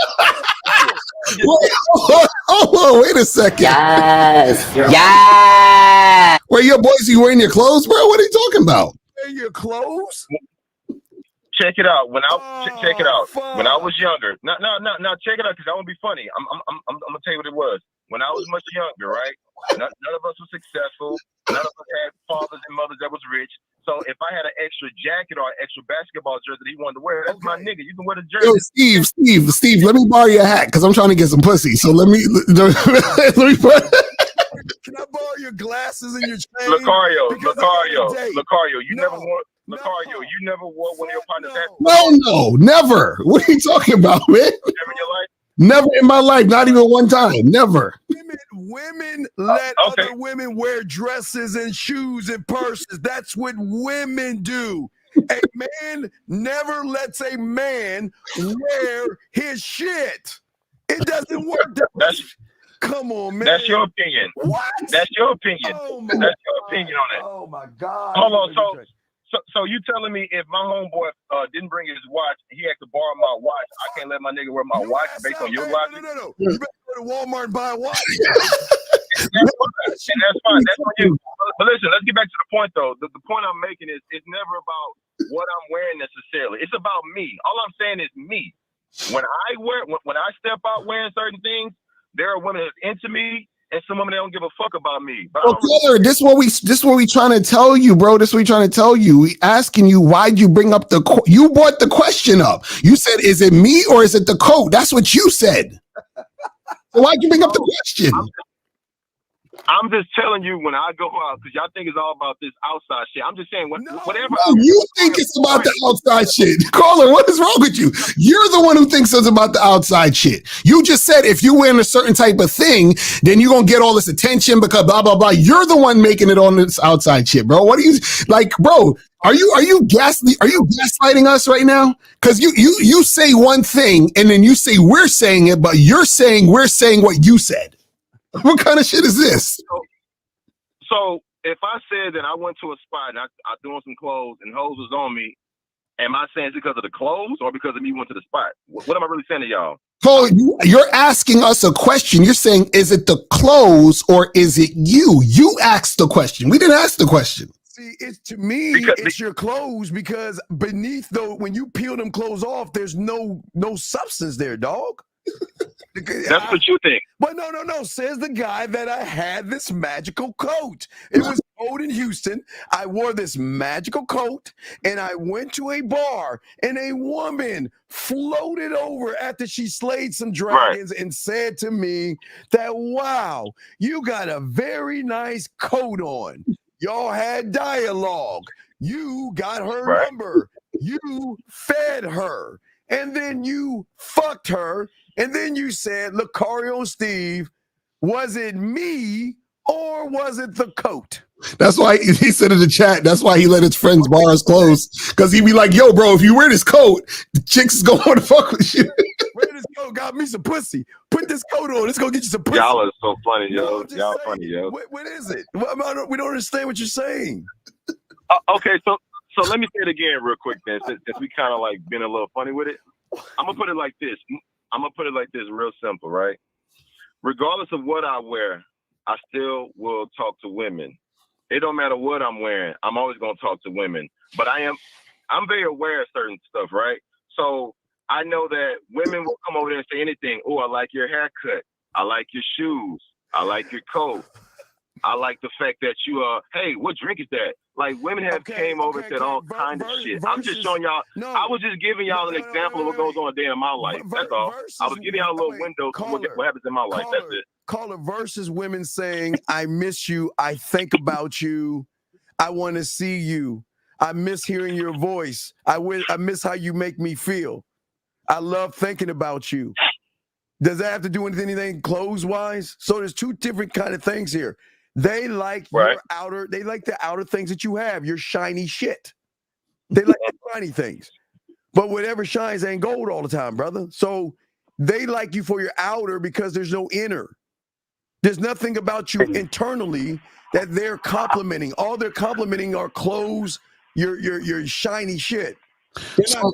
Hold on, wait a second. Yes. Yes. Wait, your boys, you wearing your clothes, bro? What are you talking about? Wearing your clothes? Check it out. Check it out. When I was younger, no, check it out because I won't be funny. I'm gonna tell you what it was. When I was much younger, right? None of us were successful. None of us had fathers and mothers that was rich. So if I had an extra jacket or an extra basketball jersey that he wanted to wear, that's my nigga. You can wear the jersey. Yo, Steve, let me borrow your hat because I'm trying to get some pussy. So let me let me put. Can I borrow your glasses and your chain? Lucario, you never wore. Lucario, you never wore one of your partner's hats? No, never. What are you talking about, man? Never in your life? Never in my life, not even one time. Never. Women let other women wear dresses and shoes and purses. That's what women do. A man never lets a man wear his shit. It doesn't work. Come on, man. That's your opinion. What? That's your opinion. That's your opinion on that. Oh my God. Hold on. So you telling me if my homeboy didn't bring his watch, he had to borrow my watch, I can't let my nigga wear my watch based on your logic? No. You better go to Walmart and buy a watch. And that's fine. That's on you. But listen, let's get back to the point though. The point I'm making is it's never about what I'm wearing necessarily. It's about me. All I'm saying is me. When I step out wearing certain things, there are women that's into me. And some women, they don't give a fuck about me. Well, brother, this is what we trying to tell you, bro. This is what we trying to tell you. We asking you, why'd you bring up you brought the question up. You said, is it me or is it the coat? That's what you said. So why'd you bring up the question? I'm just telling you when I go out, because y'all think it's all about this outside shit. I'm just saying, whatever. No, you think it's about the outside shit. Caller, what is wrong with you? You're the one who thinks it's about the outside shit. You just said if you wearing a certain type of thing, then you're going to get all this attention because blah, blah, blah. You're the one making it on this outside shit, bro. What are you, like, bro, are you gaslighting us right now? Because you say one thing and then you say we're saying it, but you're saying we're saying what you said. What kind of shit is this? So if I said that I went to a spot and I threw on some clothes and hoes was on me, am I saying it's because of the clothes or because of me went to the spot? What am I really saying to y'all? Cole, you're asking us a question. You're saying, is it the clothes or is it you? You asked the question. We didn't ask the question. See, it's to me, it's your clothes because beneath when you peel them clothes off, there's no substance there, dog. That's what you think. But no. Says the guy that I had this magical coat. It was cold in Houston. I wore this magical coat and I went to a bar and a woman floated over after she slayed some dragons and said to me that, wow, you got a very nice coat on. Y'all had dialogue. You got her number. You fed her. And then you fucked her. And then you said, Lucario Steve, was it me or was it the coat? That's why he said in the chat, that's why he let his friends borrow his clothes. Because he'd be like, yo, bro, if you wear this coat, the chicks is going to want to fuck with you. Wear this coat, got me some pussy. Put this coat on. It's going to get you some pussy. Y'all are so funny, yo. Y'all funny, yo. What is it? We don't understand what you're saying. Okay, so let me say it again real quick then, since we kind of like been a little funny with it. I'm going to put it like this. Real simple, right? Regardless of what I wear, I still will talk to women. It don't matter what I'm wearing. I'm always going to talk to women. But I'm very aware of certain stuff, right? So I know that women will come over there and say anything. Oh, I like your haircut. I like your shoes. I like your coat. I like the fact that you hey, what drink is that? Like women have came over and said all kinds of shit. I'm just showing y'all. I was just giving y'all an example of what goes on a day in my life. That's all. I was giving y'all a little window to what happens in my life. That's it. Caller versus women saying, I miss you. I think about you. I want to see you. I miss hearing your voice. I miss how you make me feel. I love thinking about you. Does that have to do with anything clothes-wise? So there's two different kind of things here. They like your outer, they like the outer things that you have, your shiny shit. They like the shiny things. But whatever shines ain't gold all the time, brother. So they like you for your outer because there's no inner. There's nothing about you internally that they're complimenting. All they're complimenting are clothes, your shiny shit. So,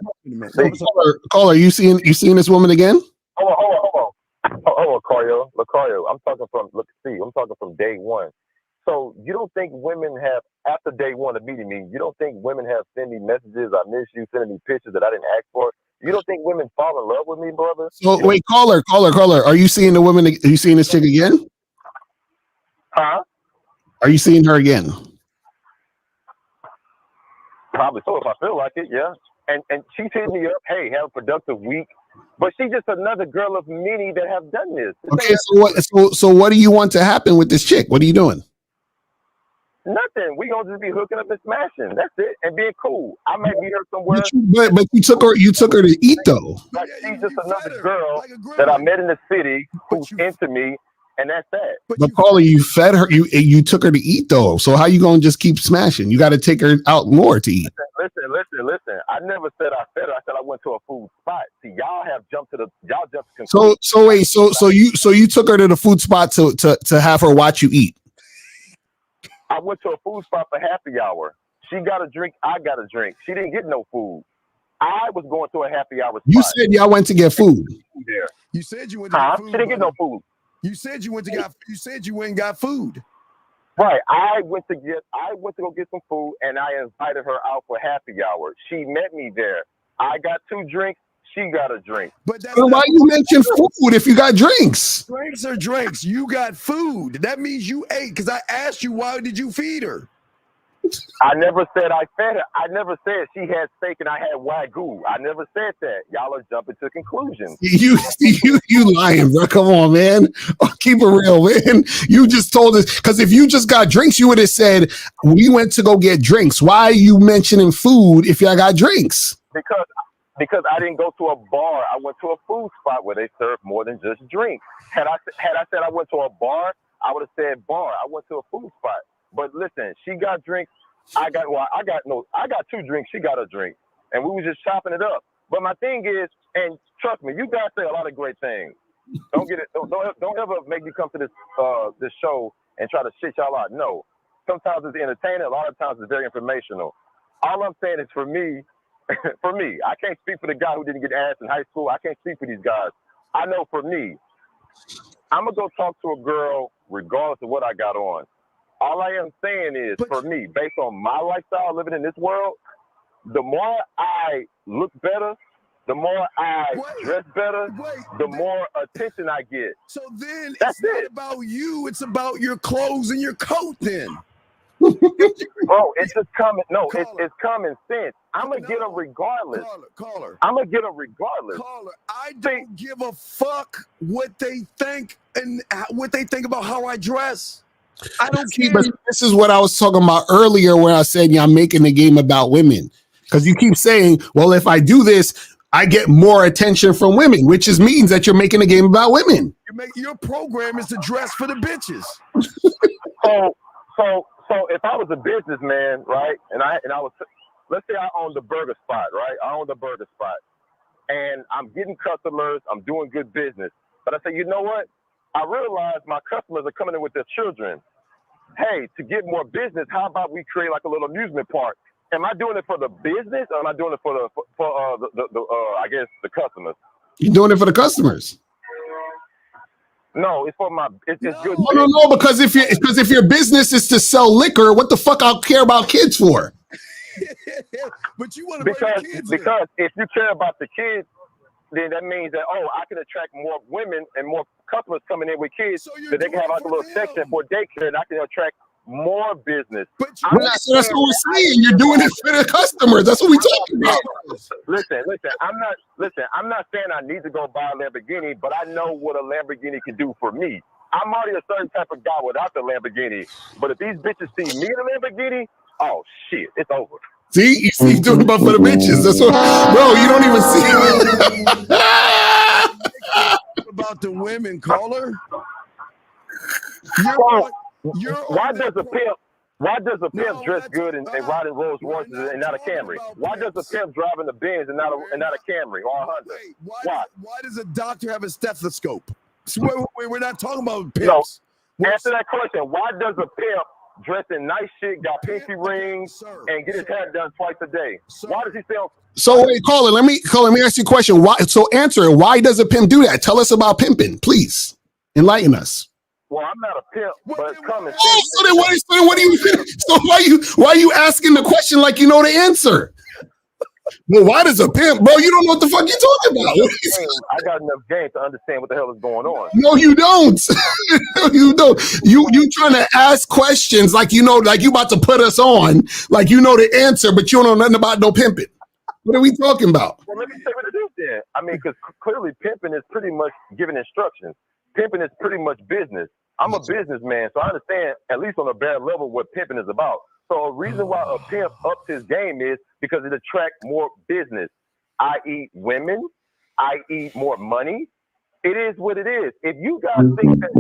caller, you seeing this woman again? Hold on, Lucario. I'm talking from day one. So you don't think women have, after day one of meeting me, you don't think women have sent me messages, I miss you, sending me pictures that I didn't ask for? You don't think women fall in love with me, brother? So wait, caller. Are you seeing the woman? Are you seeing this chick again? Huh? Are you seeing her again? Probably so, if I feel like it, yeah. And she's hitting me up, hey, have a productive week. But she's just another girl of many that have done this. Okay, so what do you want to happen with this chick? What are you doing? Nothing. We gonna just be hooking up and smashing. That's it, and being cool. I might meet her somewhere. But you took her to eat though. Like she's just another girl that I met in the city who's into me, and that's that. But caller, you fed her. You took her to eat though. So how you gonna just keep smashing? You got to take her out more to eat. Listen. I never said I fed her. I said I went to a food spot. See, y'all jumped to conclusion. So you took her to the food spot to have her watch you eat. I went to a food spot for happy hour. She got a drink. I got a drink. She didn't get no food. I was going to a happy hour spot. You said y'all went to get food. You said you went to get food. She didn't get no food. You said you went and got food. Right. I went to go get some food, and I invited her out for happy hour. She met me there. I got 2 drinks. She got a drink. But why you mention food if you got drinks? Drinks are drinks. You got food. That means you ate. Because I asked you, why did you feed her? I never said I fed her. I never said she had steak and I had Wagyu. I never said that. Y'all are jumping to conclusions. You lying, bro. Come on, man. Keep it real, man. You just told us, because if you just got drinks, you would have said, we went to go get drinks. Why are you mentioning food if y'all got drinks? Because I didn't go to a bar. I went to a food spot where they serve more than just drinks. Had I said I went to a bar, I would have said bar. I went to a food spot. But listen, she got drinks. I got 2 drinks. She got a drink, and we was just chopping it up. But my thing is, and trust me, you guys say a lot of great things. Don't ever make me come to this show and try to shit y'all out. No, sometimes it's entertaining. A lot of times it's very informational. All I'm saying is for me, I can't speak for the guy who didn't get ass in high school. I can't speak for these guys. I know for me, I'm gonna go talk to a girl regardless of what I got on. All I am saying is, for me, based on my lifestyle living in this world, the more I look better, the more I dress better, the more attention I get. So then it's not about you, it's about your clothes and your coat then. Bro, it's just common. No, it's common sense. I'm gonna get her regardless. Caller. I'm gonna get her regardless. Caller, I don't give a fuck what they think and what they think about how I dress. I don't care. But this is what I was talking about earlier when I said I'm making the game about women. Because you keep saying, well, if I do this, I get more attention from women, which means that you're making a game about women. Your program is to dress for the bitches. So if I was a businessman, right, and I was, let's say I owned the burger spot, right? I owned the burger spot, and I'm getting customers, I'm doing good business. But I say, you know what? I realize my customers are coming in with their children. Hey, to get more business, how about we create like a little amusement park? Am I doing it for the business, or am I doing it for I guess the customers? You're doing it for the customers. No, it's for it's good. No, because if your business is to sell liquor, what the fuck I'll care about kids for? But you want to because if you care about the kids, then that means that I can attract more women and more customers coming in with kids, so they can have like a little section for daycare, and I can attract more business. That's what we're saying. You're doing it for the customers. That's what we're talking about. Listen. I'm not saying I need to go buy a Lamborghini, but I know what a Lamborghini can do for me. I'm already a certain type of guy without the Lamborghini. But if these bitches see me in a Lamborghini, oh shit, it's over. See, you see, doing about for the bitches. That's what, bro. You don't even see about the women, caller. Why does a pimp dress good and ride in Rolls Royces and not a Camry? Why does a pimp drive in the Benz and not a Camry or a Honda? Why does a doctor have a stethoscope? We're not talking about pimps. No, answer that question. Why does a pimp dressing nice shit, got pinky rings, and get his hair done twice a day. Why does he stay on? So wait, caller, let me ask you a question. Why? So answer it. Why does a pimp do that? Tell us about pimping, please. Enlighten us. Well, I'm not a pimp, but come and Oh, so then what do you? So why are you asking the question like you know the answer? Well, why does a pimp, bro? You don't know what the fuck you're talking about. I got enough game to understand what the hell is going on. No, you don't. No, you don't. You trying to ask questions like you know, like you about to put us on, like you know the answer, but you don't know nothing about no pimping. What are we talking about? Well, let me say what it is then. I mean, because clearly pimping is pretty much giving instructions. Pimping is pretty much business. I'm a businessman, so I understand, at least on a bare level, what pimping is about. So a reason why a pimp ups his game is because it attracts more business, i.e. women, i.e. more money. It is what it is. If you guys think that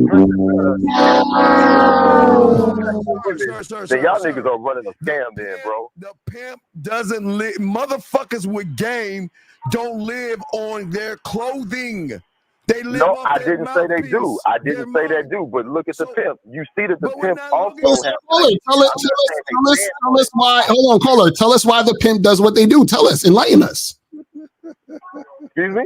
then y'all niggas are running a scam then, bro. The pimp doesn't live. Motherfuckers with game don't live on their clothing. They live No, off I their didn't say they do. mouthpiece. I didn't say they do. But look at the pimp. You see that the pimp also has. Tell us why. Hold on, caller. Tell us why the pimp does what they do. Tell us. Enlighten us. Excuse me?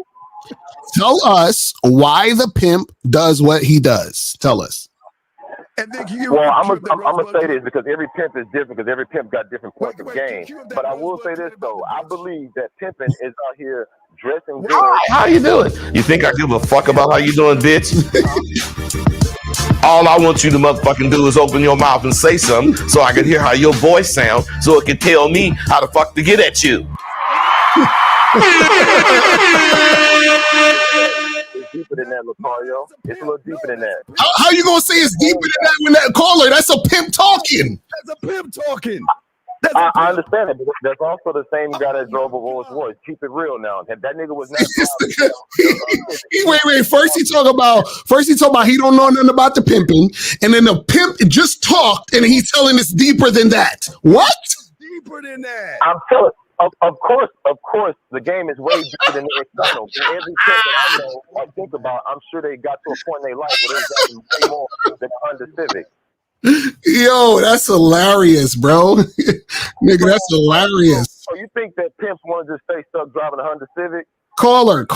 Tell us why the pimp does what he does. Tell us. Well, I'm gonna say this because every pimp is different because every pimp got different points of game. But I will say this though, I believe that pimping is out here dressing good. How you doing? You think I give a fuck about how you doing, bitch? All I want you to motherfucking do is open your mouth and say something so I can hear how your voice sounds so it can tell me how the fuck to get at you. It's deeper than that, Lucario. It's a little deeper than that. How you gonna say it's deeper than that when that caller? That's a pimp talking. That's a pimp talking. I understand it, but that's also the same guy that drove a Rolls Royce. Keep it real now. That nigga was not. Wait. First he talk about he don't know nothing about the pimping, and then the pimp just talked, and he's telling us deeper than that. What? Deeper than that. I'm telling. Of course, the game is way deeper than the external. Every pimp that I know or think about, I'm sure they got to a point in their life where they got way more than a Honda Civic. Yo, that's hilarious, bro. Nigga, that's hilarious. So you think that pimps want to just stay stuck driving a Honda Civic? Caller.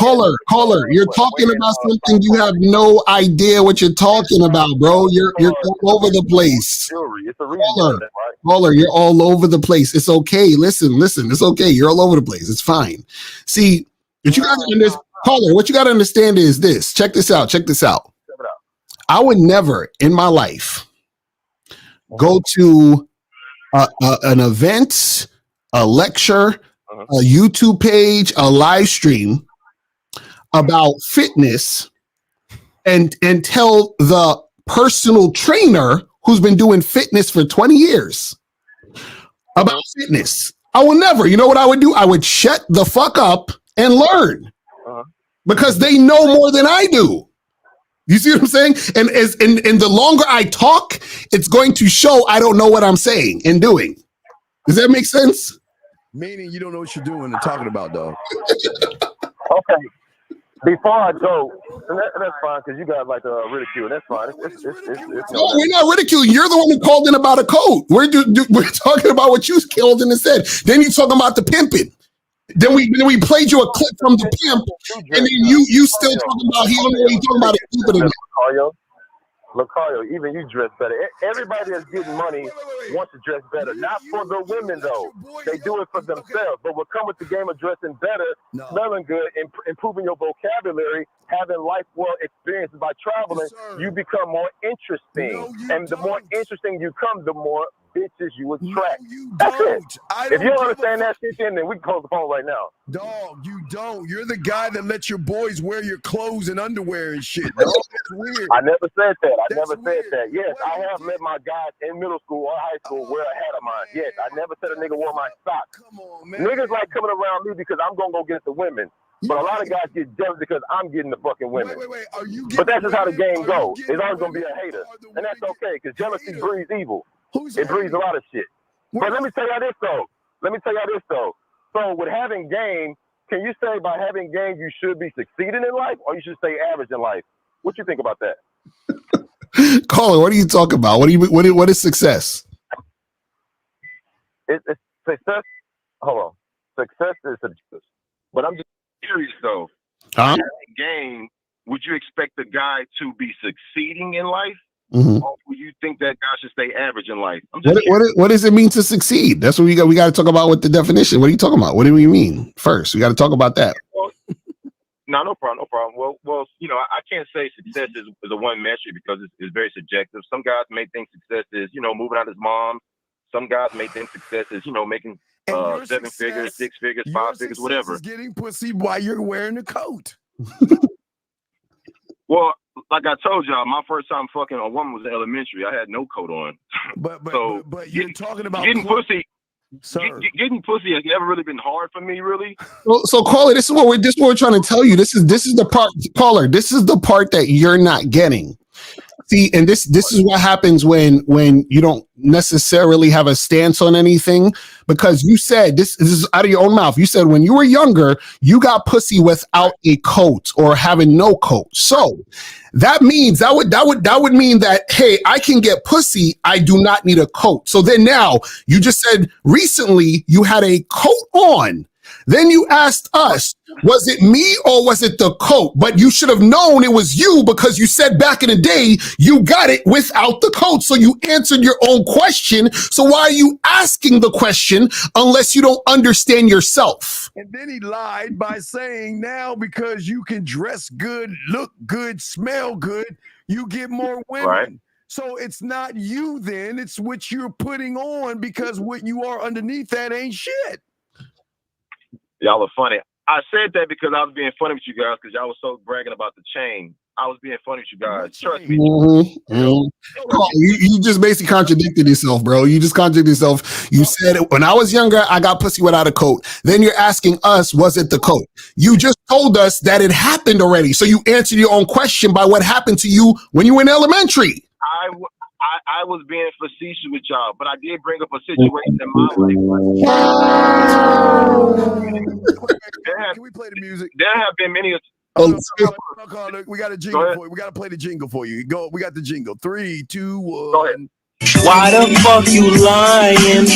You're talking about something you have no idea what you're talking about, bro. You're all over the place. It's a reason. Caller, you're all over the place. It's okay. Listen. It's okay. You're all over the place. It's fine. See, what you got to understand, caller, what you got to understand is this. Check this out. I would never in my life go to an event, a lecture, a YouTube page, a live stream about fitness and tell the personal trainer who's been doing fitness for 20 years about fitness. I will never. You know what I would do? I would shut the fuck up and learn because they know more than I do. You see what I'm saying? And the longer I talk, it's going to show I don't know what I'm saying and doing. Does that make sense? Meaning you don't know what you're doing and talking about, dog. Okay. Before I go, that's fine because you got like ridicule. That's fine. No, we're not ridiculing. You're the one who called in about a code. We're talking about what you killed in and said. Then you talking about the pimping. Then we played you a clip from the pimp, and then you still talking about he don't know what he's talking about. It's deeper than that. Lucario, even you dress better. Everybody that's getting money wants to dress better. Not for the women, though. They do it for themselves. But what come with the game of dressing better, smelling good, improving your vocabulary, having life well experiences by traveling, you become more interesting. And the more interesting you come, the more bitches you attract. That's it. If you don't understand that shit, then we can close the phone right now. Dog, you don't. You're the guy that lets your boys wear your clothes and underwear and shit. Dog, that's weird. I never said that. I never said that. Yes, I have let my guys in middle school or high school wear a hat of mine. Yes, I never said a nigga wore my socks. Come on, man. Niggas like coming around me because I'm going to go get the women. But a lot of guys get jealous because I'm getting the fucking women. But that's just how the game goes. There's always going to be a hater. And that's okay because jealousy breeds evil. It breeds a lot of shit. But let me tell y'all this, though. So with having game, can you say by having game you should be succeeding in life or you should stay average in life? What you think about that? Caller, what are you talking about? What is success? it's success. Hold on, success is subjective. But I'm just Curious though, Huh? in that game, would you expect the guy to be succeeding in life, Mhm. or would you think that guy should stay average in life? I'm just What does it mean to succeed? That's what we got. We got to talk about what the definition. What are you talking about? What do we mean? First, we got to talk about that. Well, no problem, no problem. Well, you know, I can't say success is a one metric because it's very subjective. Some guys may think success is, you know, moving out his mom. Some guys may think success is, you know, making 7 figures, 6 figures, 5 figures, whatever. Is getting pussy while you're wearing a coat. Well, like I told y'all, my first time fucking a woman was in elementary. I had no coat on. But you're talking about getting pussy. Sir. Getting pussy has never really been hard for me, really. So caller, this is what we're trying to tell you. This is the part, caller. This is the part that you're not getting. See, and this is what happens when you don't necessarily have a stance on anything, because you said this is out of your own mouth. You said when you were younger, you got pussy without a coat or having no coat. So that means that would mean that, hey, I can get pussy, I do not need a coat. So then now you just said recently you had a coat on. Then you asked us, was it me or was it the coat? But you should have known it was you, because you said back in the day you got it without the coat. So you answered your own question. So why are you asking the question unless you don't understand yourself? And then he lied by saying now because you can dress good, look good, smell good, you get more women. Right. So it's not you then, it's what you're putting on, because what you are underneath that ain't shit. Y'all are funny. I said that because I was being funny with you guys because y'all was so bragging about the chain. I was being funny with you guys. Trust me. You just basically contradicted yourself, bro. You just contradicted yourself. You said when I was younger, I got pussy without a coat. Then you're asking us, was it the coat? You just told us that it happened already. So you answered your own question by what happened to you when you were in elementary. I was being facetious with y'all, but I did bring up a situation in my life. Can we play the music? There have been many. We got a jingle for you. We got to play the jingle for you. Go. We got the jingle. 3, 2, 1. Go ahead. Why the fuck you lying?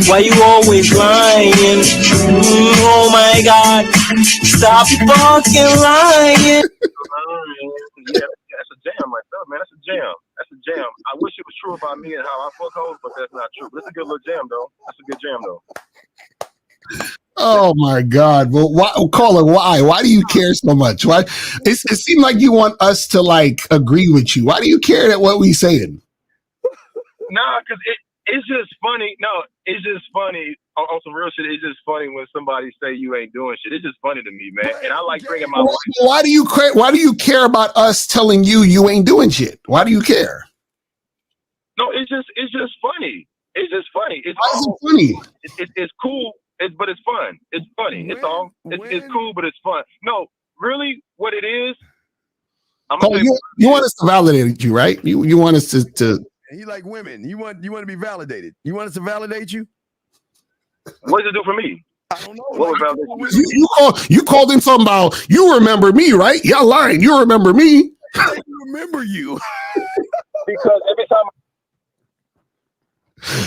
Why you always lying? Oh my God, stop fucking lying. Yeah, that's a jam right there, man. That's a jam. That's a jam. I wish it was true about me and how I fuck hoes, but that's not true. But it's a good little jam, though. That's a good jam, though. Oh my God! Well, why, caller? Why? Why do you care so much? Why? It seemed like you want us to like agree with you. Why do you care that what we saying? Nah, because it's just funny. No, it's just funny on some real shit. It's just funny when somebody say you ain't doing shit. It's just funny to me, man. And I like bringing my wife. Why do you care about us telling you ain't doing shit? Why do you care? No, it's just funny. It's just funny. It's Why is it funny? It's cool. But it's fun. It's funny. It's all. It's cool, but it's fun. No, really, what it is. You want us to validate you, right? You want us to. He like women. You want to be validated. You want us to validate you? What does it do for me? I don't know. You called in something about you remember me, right? Y'all lying. You remember me. I remember you. Because every time.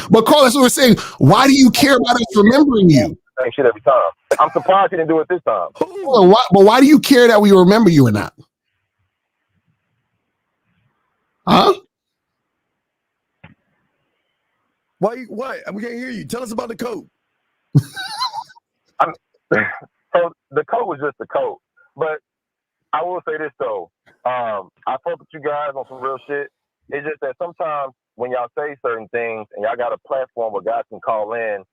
But Carl, that's what we're saying. Why do you care about us remembering you? Same shit every time. I'm surprised he didn't do it this time. Why do you care that we remember you or not? Huh? Why? What? We can't hear you. Tell us about the code. So the code was just the code. But I will say this though. I fuck with you guys on some real shit. It's just that sometimes when y'all say certain things and y'all got a platform where guys can call in,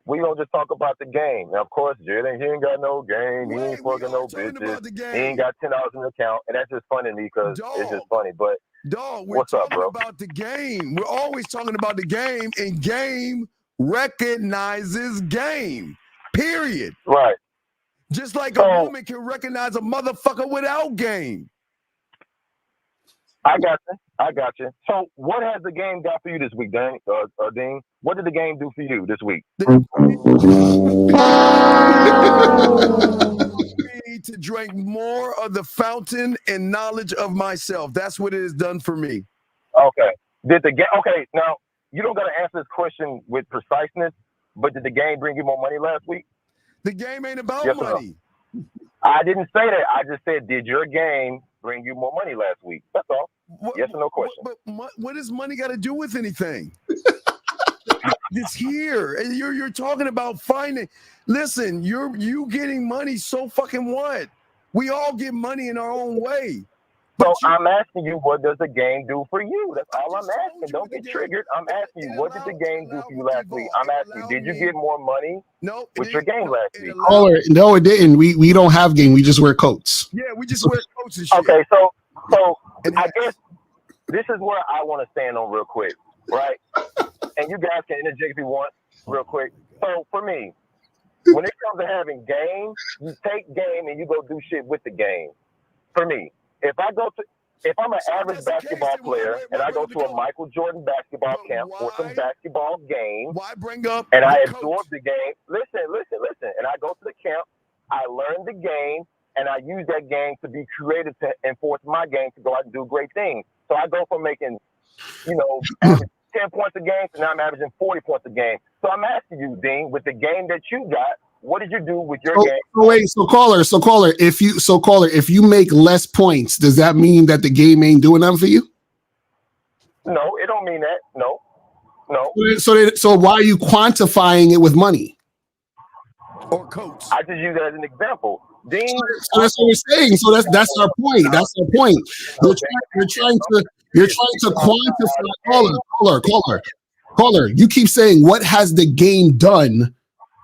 we don't just talk about the game. Now, of course, Jared, he ain't got no game. He ain't fucking no bitches. He ain't got $10 in the account. And that's just funny to me because it's just funny. But what's up, bro? About the game. We're always talking about the game, and game recognizes game. Period. Right. Just like a woman can recognize a motherfucker without game. I got you. So what has the game got for you this week, Dean? Dean? What did the game do for you this week? Me to drink more of the fountain and knowledge of myself. That's what it has done for me. Okay. Did the game? Okay. Now you don't got to answer this question with preciseness, But did the game bring you more money last week? The game ain't about Yes or no? money. I didn't say that. I just said, did your game bring you more money last week? That's all. Yes or no question. But what does money got to do with anything? It's here, and you're talking about finding. Listen, you getting money. So fucking what? We all get money in our own way. So I'm asking you, what does the game do for you? That's all I'm asking. Don't get triggered. I'm asking you, what did the game do for you last week? I'm asking you, did you get more money with your game last week? Caller, no, it didn't. We don't have game. We just wear coats. Yeah, we just wear coats and shit. Okay, so I guess this is where I want to stand on real quick, right? And you guys can interject if you want, real quick. So for me, when it comes to having game, you take game and you go do shit with the game. For me, if I'm an average basketball player and I go to a Michael Jordan basketball camp for some basketball games, and I absorb the game, listen, and I go to the camp, I learn the game, and I use that game to be creative to enforce my game to go out and do great things. So I go from making, average 10 points a game to now I'm averaging 40 points a game. So I'm asking you, Dean, with the game that you got, what did you do with your game? So caller, if you make less points, does that mean that the game ain't doing nothing for you? No, it don't mean that. No. So why are you quantifying it with money? Or coach? I just use that as an example. Dean. So that's what we're saying. So that's our point. That's our point. You're trying to quantify. Caller. You keep saying, what has the game done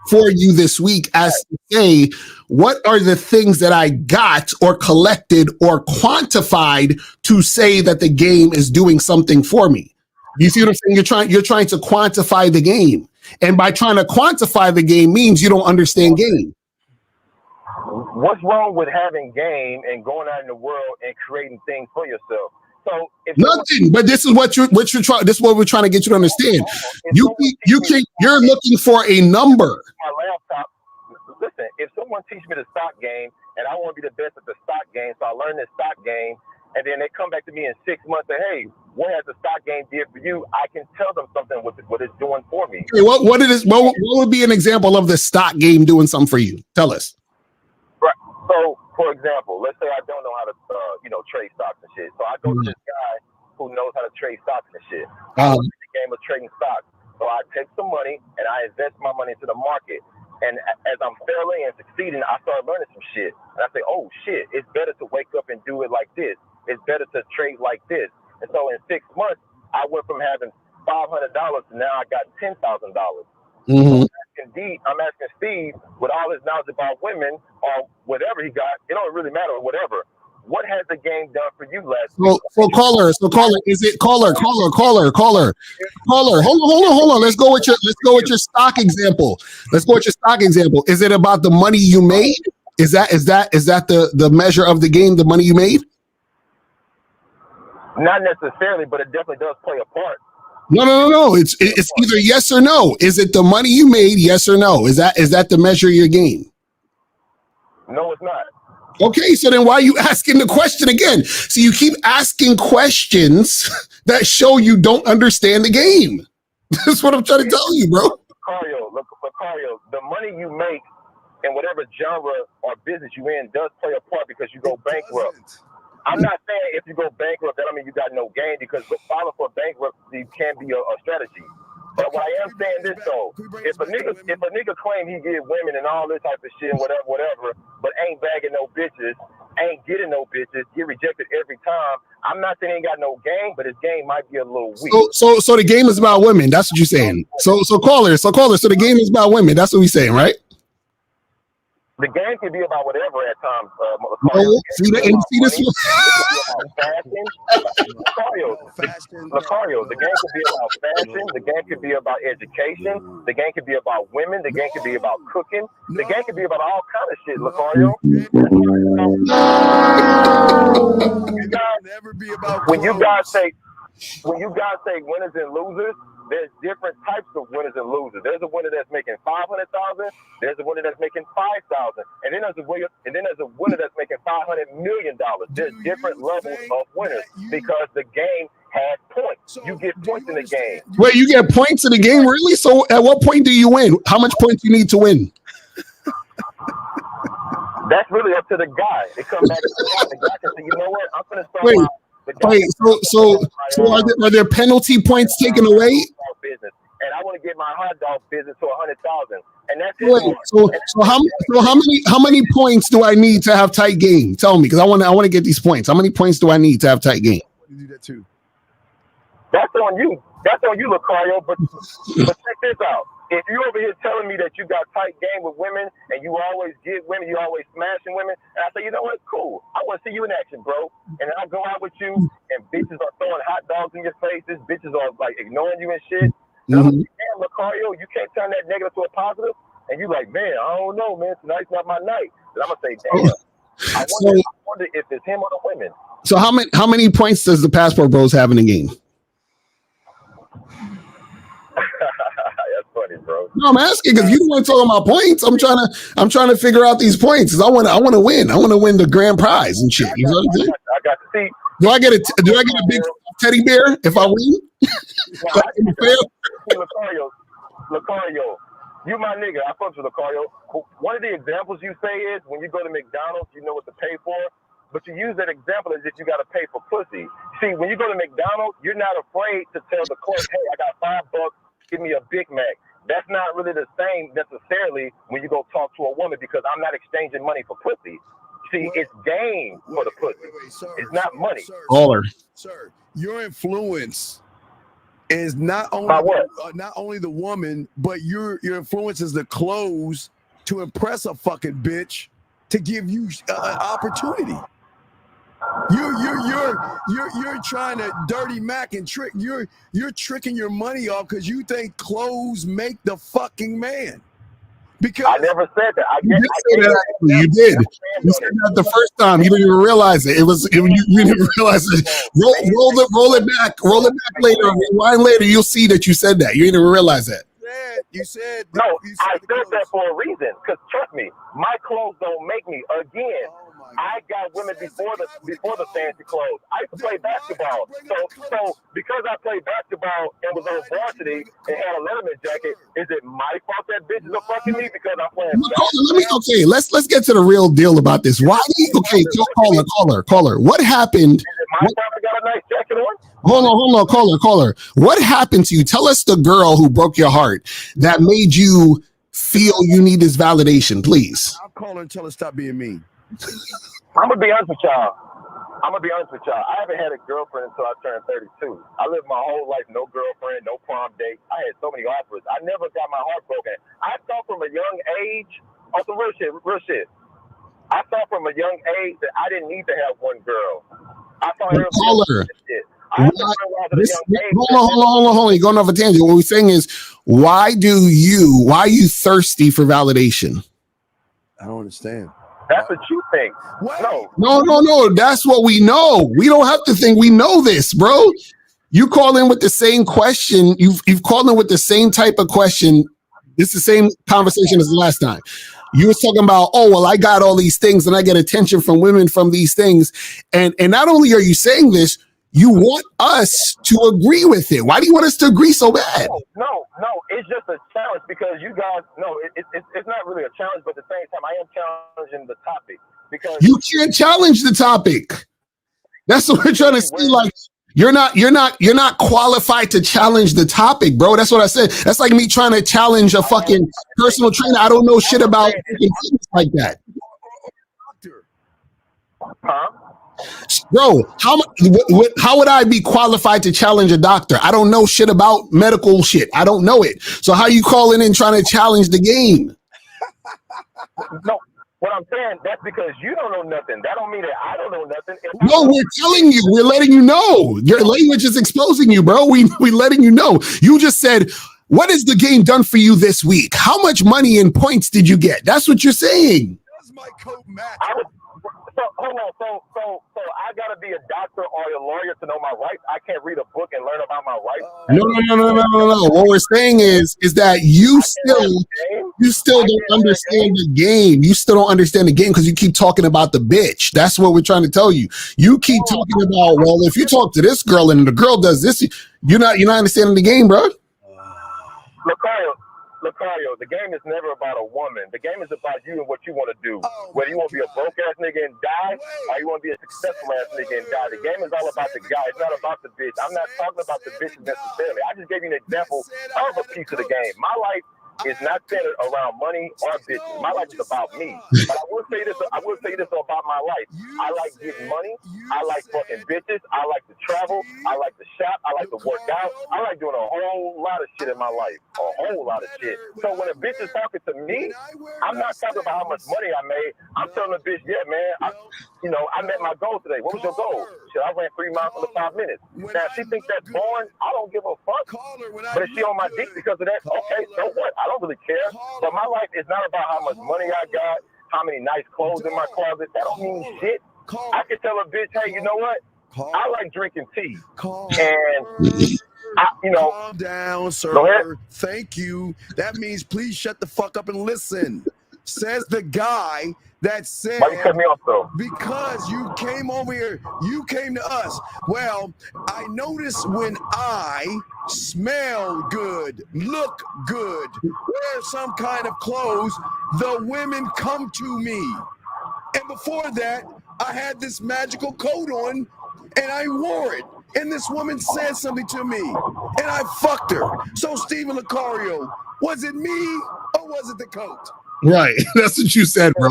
for you this week, as to say, what are the things that I got or collected or quantified to say that the game is doing something for me? You see what I'm saying? You're trying to quantify the game. And by trying to quantify the game means you don't understand game. What's wrong with having game and going out in the world and creating things for yourself? So nothing, but this is what you're trying. This is what we're trying to get you to understand. You're looking for a number. My laptop. Listen, if someone teaches me the stock game and I want to be the best at the stock game, so I learn this stock game, and then they come back to me in 6 months and hey, what has the stock game did for you? I can tell them something what it's doing for me. Okay, what would be an example of the stock game doing something for you? Tell us. Right. So, for example, let's say I don't know how to trade stocks and shit. So I go to this guy who knows how to trade stocks and shit. I learn the game of trading stocks. So I take some money and I invest my money into the market. And as I'm failing and succeeding, I start learning some shit. And I say, oh shit, it's better to wake up and do it like this. It's better to trade like this. And so in 6 months, I went from having $500 to now I got $10,000. Mm-hmm. I'm asking Steve, with all his knowledge about women or whatever he got, it don't really matter, whatever. What has the game done for you last week? So caller, is it caller? Hold on. Let's go with your stock example. Is it about the money you made? Is that the measure of the game, the money you made? Not necessarily, but it definitely does play a part. No. It's either yes or no. Is it the money you made? Yes or no? Is that the measure of your game? No, it's not. Okay, so then why are you asking the question again? So you keep asking questions that show you don't understand the game. That's what I'm trying to tell you, bro. Lucario, the money you make in whatever genre or business you in does play a part because you go bankrupt. I'm not saying if you go bankrupt, that I mean you got no gain, because filing for bankruptcy can be a strategy. But what I am saying this though, if a nigga claim he get women and all this type of shit and whatever, but ain't bagging no bitches, ain't getting no bitches, get rejected every time, I'm not saying he ain't got no game, but his game might be a little weak. So the game is about women. That's what you're saying. So caller. So the game is about women. That's what we're saying, right? The game can be about whatever at times. Lucario, the game could be about fashion. The game could be about education. The game could be about women. The game could be about cooking. The game could be about all kind of shit, Lucario. When you guys say winners and losers, there's different types of winners and losers. There's a winner that's making $500,000. There's a winner that's making $5,000, and then there's a winner that's making $500 million. There's different levels of winners because the game has points. You get points in the game. Wait, you get points in the game, really? So at what point do you win? How much points do you need to win? That's really up to the guy. It comes back to the guy. The guy can say, you know what? I'm gonna start Wait, my so are there penalty points taken away? business, and I want to get my hot dog business to 100,000, and that's it. Wait, so how many points do I need to have tight game? Tell me, because I want to get these points. How many points do I need to have tight game? You do that too. That's on you. That's on you, Lucario. But check this out. If you're over here telling me that you got tight game with women and you always get women, you always smashing women, and I say, you know what, cool. I want to see you in action, bro. And then I go out with you and bitches are throwing hot dogs in your faces, bitches are like ignoring you and shit. And I'm like, damn, Lucario, you can't turn that negative to a positive. And you like, man, I don't know, man. Tonight's not my night. And I'm gonna say, damn. I wonder if it's him or the women. So how many points does the Passport Bros have in the game? That's funny, bro. No, I'm asking because you don't want to talk about points. I'm trying to figure out these points because I want to win. I want to win the grand prize and shit. You know what I'm saying? I got to see. Do I get a big teddy bear if I win? Lucario, you my nigga. I fuck with Lucario. One of the examples you say is when you go to McDonald's, you know what to pay for. But you use that example as if you got to pay for pussy. See, when you go to McDonald's, you're not afraid to tell the clerk, hey, I got $5, give me a Big Mac. That's not really the same necessarily when you go talk to a woman because I'm not exchanging money for pussy. See, it's game for the pussy. It's not money. Sir, your influence is not only the woman, but your influence is the clothes to impress a fucking bitch to give you an opportunity. You're trying to dirty Mac and trick. You're tricking your money off because you think clothes make the fucking man. Because I never said that. You did. You said that the first time. You didn't even realize it. You didn't realize it. Roll it back later. Rewind later. You'll see that you said that. You didn't even realize that. You said no. I said that for a reason. Because trust me, my clothes don't make me. Again, I got women before the fancy clothes. I used to play basketball. So because I played basketball and was on varsity and had a Letterman jacket, is it my fault that bitches are fucking me because I'm playing basketball? Let's get to the real deal about this. Why do you caller? What happened? Is it my fault I got a nice jacket on? Hold on, caller. What happened to you? Tell us the girl who broke your heart that made you feel you need this validation, please. I'll call her and tell her stop being mean. I'm gonna be honest with y'all. I haven't had a girlfriend until I turned 32. I lived my whole life, no girlfriend, no prom date. I had so many offers. I never got my heart broken. I thought from a young age, on some real shit. I thought from a young age that I didn't need to have one girl. I thought caller. Hold on. You're going off a tangent. What we're saying is, why are you thirsty for validation? I don't understand. That's what you think. No. That's what we know. We don't have to think. We know this, bro. You call in with the same question. You've called in with the same type of question. It's the same conversation as the last time. You were talking about, oh, well, I got all these things and I get attention from women from these things. And not only are you saying this, you want us to agree with it. Why do you want us to agree so bad? No. It's just a challenge because you guys, it's not really a challenge, but at the same time, I am challenging the topic because you can't challenge the topic. That's what we're trying to say. Like you're not qualified to challenge the topic, bro. That's what I said. That's like me trying to challenge a fucking personal trainer. I don't know shit about things like that. Huh? Bro, how would I be qualified to challenge a doctor? I don't know shit about medical shit. I don't know it. So how you calling in trying to challenge the game? No, what I'm saying, that's because you don't know nothing. That don't mean that I don't know nothing. No, we're telling you. We're letting you know. Your language is exposing you, bro. We letting you know. You just said, what has the game done for you this week? How much money and points did you get? That's what you're saying. That's my coat match. So hold on. So I gotta be a doctor or a lawyer to know my rights. I can't read a book and learn about my rights. No. What we're saying is that you still You still don't understand the game. You still don't understand the game because you keep talking about the bitch. That's what we're trying to tell you. You keep talking about, well, if you talk to this girl and the girl does this, you're not understanding the game, bro. Lucario, the game is never about a woman. The game is about you and what you want to do. Whether you want to be a broke ass nigga and die, or you want to be a successful ass nigga and die. The game is all about the guy. It's not about the bitch. I'm not talking about the bitches necessarily. I just gave you an example of a piece of the game. My life is not centered around money or bitches. My life is about me. But I will say this about my life. I like getting money. I like fucking bitches. I like to travel. I like to shop. I like to work out. I like doing a whole lot of shit in my life. A whole lot of shit. So when a bitch is talking to me, I'm not talking about how much money I made. I'm telling the bitch, yeah, man, I met my goal today. What was your goal? Shit, I ran 3 miles under 5 minutes. Now, if she thinks that's boring, I don't give a fuck. But if she on my dick because of that, okay, so what? I don't really care. But my life is not about how much money I got, how many nice clothes in my closet. That don't mean shit. I can tell a bitch, hey, you know what? I like drinking tea. And calm down, sir. Thank you. That means please shut the fuck up and listen. Says the guy that said, why you cut me off though? Because you came over here, you came to us. Well, I notice when I smell good, look good, wear some kind of clothes, the women come to me. And before that, I had this magical coat on and I wore it. And this woman said something to me and I fucked her. So Stephen Lucario, was it me or was it the coat? Right. That's what you said, bro.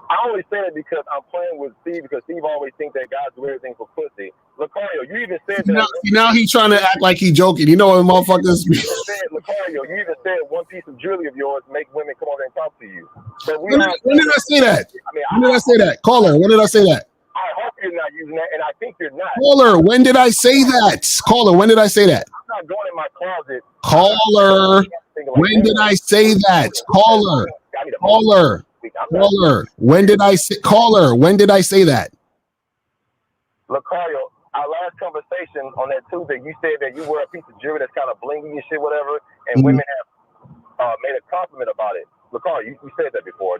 I only said it because I'm playing with Steve because Steve always thinks that guys do everything for pussy. Lucario, you even said that. Now he's trying to act like he's joking. You know what motherfuckers Lucario, you even said one piece of jewelry of yours make women come over and talk to you. But when did I say that? When did I say that? Caller, when did I say that? I hope you're not using that, and I think you're not. Caller, when did I say that? Caller, when did I say that? I'm not going in my closet. Caller, when did I say that? Caller, when did I say? Caller, when did I say that? Lucario, our last conversation on that Tuesday, you said that you wear a piece of jewelry that's kind of blingy and shit, whatever, and women have made a compliment about it. Lucario, you said that before.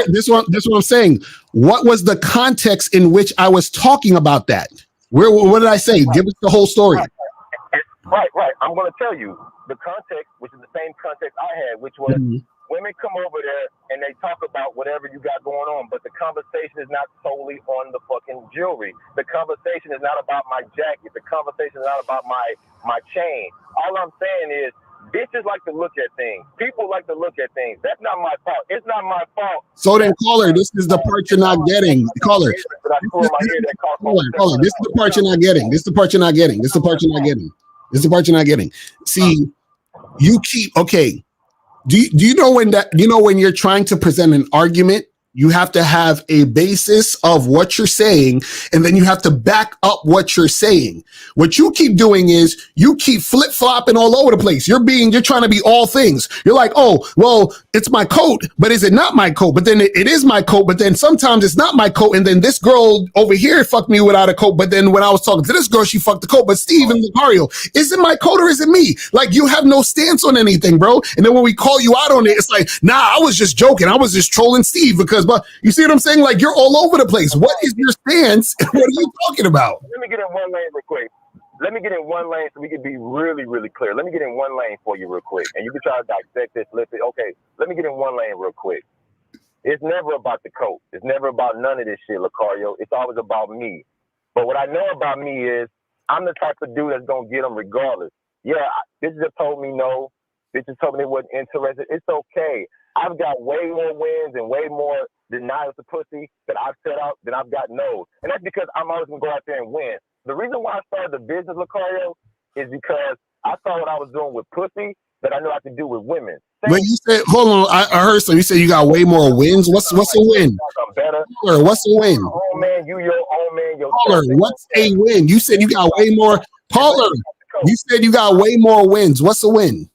This what I'm saying. What was the context in which I was talking about that? What did I say? Give us the whole story. Right. I'm going to tell you the context, which is the same context I had, which was women come over there and they talk about whatever you got going on, but the conversation is not solely on the fucking jewelry. The conversation is not about my jacket. The conversation is not about my chain. All I'm saying is bitches like to look at things. People like to look at things. That's not my fault. It's not my fault. So then, caller, this is the part you're not getting. Caller, this is the part you're not getting. This is the part you're not getting. This is the part you're not getting. This is the part you're not getting. See, you keep okay. Do you know when you're trying to present an argument, you have to have a basis of what you're saying, and then you have to back up what you're saying. What you keep doing is you keep flip-flopping all over the place. You're trying to be all things. You're like, oh, well, it's my coat, but is it not my coat? But then it is my coat, but then sometimes it's not my coat. And then this girl over here fucked me without a coat. But then when I was talking to this girl, she fucked the coat. But Steve and Lucario, is it my coat or is it me? Like, you have no stance on anything, bro. And then when we call you out on it, it's like, nah, I was just joking. I was just trolling Steve because, but you see what I'm saying? Like, you're all over the place. What is your stance? What are you talking about? Let me get in one lane real quick. Let me get in one lane so we can be really, really clear. Let me get in one lane for you real quick. And you can try to dissect this, flip it. Okay, let me get in one lane real quick. It's never about the coat. It's never about none of this shit, Lucario. It's always about me. But what I know about me is I'm the type of dude that's going to get them regardless. Yeah, bitches have told me no. Bitches told me they wasn't interested. It's okay. I've got way more wins and way more denials of pussy that I've set out than I've got no's. And that's because I'm always going to go out there and win. The reason why I started the business, Lucario, is because I saw what I was doing with pussy that I knew I could do with women. But you said, hold on, I heard so. You said you got way more wins. What's a win? I'm better. Caller, what's a win? Oh man, you your own man. Your Caller, what's a win? You said you got way more. Caller, you said you got way more wins. What's a win?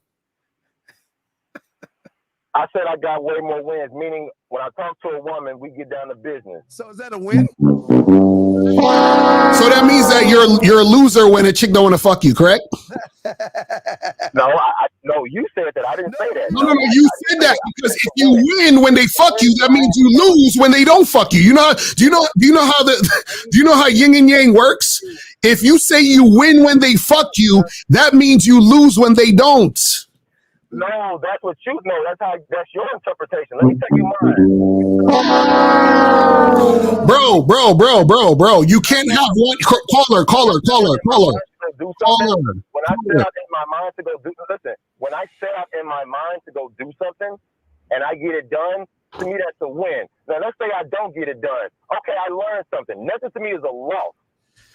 I said I got way more wins, meaning when I talk to a woman, we get down to business. So is that a win? So that means that you're a loser when a chick don't want to fuck you, correct? No, No, you said that. I didn't say that. No, you said that because if you win when they fuck you, that means you lose when they don't fuck you. You know? Do you know how yin and yang works? If you say you win when they fuck you, that means you lose when they don't. No, that's what you know. That's your interpretation. Let me tell you mine. Bro. You can't have one caller. Do something. When I set out in my mind to go do listen, when I set out in my mind to go do something and I get it done, to me that's a win. Now let's say I don't get it done. Okay, I learned something. Nothing to me is a loss.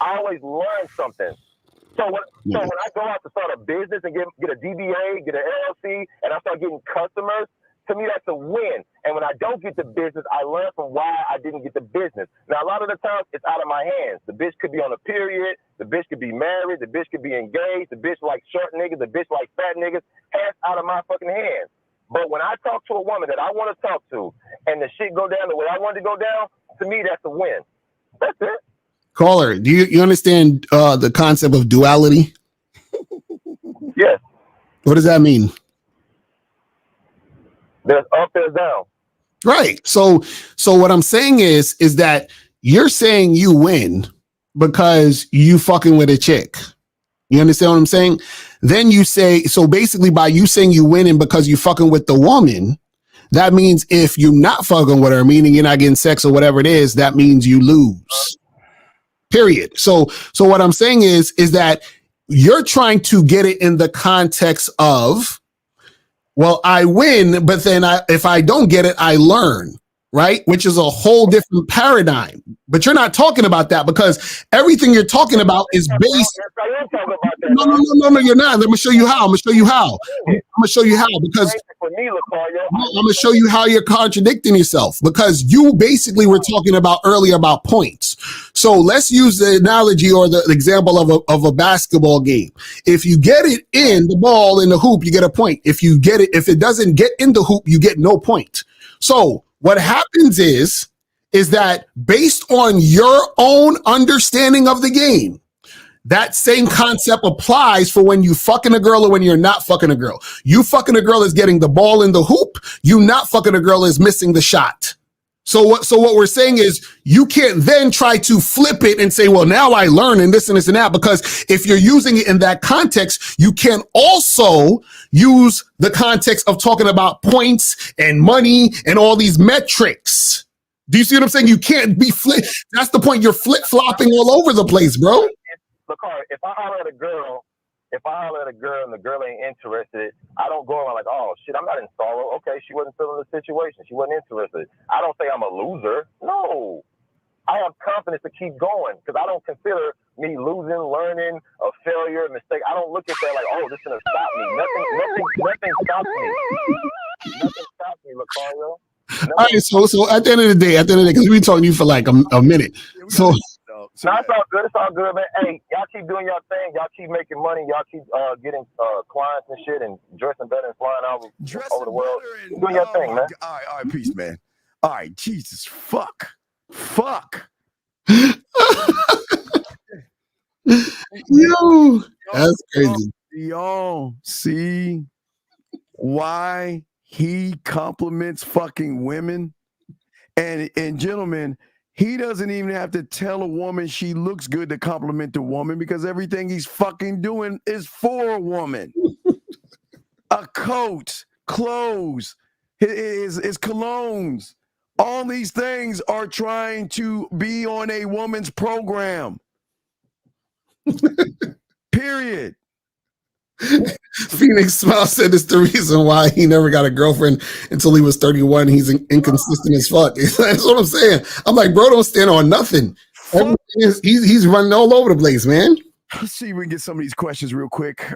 I always learn something. So when I go out to start a business and get a DBA, get an LLC, and I start getting customers, to me that's a win. And when I don't get the business, I learn from why I didn't get the business. Now a lot of the times it's out of my hands. The bitch could be on a period, the bitch could be married, the bitch could be engaged, the bitch like short niggas, the bitch like fat niggas. That's out of my fucking hands. But when I talk to a woman that I want to talk to and the shit go down the way I want it to go down, to me that's a win. That's it. Caller, do you understand the concept of duality? Yes. What does that mean? There's up, there's down. Right. So what I'm saying is that you're saying you win because you fucking with a chick. You understand what I'm saying? Then you say, so basically by you saying you winning because you fucking with the woman, that means if you're not fucking with her, meaning you're not getting sex or whatever it is, that means you lose. Period. So what I'm saying is that you're trying to get it in the context of, well, I win, but then if I don't get it, I learn, right? Which is a whole different paradigm. But you're not talking about that because everything you're talking about is based. No, you're not. Let me show you how. I'm gonna show you how because I'm gonna show you how you're contradicting yourself because you basically were talking about earlier about points. So let's use the analogy or the example of a basketball game. If you get it in the ball in the hoop, you get a point. If it doesn't get in the hoop, you get no point. So what happens is that based on your own understanding of the game, that same concept applies for when you fucking a girl or when you're not fucking a girl. You fucking a girl is getting the ball in the hoop. You not fucking a girl is missing the shot. So what we're saying is you can't then try to flip it and say, well, now I learn and this and this and that, because if you're using it in that context, you can also use the context of talking about points and money and all these metrics. Do you see what I'm saying? You can't be that's the point. You're flip-flopping all over the place, bro. Look, if I holler at a girl and the girl ain't interested, I don't go around like, oh shit, I'm not in sorrow. Okay, she wasn't feeling the situation. She wasn't interested. I don't say I'm a loser. No. I have confidence to keep going because I don't consider me losing, learning, a failure, a mistake. I don't look at that like, oh, this is gonna stop me. Nothing stops me. Nothing stops me, Lucario. All right, so at the end of the day, because we've been talking to you for like a minute. So no, it's all good. It's all good, man. Hey, y'all keep doing your thing. Y'all keep making money. Y'all keep getting clients and shit and dressing better and flying over the world. Keep doing your thing, man. All right, peace, man. All right, Jesus, fuck. Yo, that's crazy. Y'all see why he compliments fucking women? And gentlemen, he doesn't even have to tell a woman she looks good to compliment the woman because everything he's fucking doing is for a woman. A coat, clothes, his colognes, all these things are trying to be on a woman's program. Period. Phoenix Smile said it's the reason why he never got a girlfriend until he was 31. He's inconsistent as fuck. That's what I'm saying. I'm like, bro, don't stand on nothing. He's running all over the place, man. Let's see if we can get some of these questions real quick.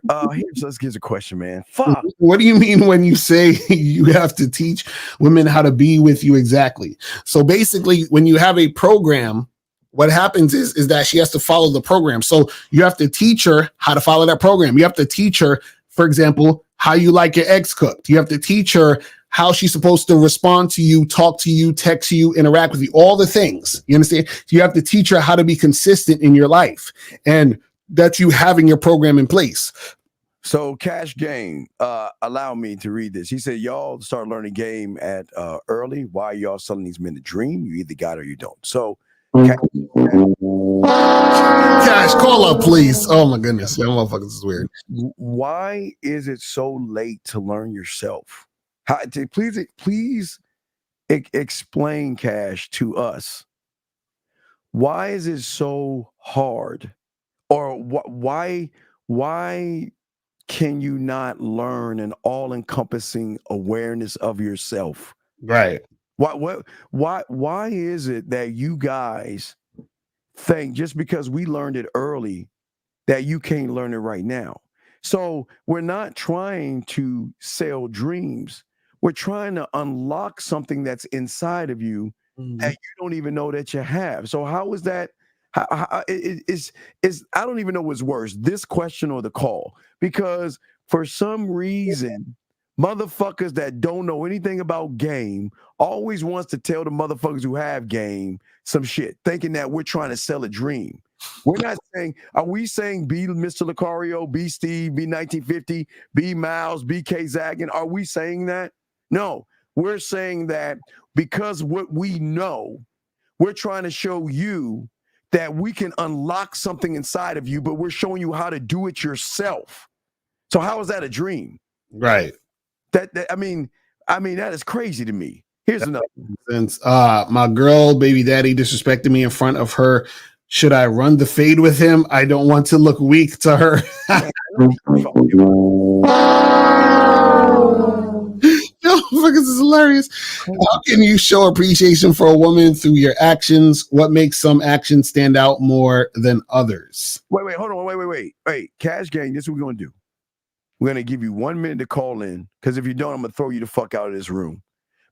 Let's get a question, man. Fuck. What do you mean when you say you have to teach women how to be with you exactly? So basically, when you have a program, what happens is that she has to follow the program. So you have to teach her how to follow that program. You have to teach her, for example, how you like your eggs cooked. You have to teach her how she's supposed to respond to you, talk to you, text you, interact with you, all the things. You understand? You have to teach her how to be consistent in your life and that you having your program in place. So Cash Game, allow me to read this. He said, y'all start learning game at early. Why are y'all selling these men a dream? You either got it or you don't. So Cash, call up, please. Oh my goodness. Yeah, motherfuckers is weird. Why is it so late to learn yourself? Please explain, Cash, to us. Why is it so hard? Or why can you not learn an all-encompassing awareness of yourself? Right. Why is it that you guys think just because we learned it early that you can't learn it right now? So we're not trying to sell dreams. We're trying to unlock something that's inside of you that you don't even know that you have. So how is that? Is I don't even know what's worse, this question or the call, because for some reason, motherfuckers that don't know anything about game always wants to tell the motherfuckers who have game some shit, thinking that we're trying to sell a dream. We're not saying, are we saying be Mr. Lucario, be Steve, be 1950, be Miles, be K Zaggin? Are we saying that? No, we're saying that because what we know, we're trying to show you that we can unlock something inside of you, but we're showing you how to do it yourself. So how is that a dream? Right. I mean, that is crazy to me. Here's another. Since my girl, baby daddy disrespected me in front of her. Should I run the fade with him? I don't want to look weak to her. Yo, this is hilarious. How can you show appreciation for a woman through your actions? What makes some actions stand out more than others? Wait, hold on. Wait, Cash Gang, this is what we're going to do. We're going to give you 1 minute to call in, because if you don't, I'm going to throw you the fuck out of this room.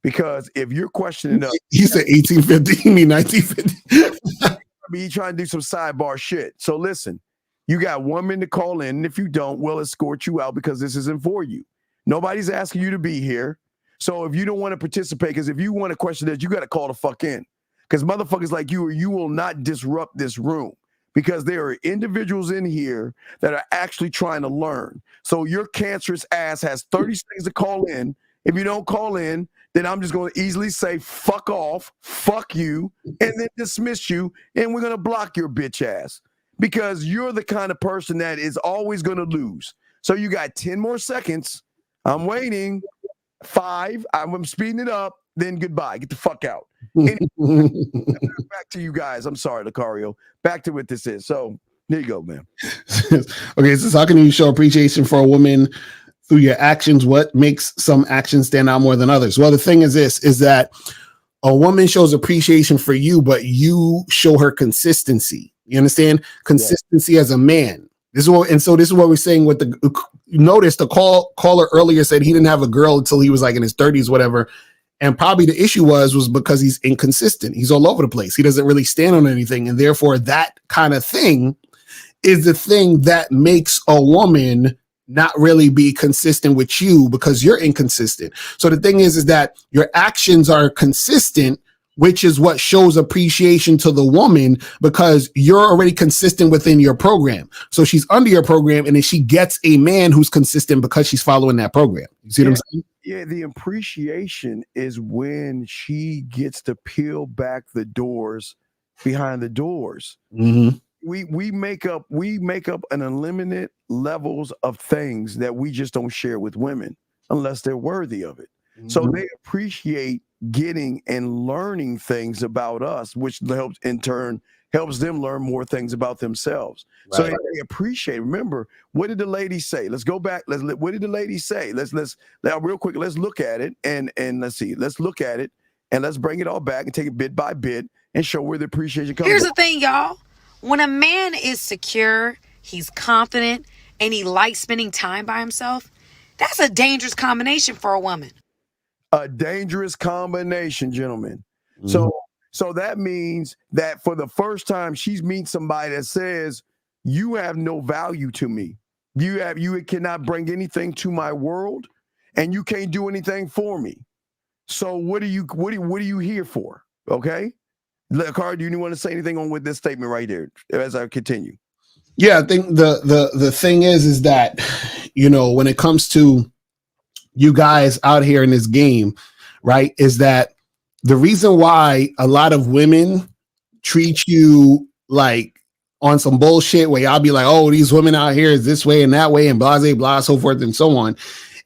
Because if you're questioning us, he said 1850, you mean 1950. He trying to do some sidebar shit. So listen, you got 1 minute to call in, and if you don't, we'll escort you out because this isn't for you. Nobody's asking you to be here. So if you don't want to participate, because if you want to question this, you got to call the fuck in. Because motherfuckers like you will not disrupt this room. Because there are individuals in here that are actually trying to learn. So your cancerous ass has 30 seconds to call in. If you don't call in, then I'm just going to easily say, fuck off, fuck you, and then dismiss you, and we're going to block your bitch ass. Because you're the kind of person that is always going to lose. So you got 10 more seconds. I'm waiting. 5. I'm speeding it up. Then goodbye. Get the fuck out. Anyway, back to you guys. I'm sorry, Lucario. Back to what this is. So there you go, man. Okay, so how can you show appreciation for a woman through your actions? What makes some actions stand out more than others? Well, the thing is this, is that a woman shows appreciation for you, but you show her consistency. You understand? Consistency as a man. This is what we're saying with the, notice the caller earlier said he didn't have a girl until he was like in his 30s, whatever. And probably the issue was because he's inconsistent. He's all over the place. He doesn't really stand on anything. And therefore that kind of thing is the thing that makes a woman not really be consistent with you, because you're inconsistent. So the thing is that your actions are consistent, which is what shows appreciation to the woman, because you're already consistent within your program. So she's under your program, and then she gets a man who's consistent because she's following that program. You see what I'm saying? Yeah, the appreciation is when she gets to peel back the doors behind the doors. Mm-hmm. We make up an unlimited levels of things that we just don't share with women unless they're worthy of it. Mm-hmm. So they appreciate getting and learning things about us, which helps in turn helps them learn more things about themselves. Right. So they appreciate. Remember, what did the lady say? Let's go back. What did the lady say? Let's real quick. Let's look at it and let's see. Let's look at it and let's bring it all back and take it bit by bit and show where the appreciation comes. Here's the thing, y'all. When a man is secure, he's confident, and he likes spending time by himself, that's a dangerous combination for a woman. A dangerous combination, gentlemen. Mm-hmm. So that means that for the first time, she's meeting somebody that says, you have no value to me. You cannot bring anything to my world, and you can't do anything for me. So what are you here for? Okay. Carl, do you want to say anything on with this statement right there as I continue? Yeah, I think the thing is that, you know, when it comes to you guys out here in this game, right, is that the reason why a lot of women treat you like on some bullshit where y'all be like, oh, these women out here is this way and that way and blah, blah, blah, so forth and so on,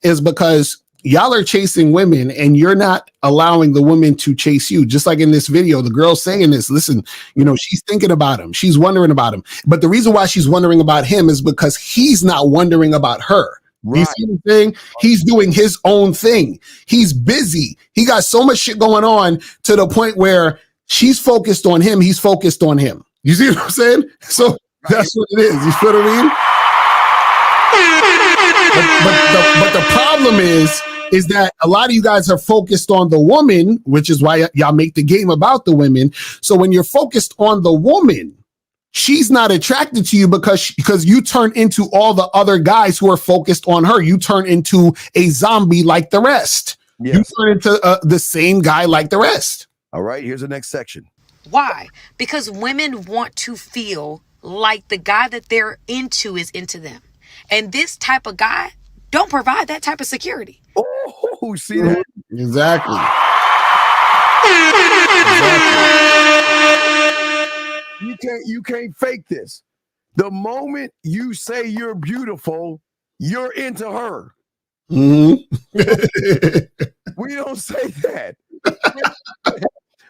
is because y'all are chasing women and you're not allowing the women to chase you. Just like in this video, the girl's saying this, listen, you know, she's thinking about him. She's wondering about him. But the reason why she's wondering about him is because he's not wondering about her. Right. You see what I'm saying? He's doing his own thing. He's busy. He got so much shit going on to the point where she's focused on him. He's focused on him. You see what I'm saying? So that's what it is. You feel what I mean? But the problem is that a lot of you guys are focused on the woman, which is why y'all make the game about the women. So when you're focused on the woman, she's not attracted to you because you turn into all the other guys who are focused on her. You turn into a zombie like the rest. Yes. You turn into the same guy like the rest. All right, here's the next section. Why? Because women want to feel like the guy that they're into is into them. And this type of guy don't provide that type of security. Oh, see that? Exactly. You can't fake this. The moment you say you're beautiful, you're into her. Mm-hmm. We don't say that.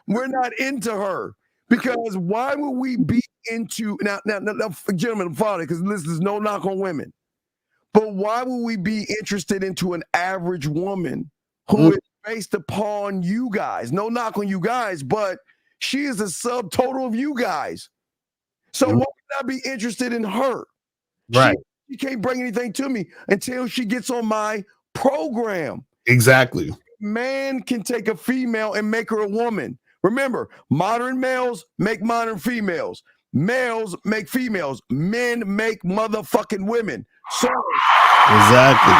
We're not into her. Because why would we be into now gentlemen, father, because this is no knock on women. But why would we be interested into an average woman who is based upon you guys? No knock on you guys, but she is a subtotal of you guys. So why would I be interested in her? Right. She can't bring anything to me until she gets on my program. Exactly. Man can take a female and make her a woman. Remember, modern males make modern females. Males make females. Men make motherfucking women. So exactly.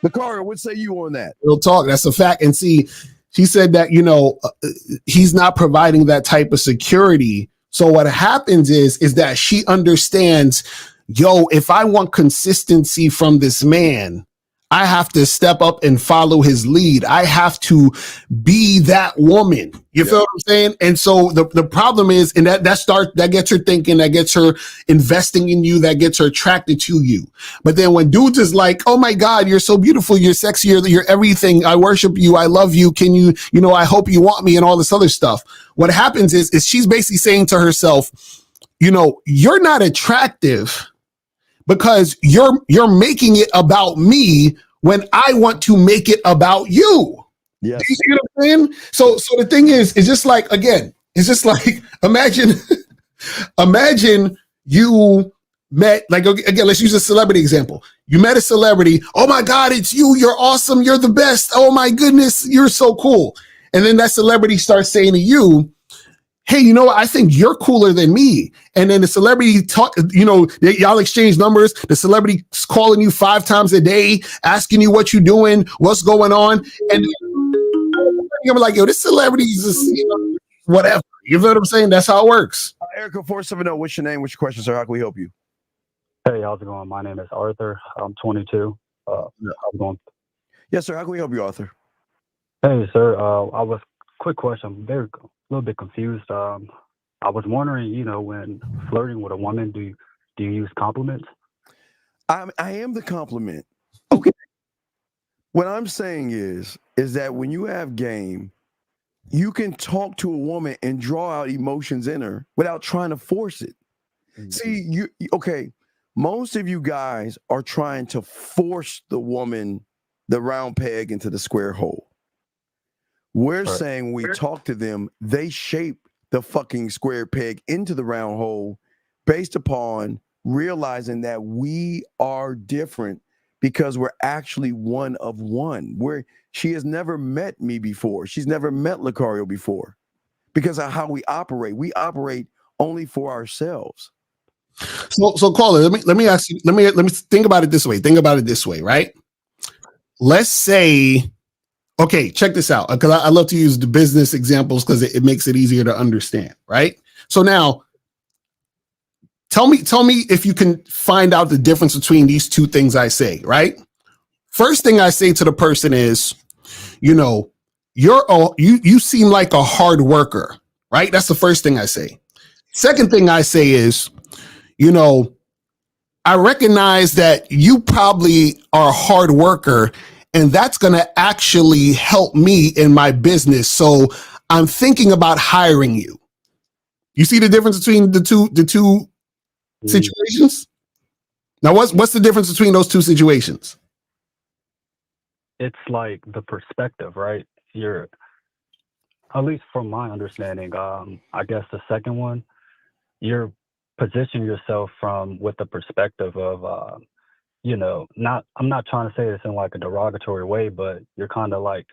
Lucario, what say you on that? Real talk. That's a fact. And see, she said that, you know, he's not providing that type of security. So what happens is that she understands, yo, if I want consistency from this man, I have to step up and follow his lead. I have to be that woman. You feel what I'm saying? And so the problem is, and that gets her thinking, that gets her investing in you, that gets her attracted to you. But then when dudes is like, oh my God, you're so beautiful, you're sexy, you're everything, I worship you, I love you, can you, you know, I hope you want me and all this other stuff. What happens is she's basically saying to herself, you know, you're not attractive because you're making it about me when I want to make it about you. Yes. You see what I'm saying? So the thing is, it's just like, again, it's just like, imagine you met, like, again, let's use a celebrity example. You met a celebrity. Oh my God, it's you. You're awesome. You're the best. Oh my goodness. You're so cool. And then that celebrity starts saying to you, hey, you know what? I think you're cooler than me. And then the celebrity talk, you know, y'all exchange numbers. The celebrity's calling you 5 times a day, asking you what you're doing, what's going on. And you're like, yo, this celebrity is just, you know, whatever. You know what I'm saying? That's how it works. Erica 470, what's your name? What's your question, sir? How can we help you? Hey, how's it going? My name is Arthur. I'm 22. How's it going? Yes, sir. How can we help you, Arthur? Hey, sir. Quick question. I'm a little bit confused. I was wondering, you know, when flirting with a woman, do you use compliments? I am the compliment. Okay. What I'm saying is that when you have game, you can talk to a woman and draw out emotions in her without trying to force it. Mm-hmm. See, okay, most of you guys are trying to force the woman, the round peg into the square hole. We're saying when we talk to them, they shape the fucking square peg into the round hole based upon realizing that we are different because we're actually one of one. She has never met me before. She's never met Lucario before because of how we operate. We operate only for ourselves. So caller, let me ask you, let me think about it this way. Think about it this way, right? Let's say, okay, check this out, because I love to use the business examples because it makes it easier to understand, right? So now, tell me if you can find out the difference between these two things I say, right? First thing I say to the person is, you know, you seem like a hard worker, right? That's the first thing I say. Second thing I say is, you know, I recognize that you probably are a hard worker, and that's going to actually help me in my business. So I'm thinking about hiring you. You see the difference between the two situations? Now, what's the difference between those two situations? It's like the perspective, right? You're, at least from my understanding, I guess the second one, you're positioning yourself with the perspective of, you know, I'm not trying to say this in like a derogatory way, but you're kind of like,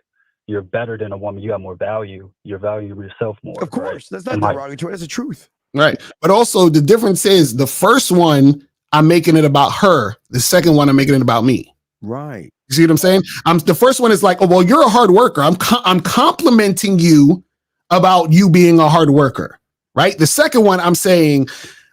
you're better than a woman. You have more value. You're valuing yourself more. Of course. Right? That's not derogatory. That's the truth. Right. But also the difference is the first one, I'm making it about her. The second one, I'm making it about me. Right. You see what I'm saying? The first one is like, oh, well, you're a hard worker. I'm complimenting you about you being a hard worker. Right. The second one, I'm saying,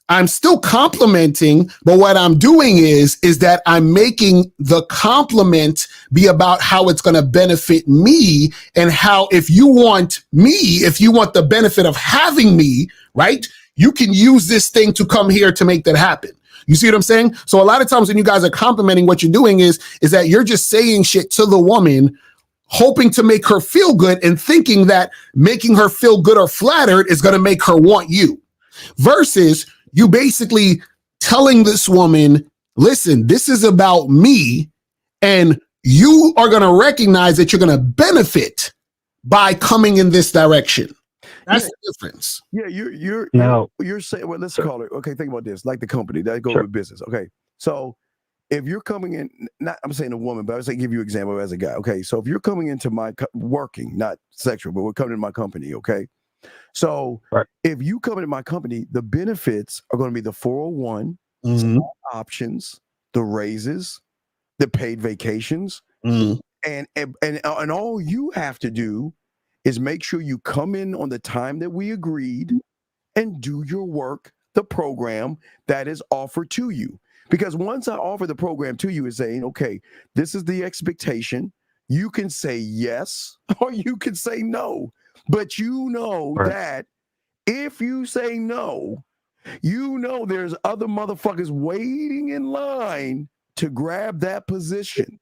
I'm still complimenting, but what I'm doing is that I'm making the compliment be about how it's going to benefit me, and how if you want the benefit of having me, right, you can use this thing to come here to make that happen. You see what I'm saying? So a lot of times when you guys are complimenting, what you're doing is that you're just saying shit to the woman, hoping to make her feel good and thinking that making her feel good or flattered is going to make her want you. Versus you basically telling this woman, listen, this is about me, and you are going to recognize that you're going to benefit by coming in this direction. That's the difference. Yeah, you're saying, well, let's call it. Okay, think about this. Like the company that goes with business. Okay, so if you're coming in, not I'm saying a woman, but I was saying give you an example as a guy. Okay, so if you're coming into my working, not sexual, but we're coming to my company. Okay. So if you come into my company, the benefits are going to be the 401 options, the raises, the paid vacations, and all you have to do is make sure you come in on the time that we agreed and do your work, the program that is offered to you. Because once I offer the program to you, is saying, okay, this is the expectation. You can say yes or you can say no. But you know that if you say no, you know there's other motherfuckers waiting in line to grab that position,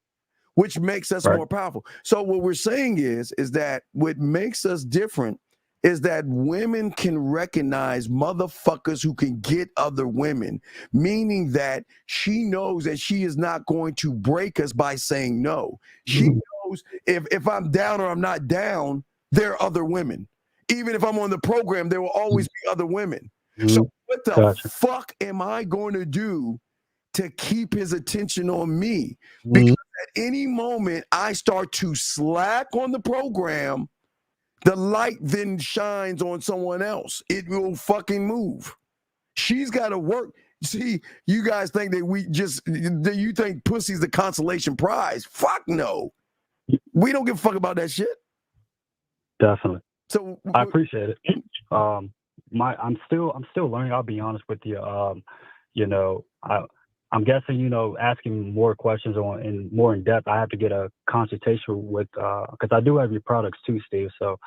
which makes us more powerful. So what we're saying is that what makes us different is that women can recognize motherfuckers who can get other women, meaning that she knows that she is not going to break us by saying no. She knows if I'm down or I'm not down, there are other women. Even if I'm on the program, there will always be other women. So what the fuck am I going to do to keep his attention on me? Because at any moment I start to slack on the program, the light then shines on someone else. It will fucking move. She's got to work. See, you guys think that you think pussy's the consolation prize. Fuck no. We don't give a fuck about that shit. Definitely. So I appreciate it. I'm still learning. I'll be honest with you. You know, I'm guessing, you know, asking more questions and more in depth, I have to get a consultation with, because I do have your products too, Steve. So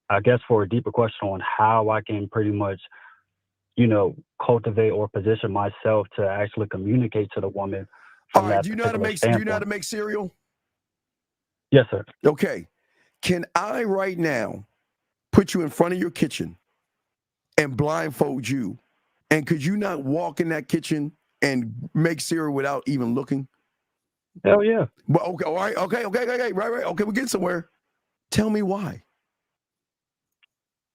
I guess for a deeper question on how I can pretty much, you know, cultivate or position myself to actually communicate to the woman. All right. Do you know how to make cereal? Yes, sir. Okay. Can I right now put you in front of your kitchen and blindfold you? And could you not walk in that kitchen and make cereal without even looking? Hell yeah. Well, okay, all right, okay, right. Okay, we're getting somewhere. Tell me why.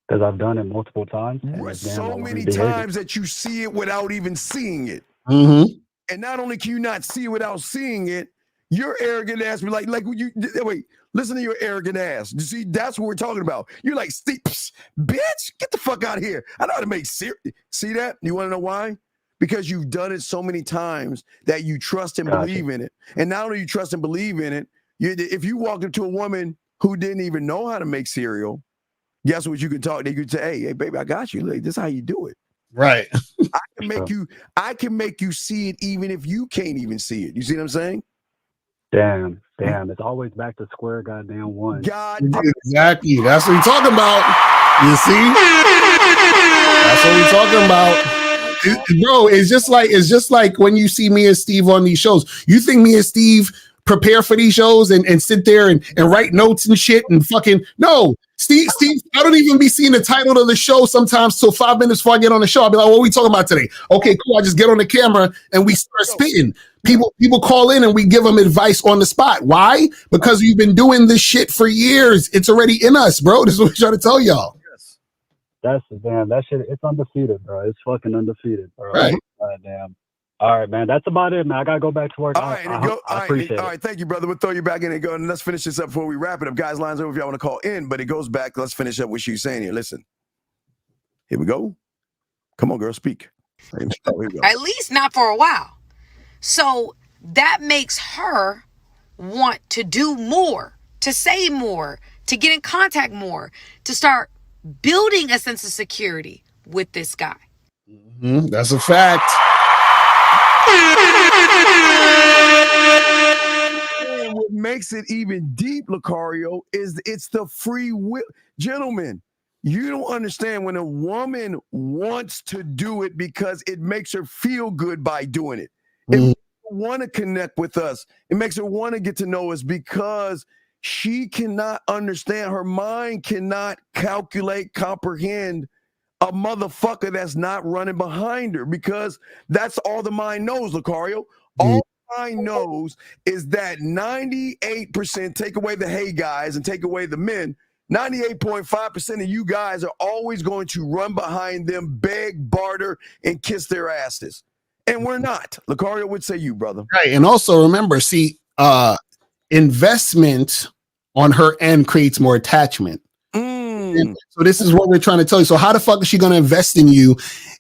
Because I've done it multiple times. So many times that you see it without even seeing it. And not only can you not see it without seeing it, your arrogant ass be like you wait, listen to your arrogant ass. You see, that's what we're talking about. You're like, bitch, get the fuck out of here. I know how to make cereal. See that? You want to know why? Because you've done it so many times that you trust and believe in it. And not only you trust and believe in it, if you walked up to a woman who didn't even know how to make cereal, guess what you could talk? They could say, hey, baby, I got you. Like, this is how you do it. Right. I can make you see it even if you can't even see it. You see what I'm saying? Damn. It's always back to square goddamn one. Exactly. That's what we're talking about. You see? That's what we're talking about. Bro, it's just like when you see me and Steve on these shows. You think me and Steve prepare for these shows and sit there and write notes and shit and fucking no. Steve, I don't even be seeing the title of the show sometimes till 5 minutes before I get on the show. I'll be like, what are we talking about today? Okay, cool. I just get on the camera and we start spitting. People call in and we give them advice on the spot. Why? Because we've been doing this shit for years. It's already in us, bro. This is what we're trying to tell y'all. That shit, it's undefeated, bro. It's fucking undefeated, bro. Right. Damn. All right, man. That's about it, man. I gotta go back to work. I appreciate it. All right, thank you, brother. We'll throw you back in and go. And let's finish this up before we wrap it up. Guys, lines over if y'all want to call in, but it goes back. Let's finish up what she's saying here. Listen. Here we go. Come on, girl, speak. Here we go. At least not for a while. So that makes her want to do more, to say more, to get in contact more, to start building a sense of security with this guy. That's a fact. And what makes it even deep, Lucario, is it's the free will. Gentlemen, you don't understand when a woman wants to do it because it makes her feel good by doing it. It makes her want to connect with us. It makes her want to get to know us because she cannot understand. Her mind cannot calculate, comprehend a motherfucker that's not running behind her because that's all the mind knows, Lucario. All the mind knows is that 98%, take away the hey guys and take away the men, 98.5% of you guys are always going to run behind them, beg, barter, and kiss their asses. And we're not. Lucario would say you, brother. Right. And also remember, see, investment on her end creates more attachment. So this is what we're trying to tell you. So how the fuck is she going to invest in you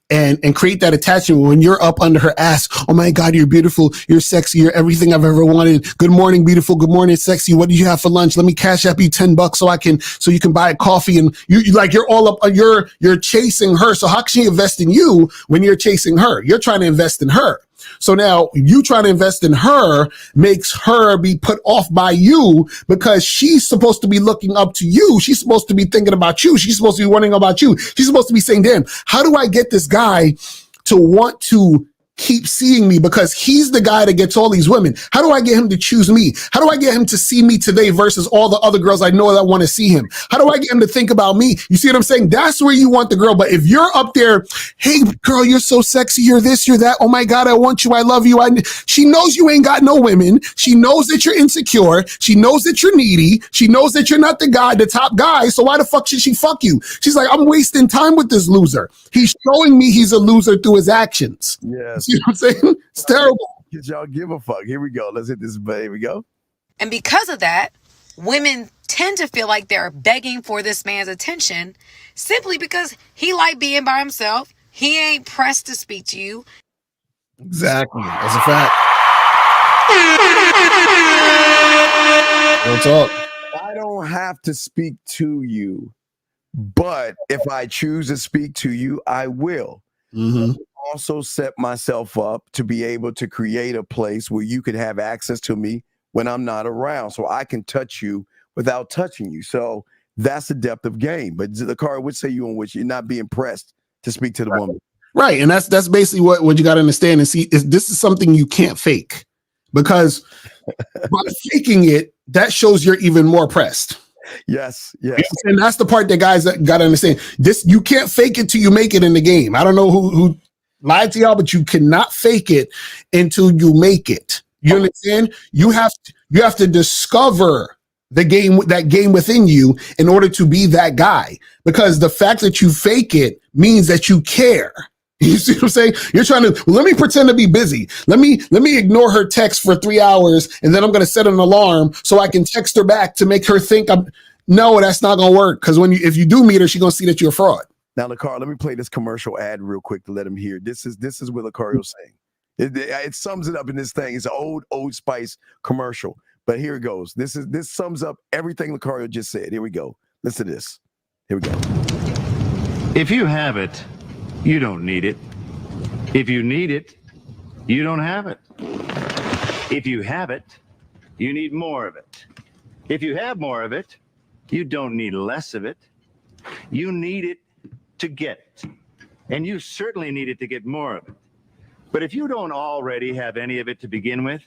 and create that attachment when you're up under her ass? Oh my God, you're beautiful. You're sexy. You're everything I've ever wanted. Good morning, beautiful. Good morning, sexy. What did you have for lunch? Let me cash up you $10 so you can buy a coffee. And you like, you're all up, you're chasing her. So how can she invest in you when you're chasing her? You're trying to invest in her. So now you trying to invest in her makes her be put off by you because she's supposed to be looking up to you. She's supposed to be thinking about you. She's supposed to be wondering about you. She's supposed to be saying, damn, how do I get this guy to want to keep seeing me because he's the guy that gets all these women? How do I get him to choose me? How do I get him to see me today versus all the other girls I know that want to see him? How do I get him to think about me? You see what I'm saying? That's where you want the girl. But if you're up there, hey girl, you're so sexy, you're this, you're that, oh my God, I want you, I love you. She knows you ain't got no women. She knows that you're insecure. She knows that you're needy. She knows that you're not the guy, the top guy. So why the fuck should she fuck you? She's like, I'm wasting time with this loser. He's showing me he's a loser through his actions. Yes. You know what I'm saying? It's terrible. Did y'all give a fuck? Here we go. Let's hit this. Here we go. And because of that, women tend to feel like they're begging for this man's attention simply because he like being by himself. He ain't pressed to speak to you. Exactly. That's a fact. Real talk. I don't have to speak to you, but if I choose to speak to you, I will. Also set myself up to be able to create a place where you could have access to me when I'm not around, so I can touch you without touching you. So that's the depth of game. But the car would say you on which you're not being pressed to speak to the woman. Right. And that's basically what you got to understand and see is this is something you can't fake because by faking it, that shows you're even more pressed. Yes. And that's the part that guys got to understand. This, you can't fake it till you make it in the game. I don't know who lied to y'all, but you cannot fake it until you make it. You understand? You have to discover that game within you in order to be that guy. Because the fact that you fake it means that you care. You see what I'm saying? You're trying to, let me pretend to be busy. Let me ignore her text for 3 hours and then I'm going to set an alarm so I can text her back to make her think no, that's not going to work. Because if you do meet her, she's going to see that you're a fraud. Now, Lucario, let me play this commercial ad real quick to let him hear. This is what Lucario's saying. It sums it up in this thing. It's an Old Spice commercial. But here it goes. This sums up everything Lucario just said. Here we go. Listen to this. Here we go. If you have it, you don't need it. If you need it, you don't have it. If you have it, you need more of it. If you have more of it, you don't need less of it. You need it to get it. And you certainly need it to get more of it. But if you don't already have any of it to begin with,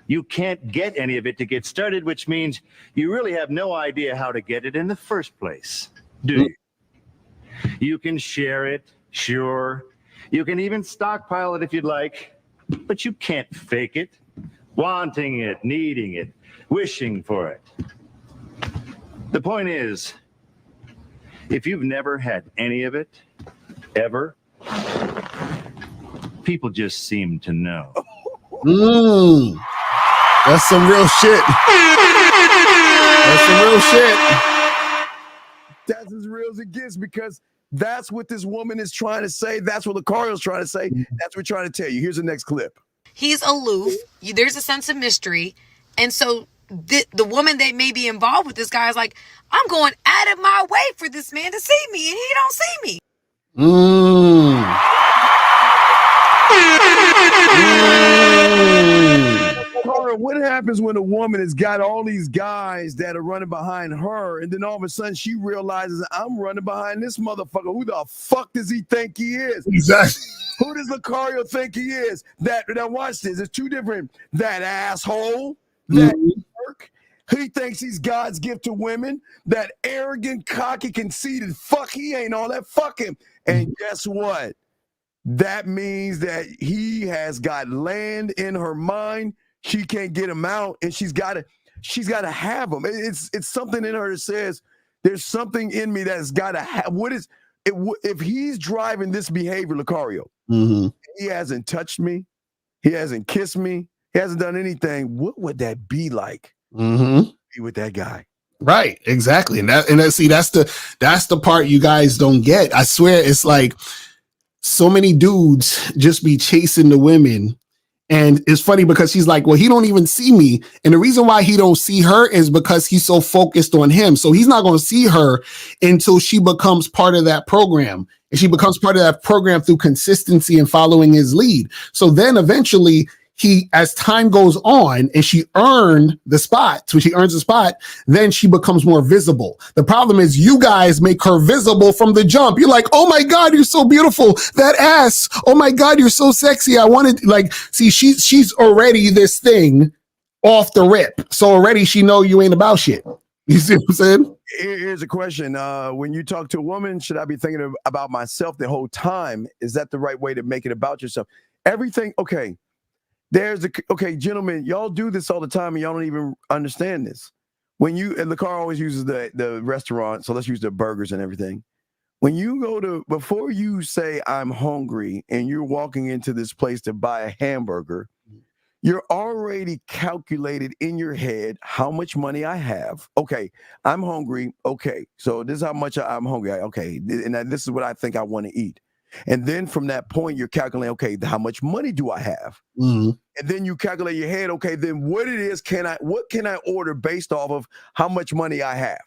you can't get any of it to get started, which means you really have no idea how to get it in the first place, do you? You can share it, sure. You can even stockpile it if you'd like, but you can't fake it. Wanting it, needing it, wishing for it. The point is, if you've never had any of it, ever, people just seem to know. That's some real shit. That's some real shit. That's as real as it gets, because that's what this woman is trying to say. That's what Lucario's trying to say. That's what we're trying to tell you. Here's the next clip. He's aloof. There's a sense of mystery. And so the woman that may be involved with this guy is like, I'm going out of my way for this man to see me, and he don't see me. What happens when a woman has got all these guys that are running behind her, and then all of a sudden she realizes, I'm running behind this motherfucker. Who the fuck does he think he is? Exactly. Who does Lucario think he is? Now watch this. It's two different. That asshole, that jerk. He thinks he's God's gift to women. That arrogant, cocky, conceited fuck. He ain't all that. Fuck him. And guess what? That means that he has got land in her mind. She can't get him out, and she's got to have him. It's something in her that says there's something in me that's got to have. What is it? If he's driving this behavior, Lucario, he hasn't touched me, he hasn't kissed me, he hasn't done anything. What would that be like? Be with that guy. Right, exactly. And see, that's the part you guys don't get. I swear, it's like so many dudes just be chasing the women. And it's funny because he's like, well, he don't even see me. And the reason why he don't see her is because he's so focused on him. So he's not going to see her until she becomes part of that program. And she becomes part of that program through consistency and following his lead. So then eventually as time goes on and she earned the spot, so she earns the spot, then she becomes more visible. The problem is you guys make her visible from the jump. You're like, oh my God, you're so beautiful. That ass. Oh my God, you're so sexy. I wanted, see, she's already this thing off the rip. So already she know you ain't about shit. You see what I'm saying? Here's a question. When you talk to a woman, should I be thinking about myself the whole time? Is that the right way to make it about yourself? Everything, okay. Okay, gentlemen, y'all do this all the time and y'all don't even understand this. And the car always uses the restaurant, so let's use the burgers and everything. When you before you say I'm hungry and you're walking into this place to buy a hamburger, you're already calculated in your head how much money I have. Okay, I'm hungry. Okay, so this is how much I'm hungry. Okay, and this is what I think I want to eat. And then from that point, you're calculating, okay, how much money do I have? And then you calculate your head, okay, then what can I order based off of how much money I have?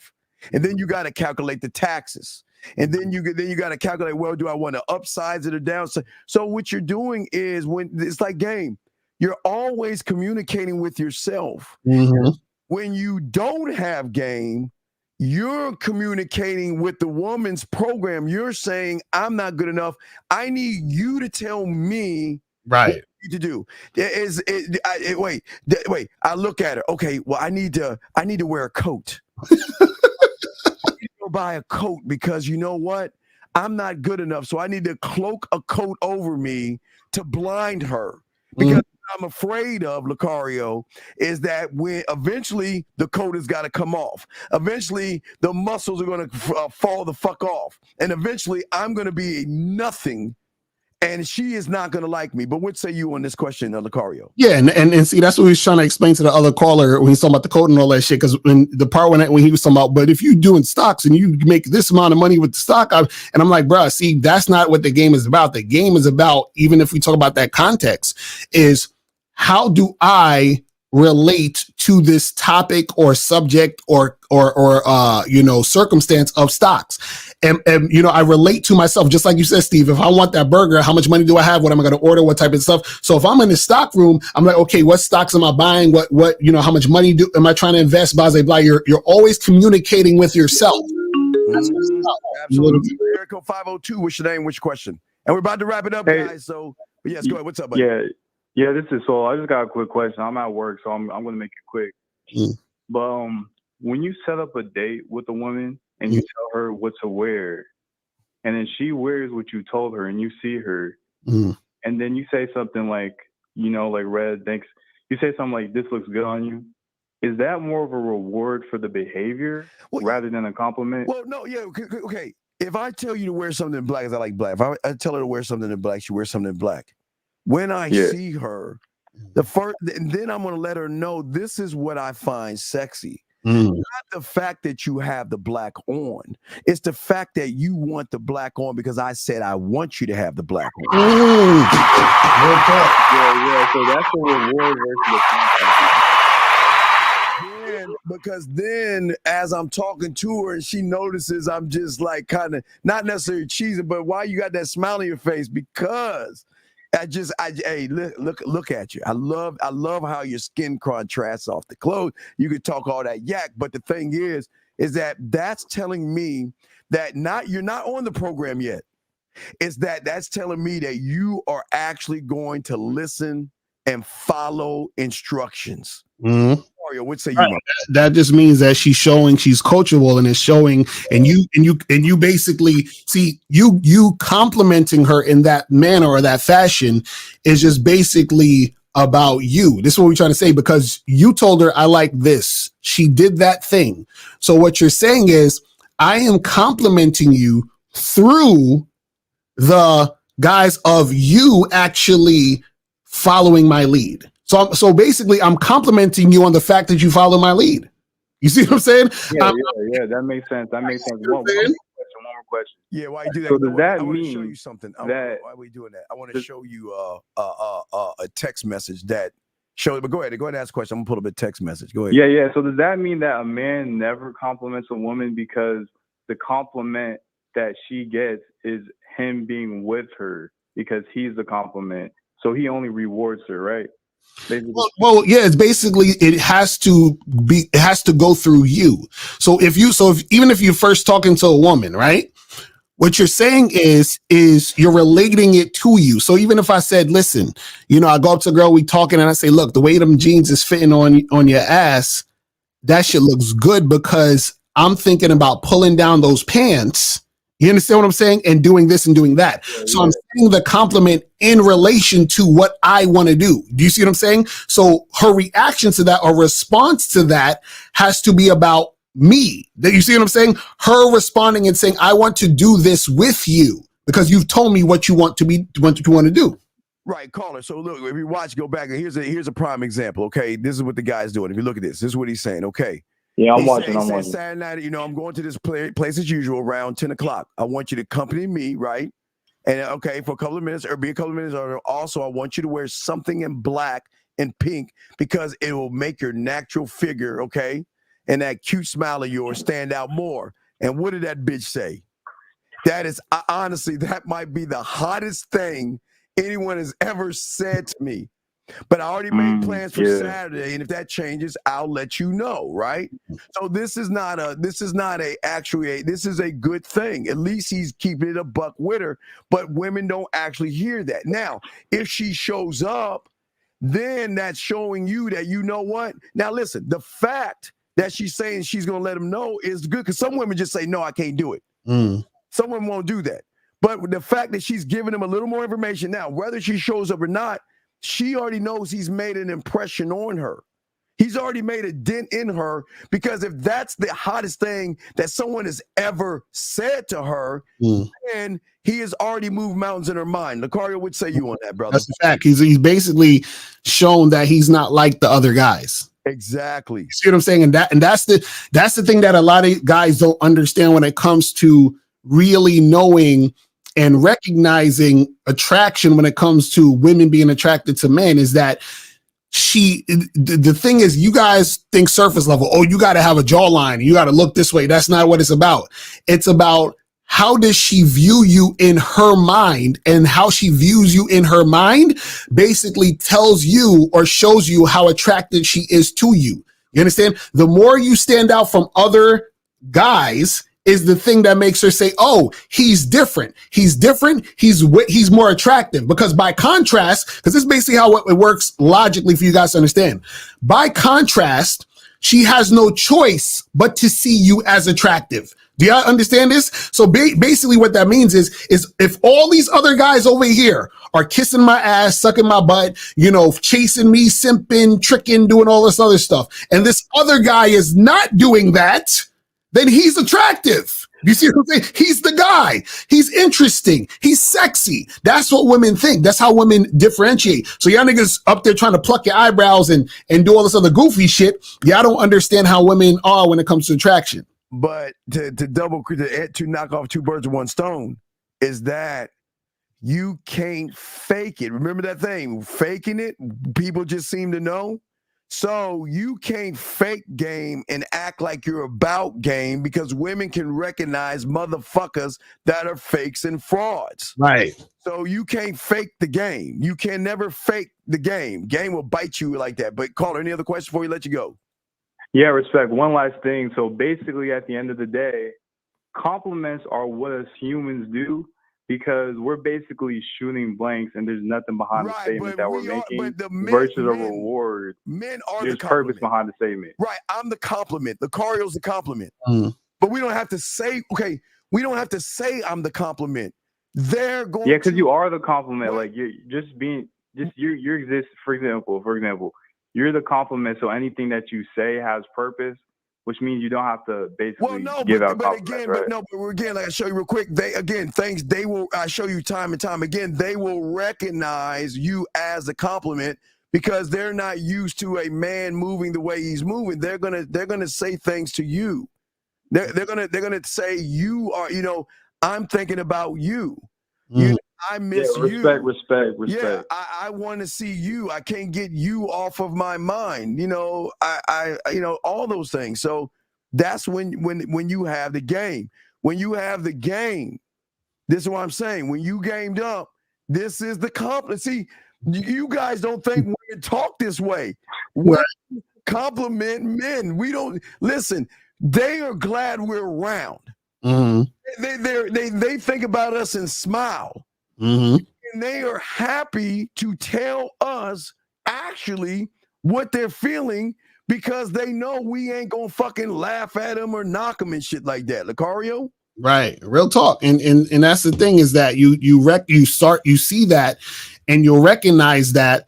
And then you got to calculate the taxes. And then you got to calculate, well, do I want to upsize it or downsize? So what you're doing is, when it's like game, you're always communicating with yourself. When you don't have game, you're communicating with the woman's program. You're saying, I'm not good enough. I need you to tell me what I need to do. Wait. I look at her. Okay, well, I need to wear a coat. I need to go buy a coat because you know what? I'm not good enough. So I need to cloak a coat over me to blind her. Because I'm afraid of, Lucario, is that when eventually the coat has got to come off. Eventually the muscles are going to fall the fuck off. And eventually I'm going to be nothing. And she is not going to like me. But what say you on this question, Lucario? Yeah, and see, that's what he was trying to explain to the other caller when he's talking about the code and all that shit. Because when he was talking about, but if you doing stocks and you make this amount of money with the stock, and I'm like, bro, see, that's not what the game is about. The game is about, even if we talk about that context, is how do I relate to this topic or subject or circumstance of stocks. And I relate to myself, just like you said, Steve. If I want that burger, how much money do I have? What am I going to order? What type of stuff? So if I'm in the stock room, I'm like, okay, what stocks am I buying? What how much money am I trying to invest? Blah, blah, blah. You're always communicating with yourself. Absolutely. Erico 502, what's your name? Which question? And we're about to wrap it up, guys. So, yes, go ahead. What's up, buddy? Yeah, this is Saul. I just got a quick question. I'm at work, so I'm going to make it quick. But when you set up a date with a woman and you tell her what to wear, and then she wears what you told her, and you see her, and then you say something like, like Red, thanks. You say something like, this looks good on you. Is that more of a reward for the behavior rather than a compliment? Well, no, yeah, okay. If I tell you to wear something in black, as I like black, if I tell her to wear something in black, she wears something in black. When I see her, then I'm going to let her know this is what I find sexy. Not the fact that you have the black on. It's the fact that you want the black on because I said I want you to have the black on. Yeah. So that's a reward versus the compliment. Because then as I'm talking to her and she notices I'm just like kind of not necessarily cheesing, but why you got that smile on your face? Because hey, look at you. I love how your skin contrasts off the clothes. You could talk all that yak, but the thing is that's telling me that you're not on the program yet. It's that's telling me that you are actually going to listen and follow instructions. Mario, what say you? That just means that she's showing she's coachable and is showing, and you basically see you complimenting her in that manner or that fashion is just basically about you. This is what we're trying to say, because you told her I like this. She did that thing. So what you're saying is I am complimenting you through the guise of you actually following my lead. So basically, I'm complimenting you on the fact that you follow my lead. You see what I'm saying? Yeah, that makes sense. One more question. Yeah, why you do that? So does that I want to mean show you something. that Why are we doing that? I want to show you a text message that showed. But go ahead and ask a question. I'm gonna pull up a text message. Go ahead. Yeah. So does that mean that a man never compliments a woman because the compliment that she gets is him being with her because he's the compliment, so he only rewards her, right? Well, yeah, it's basically it has to go through you. So even if you're first talking to a woman, right? What you're saying is you're relating it to you. So even if I said, listen, I go up to a girl, we talking, and I say, look, the way them jeans is fitting on your ass, that shit looks good because I'm thinking about pulling down those pants. You understand what I'm saying? And doing this and doing that. So I'm saying the compliment in relation to what I want to do. Do you see what I'm saying? So her reaction to that or response to that has to be about me. You see what I'm saying? Her responding and saying, I want to do this with you because you've told me what you want to do. Right, caller. So look, if you watch, go back, and here's a prime example. Okay, this is what the guy's doing. If you look at this is what he's saying. Okay. Yeah, I'm He watching. says Saturday night, I'm going to this place as usual around 10 o'clock. I want you to accompany me, right? And okay, for a couple of minutes, or be a couple of minutes, or also I want you to wear something in black and pink because it will make your natural figure, okay, and that cute smile of yours stand out more. And what did that bitch say? That is, honestly, that might be the hottest thing anyone has ever said to me. But I already made plans for Saturday, and if that changes, I'll let you know, right? So this is a good thing. At least he's keeping it a buck with her, but women don't actually hear that. Now, if she shows up, then that's showing you that you know what? Now listen, the fact that she's saying she's gonna let him know is good, because some women just say, no, I can't do it. Some women won't do that. But the fact that she's giving him a little more information now, whether she shows up or not, she already knows he's made an impression on her. He's already made a dent in her, because if that's the hottest thing that someone has ever said to her, then he has already moved mountains in her mind. Lucario, would say you on that, brother? That's the fact. He's basically shown that he's not like the other guys. Exactly. You see what I'm saying? And that's the thing that a lot of guys don't understand when it comes to really knowing and recognizing attraction when it comes to women being attracted to men, is that the thing is, you guys think surface level. Oh, you got to have a jawline. You got to look this way. That's not what it's about. It's about how does she view you in her mind, and how she views you in her mind basically tells you or shows you how attracted she is to you. You understand? The more you stand out from other guys is the thing that makes her say, oh, he's different. He's different. He's more attractive. Because by contrast, because this is basically how it works logically for you guys to understand. By contrast, she has no choice but to see you as attractive. Do y'all understand this? So basically what that means is if all these other guys over here are kissing my ass, sucking my butt, you know, chasing me, simping, tricking, doing all this other stuff, and this other guy is not doing that, then he's attractive. You see what I'm saying? He's the guy. He's interesting. He's sexy. That's what women think. That's how women differentiate. So y'all niggas up there trying to pluck your eyebrows and do all this other goofy shit. Y'all don't understand how women are when it comes to attraction. But to knock off two birds with one stone is that you can't fake it. Remember that thing, faking it? People just seem to know. So you can't fake game and act like you're about game, because women can recognize motherfuckers that are fakes and frauds. Right. So you can't fake the game. You can never fake the game. Game will bite you like that. But caller, any other questions before we let you go? Yeah, respect. One last thing. So basically, at the end of the day, compliments are what us humans do, because we're basically shooting blanks and there's nothing behind the statement that we're making versus a reward. Men are There's the compliment. purpose behind the statement. Right. I'm the compliment. Lucario's the compliment. But we don't have to say, okay, we don't have to say I'm the compliment. They're going Yeah, because you are the compliment. Like you're you exist, for example, you're the compliment, so anything that you say has purpose, which means you don't have to basically give out compliments, right? But again, like I show you real quick, I show you time and time again, they will recognize you as a compliment because they're not used to a man moving the way he's moving. They're gonna say things to you. They're gonna say you are, I'm thinking about you. I miss you. Respect. Yeah, I want to see you. I can't get you off of my mind. I all those things. So that's when you have the game. When you have the game, this is what I'm saying. When you gamed up, this is the compliment. See, you guys don't think women talk this way. We compliment men. We don't listen. They are glad we're around. They think about us and smile. And they are happy to tell us actually what they're feeling, because they know we ain't gonna fucking laugh at them or knock them and shit like that. Lucario? Right. Real talk. And that's the thing, is that you see that, and you'll recognize that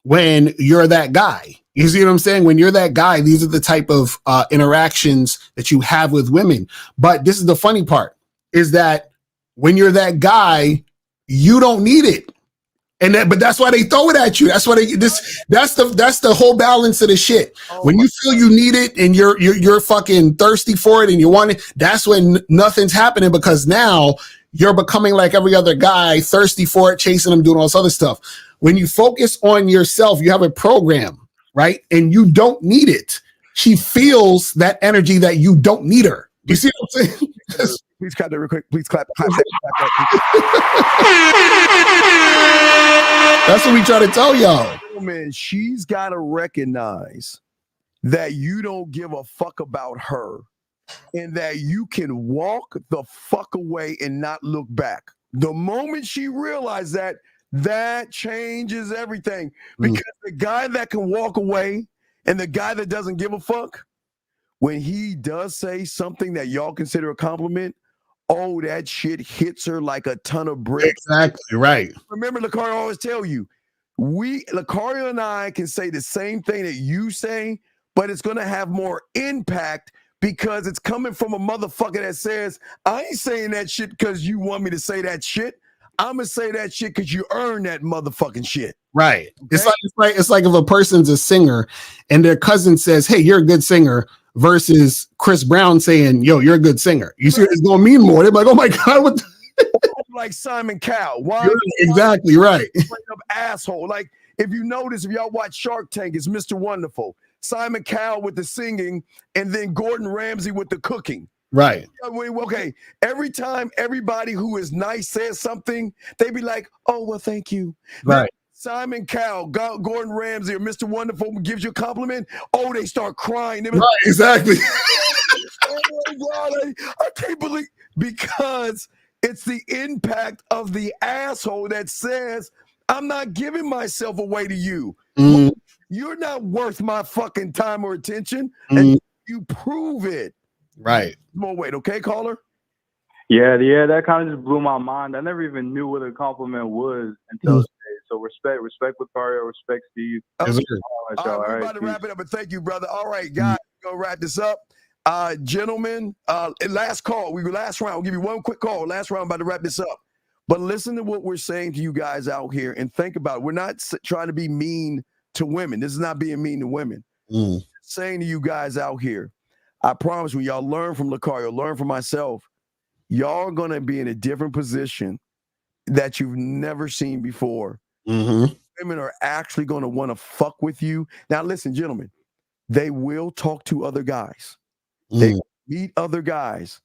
when you're that guy. You see what I'm saying? When you're that guy, these are the type of interactions that you have with women. But this is the funny part, is that when you're that guy, you don't need it. But that's why they throw it at you. That's why that's the whole balance of the shit. When you feel you need it and you're fucking thirsty for it and you want it, that's when nothing's happening, because now you're becoming like every other guy, thirsty for it, chasing them, doing all this other stuff. When you focus on yourself, you have a program, right? And you don't need it. She feels that energy that you don't need her. You see what I'm saying? Please clap that real quick. Please clap. That's what we try to tell y'all. Man, she's got to recognize that you don't give a fuck about her, and that you can walk the fuck away and not look back. The moment she realized that changes everything. Because the guy that can walk away and the guy that doesn't give a fuck, when he does say something that y'all consider a compliment, oh, that shit hits her like a ton of bricks. Exactly right. Remember, Lucario always tell you, Lucario and I can say the same thing that you say, but it's going to have more impact because it's coming from a motherfucker that says, I ain't saying that shit because you want me to say that shit. I'm going to say that shit because you earned that motherfucking shit. Right. Okay? It's like if a person's a singer and their cousin says, hey, you're a good singer, versus Chris Brown saying, yo, you're a good singer. You see, it's going to mean more. They're like, oh my God, what like Simon Cowell. Why? You're exactly right. Straight up asshole. Like, if you notice, if y'all watch Shark Tank, it's Mr. Wonderful, Simon Cowell with the singing, and then Gordon Ramsay with the cooking. Right. Okay. Every time everybody who is nice says something, they be like, "Oh, well, thank you." Right. Then Simon Cowell, Gordon Ramsay, or Mr. Wonderful gives you a compliment. Oh, they start crying. They be Right, exactly. oh my God, I can't believe, because it's the impact of the asshole that says, I'm not giving myself away to you. You're not worth my fucking time or attention. And you prove it. Right. More weight, okay, caller? Yeah, that kind of just blew my mind. I never even knew what a compliment was until today. So respect Lucario, respect Steve. Okay. Yes, sir. All right, we're about to wrap it up, but thank you, brother. All right, guys, we're gonna wrap this up. Gentlemen, last call. Last round. We'll give you one quick call. Last round, about to wrap this up. But listen to what we're saying to you guys out here and think about it. We're not trying to be mean to women. This is not being mean to women. Saying to you guys out here, I promise when y'all learn from Lucario, learn from myself, y'all are going to be in a different position that you've never seen before. Women are actually going to want to fuck with you. Now, listen, gentlemen, they will talk to other guys. They meet other guys,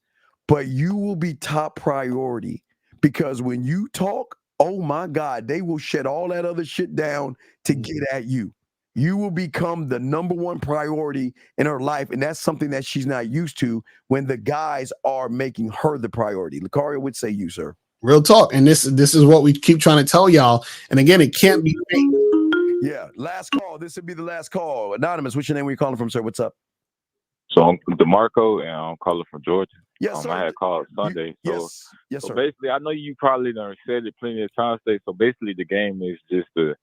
but you will be top priority, because when you talk, oh my God, they will shut all that other shit down to get at you. You will become the number one priority in her life, and that's something that she's not used to when the guys are making her the priority. Lucario would say you, sir. Real talk. And this is what we keep trying to tell y'all. And again, it can't be fake. Yeah, last call. This would be the last call. Anonymous, what's your name? Where you calling from, sir? What's up? So I'm DeMarco, and I'm calling from Georgia. Yes, sir. I had called Sunday. Yes, so sir. basically, I know you probably done said it plenty of times today. So basically, the game is just to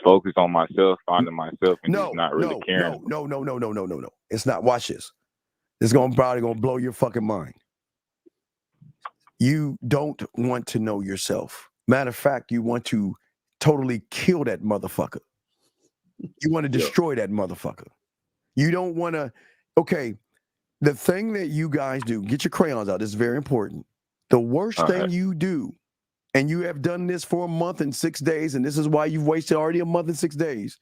focus on myself, finding myself, and just not really caring. No. It's not. Watch this. It's probably gonna blow your fucking mind. You don't want to know yourself. Matter of fact, you want to totally kill that motherfucker. You want to destroy that motherfucker. You don't want to. Okay, the thing that you guys do, get your crayons out. This is very important. The worst thing you do, and you have done this for a month and 6 days, and this is why you've wasted already a month and 6 days,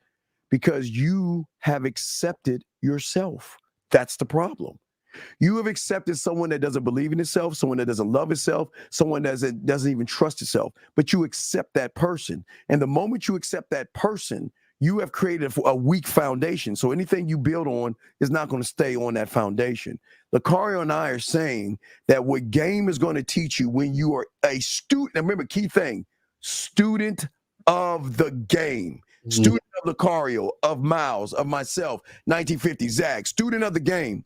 because you have accepted yourself. That's the problem. You have accepted someone that doesn't believe in itself, someone that doesn't love itself, someone that doesn't even trust itself, but you accept that person. And the moment you accept that person, you have created a weak foundation. So anything you build on is not going to stay on that foundation. Lucario and I are saying that what game is going to teach you when you are a student, and remember, key thing, student of the game, student of Lucario, of Miles, of myself, 1950, Zach, student of the game.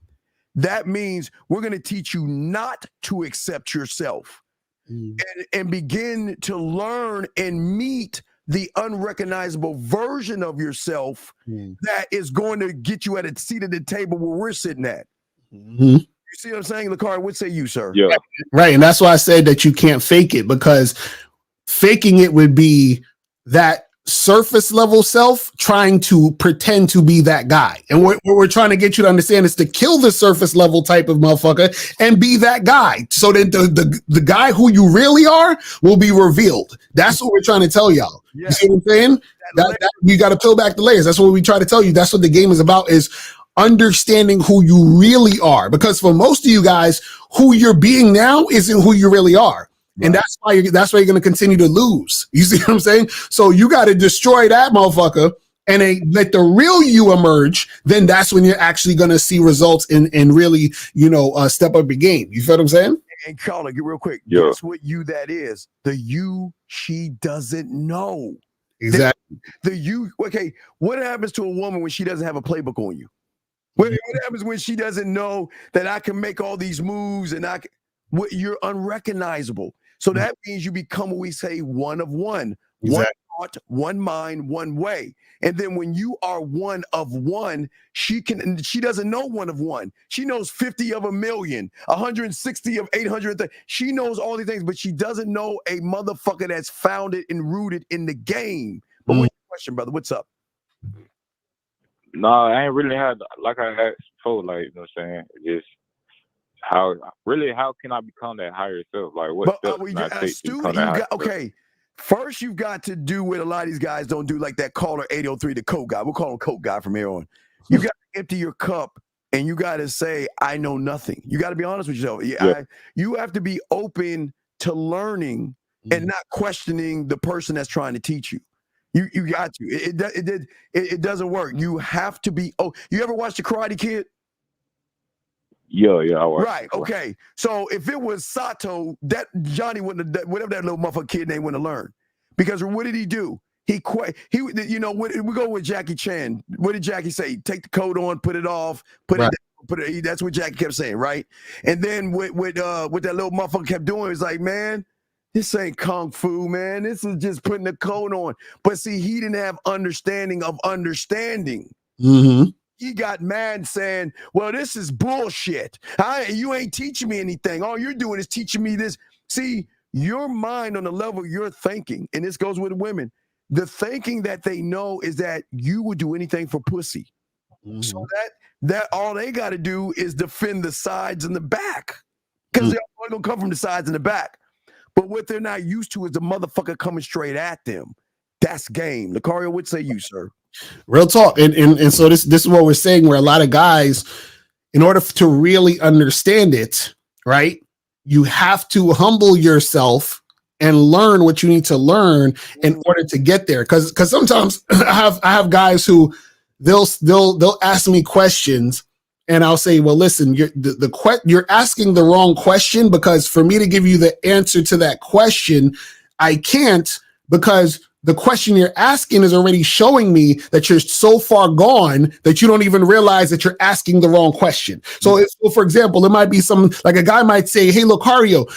That means we're going to teach you not to accept yourself and begin to learn and meet the unrecognizable version of yourself that is going to get you at a seat at the table where we're sitting at. You see what I'm saying, Lucario? What say you, sir? Yeah. Right. And that's why I said that you can't fake it, because faking it would be that surface level self trying to pretend to be that guy. And what we're trying to get you to understand is to kill the surface level type of motherfucker and be that guy, so that the guy who you really are will be revealed. That's what we're trying to tell y'all. You see what I'm saying? That you got to peel back the layers. That's what we try to tell you. That's what the game is about, is understanding who you really are. Because for most of you guys, who you're being now isn't who you really are. And that's why you're going to continue to lose. You see what I'm saying? So you got to destroy that motherfucker and let the real you emerge. Then that's when you're actually going to see results and really, step up your game. You feel what I'm saying? And Carla, get real quick. Guess what you that is? The you she doesn't know. Exactly. The you. Okay. What happens to a woman when she doesn't have a playbook on you? What happens when she doesn't know that I can make all these moves and you're unrecognizable? So that means you become what we say, one of one. Exactly. One thought, one mind, one way. And then when you are one of one, she doesn't know one of one. She knows 50 of a million, 160 of 800. She knows all these things, but she doesn't know a motherfucker that's founded and rooted in the game. But what's your question, brother? What's up? No, I ain't really had, like I had before, like, you know what I'm saying? Just how can I become that higher self? Like, what steps can I take to become that higher self? Okay, First, you've got to do what a lot of these guys don't do, like that caller 803, the Coke guy. We'll call him Coke guy from here on. You got to empty your cup and you got to say, I know nothing. You got to be honest with yourself. You have to be open to learning and not questioning the person that's trying to teach you. You got to. It doesn't work. You have to be. Oh, you ever watch The Karate Kid? Yeah, I watched. Right. Okay. So if it was Sato, that Johnny wouldn't have, whatever that little motherfucker kid name wouldn't have learned. Because what did he do? We go with Jackie Chan. What did Jackie say? Take the coat on, put it off, put it down, that's what Jackie kept saying, right? And then what that little motherfucker kept doing was like, man, this ain't kung fu, man. This is just putting the coat on. But see, he didn't have understanding of understanding. Mm-hmm. He got mad saying, well, this is bullshit. You ain't teaching me anything. All you're doing is teaching me this. See, your mind on the level you're thinking, and this goes with women, the thinking that they know is that you would do anything for pussy. Mm-hmm. So that all they got to do is defend the sides and the back. Because they're all going to come from the sides and the back. But what they're not used to is the motherfucker coming straight at them. That's game. Lucario, what say you, sir? Real talk. And so this is what we're saying, where a lot of guys, in order to really understand it, right, you have to humble yourself and learn what you need to learn in order to get there. Because sometimes I have guys who they'll ask me questions and I'll say, well, listen, you're asking the wrong question, because for me to give you the answer to that question, I can't, because the question you're asking is already showing me that you're so far gone that you don't even realize that you're asking the wrong question. So, for example, it might be like a guy might say, hey, Lucario,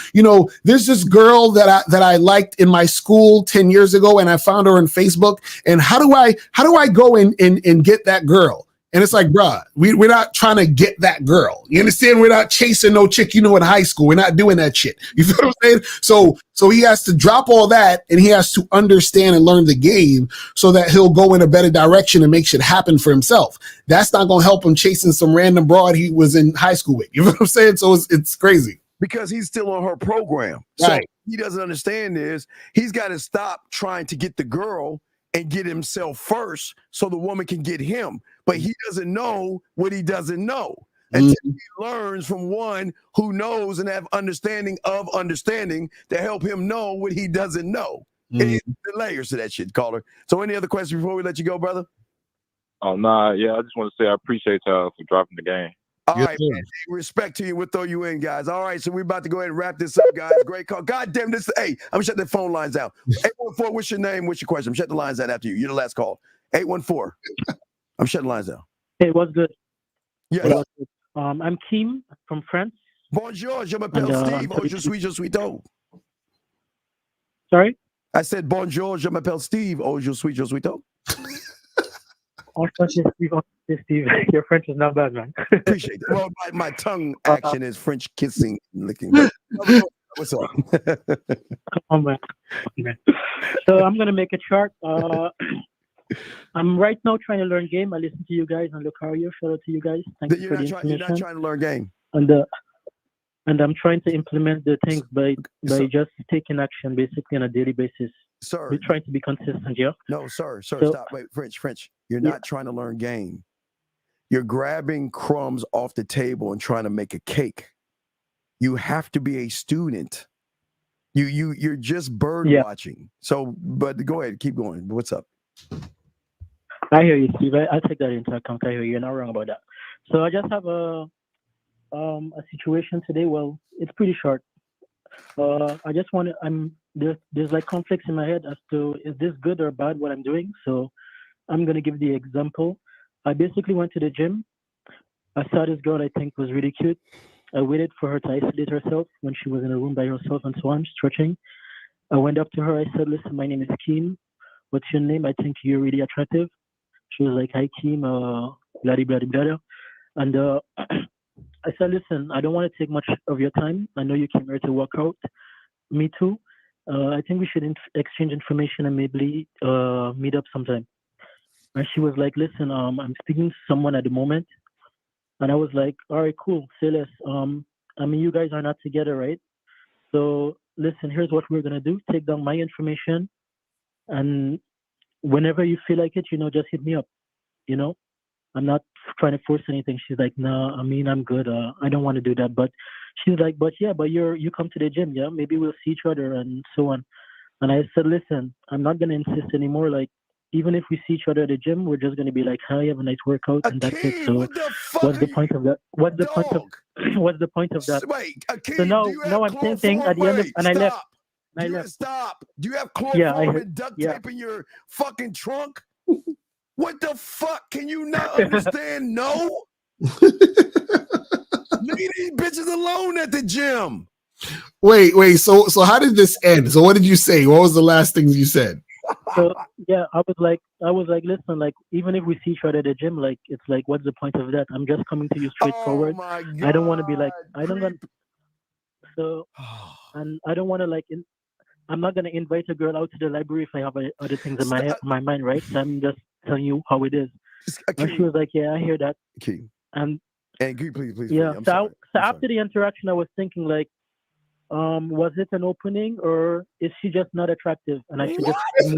there's this girl that I liked in my school 10 years ago, and I found her on Facebook. And how do I go and get that girl? And it's like, bruh, we're not trying to get that girl. You understand? We're not chasing no chick, in high school. We're not doing that shit. You feel what I'm saying? So he has to drop all that, and he has to understand and learn the game so that he'll go in a better direction and make shit happen for himself. That's not going to help him chasing some random broad he was in high school with. You know what I'm saying? So it's crazy. Because he's still on her program. Right. So he doesn't understand this. He's got to stop trying to get the girl and get himself first so the woman can get him. But he doesn't know what he doesn't know until he learns from one who knows and have understanding to help him know what he doesn't know. And the layers to that shit, caller. So any other questions before we let you go, brother? Oh, nah. Yeah, I just want to say I appreciate y'all for dropping the game. All right, man. Respect to you. We'll throw you in, guys. All right, so we're about to go ahead and wrap this up, guys. Great call. God damn this. Hey, I'm going to shut the phone lines out. 814, what's your name? What's your question? I'm shutting the lines out after you. You're the last call. 814. I'm shutting the lines out. Hey, what's good? Yeah. I'm Kim from France. Bonjour, je m'appelle Steve. Oh, je suis tôt. Sorry? I said bonjour, je m'appelle Steve. Oh, je suis tôt. Steve, your French is not bad, man. Appreciate it. Well, my tongue action is French kissing and licking. What's up? Oh, man. So I'm going to make it short. I'm right now trying to learn game. I listen to you guys on Lucario. Shout out to you guys. Thank you for the information. You're not trying to learn game. And I'm trying to implement the things by just taking action basically on a daily basis. Sir. We're trying to be consistent, yeah? No, sir, stop. Wait, French. You're not trying to learn game. You're grabbing crumbs off the table and trying to make a cake. You have to be a student. You're just bird watching. So, but go ahead, keep going. What's up? I hear you, Steve. I take that into account. I hear you. You're not wrong about that. So I just have a situation today. Well, it's pretty short. I just want to. There's like conflicts in my head as to is this good or bad what I'm doing. So I'm gonna give the example. I basically went to the gym. I saw this girl I think was really cute. I waited for her to isolate herself when she was in a room by herself and so on, stretching. I went up to her. I said, "Listen, my name is Kim. What's your name? I think you're really attractive." She was like, "Hi, Kim, blah, blah, blah, blah." And I said, "Listen, I don't want to take much of your time. I know you came here to work out. Me too. I think we should exchange information and maybe meet up sometime." And she was like, "Listen, I'm speaking to someone at the moment." And I was like, "All right, cool. Say less. I mean, you guys are not together, right?" So listen, here's what we're gonna do. Take down my information, and whenever you feel like it, just hit me up. I'm not trying to force anything. She's like, no, I mean, I'm good. I don't want to do that. But she's like, but you come to the gym, yeah? Maybe we'll see each other and so on. And I said, listen, I'm not gonna insist anymore. Like, even if we see each other at the gym, we're just gonna be like, hi, have a nice workout, and that's it. So what's the point of that? What's the point of that? Wait, Akeem, So now do you have I'm thinking at the end of, chloroform? and I left. Stop. And I Do you left. stop. Do you have Yeah, I chloroform heard- and duct yeah. tape in your fucking trunk? What the fuck? Can you not understand? No. Leave these bitches alone at the gym. Wait. So how did this end? So what did you say? What was the last things you said? So yeah, I was like, listen, like, even if we see each other at the gym, like, it's like, what's the point of that? I'm just coming to you straightforward. my I don't want to be like, I don't want. So, and I don't want to like. I'm not gonna invite a girl out to the library if I have other things in my mind, right? So I'm just telling you how it is. And she was like, yeah, I hear that. Akeem. And can you please. yeah, I'm so, sorry. so after the interaction, I was thinking like, was it an opening or is she just not attractive and I should just keep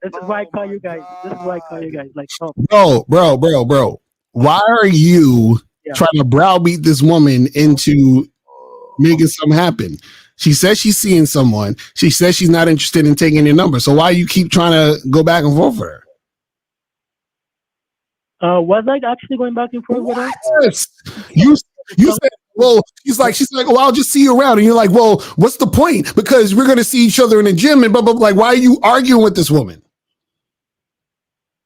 This is why I call you guys. Like, Bro. Why are you trying to browbeat this woman into making something happen? She says she's seeing someone. She says she's not interested in taking your number. So why you keep trying to go back and forth with her? Was I actually going back and forth with her? Yes. You said, well, she's like, well, I'll just see you around. And you're like, well, what's the point? Because we're going to see each other in the gym and blah, blah, blah. Like, why are you arguing with this woman?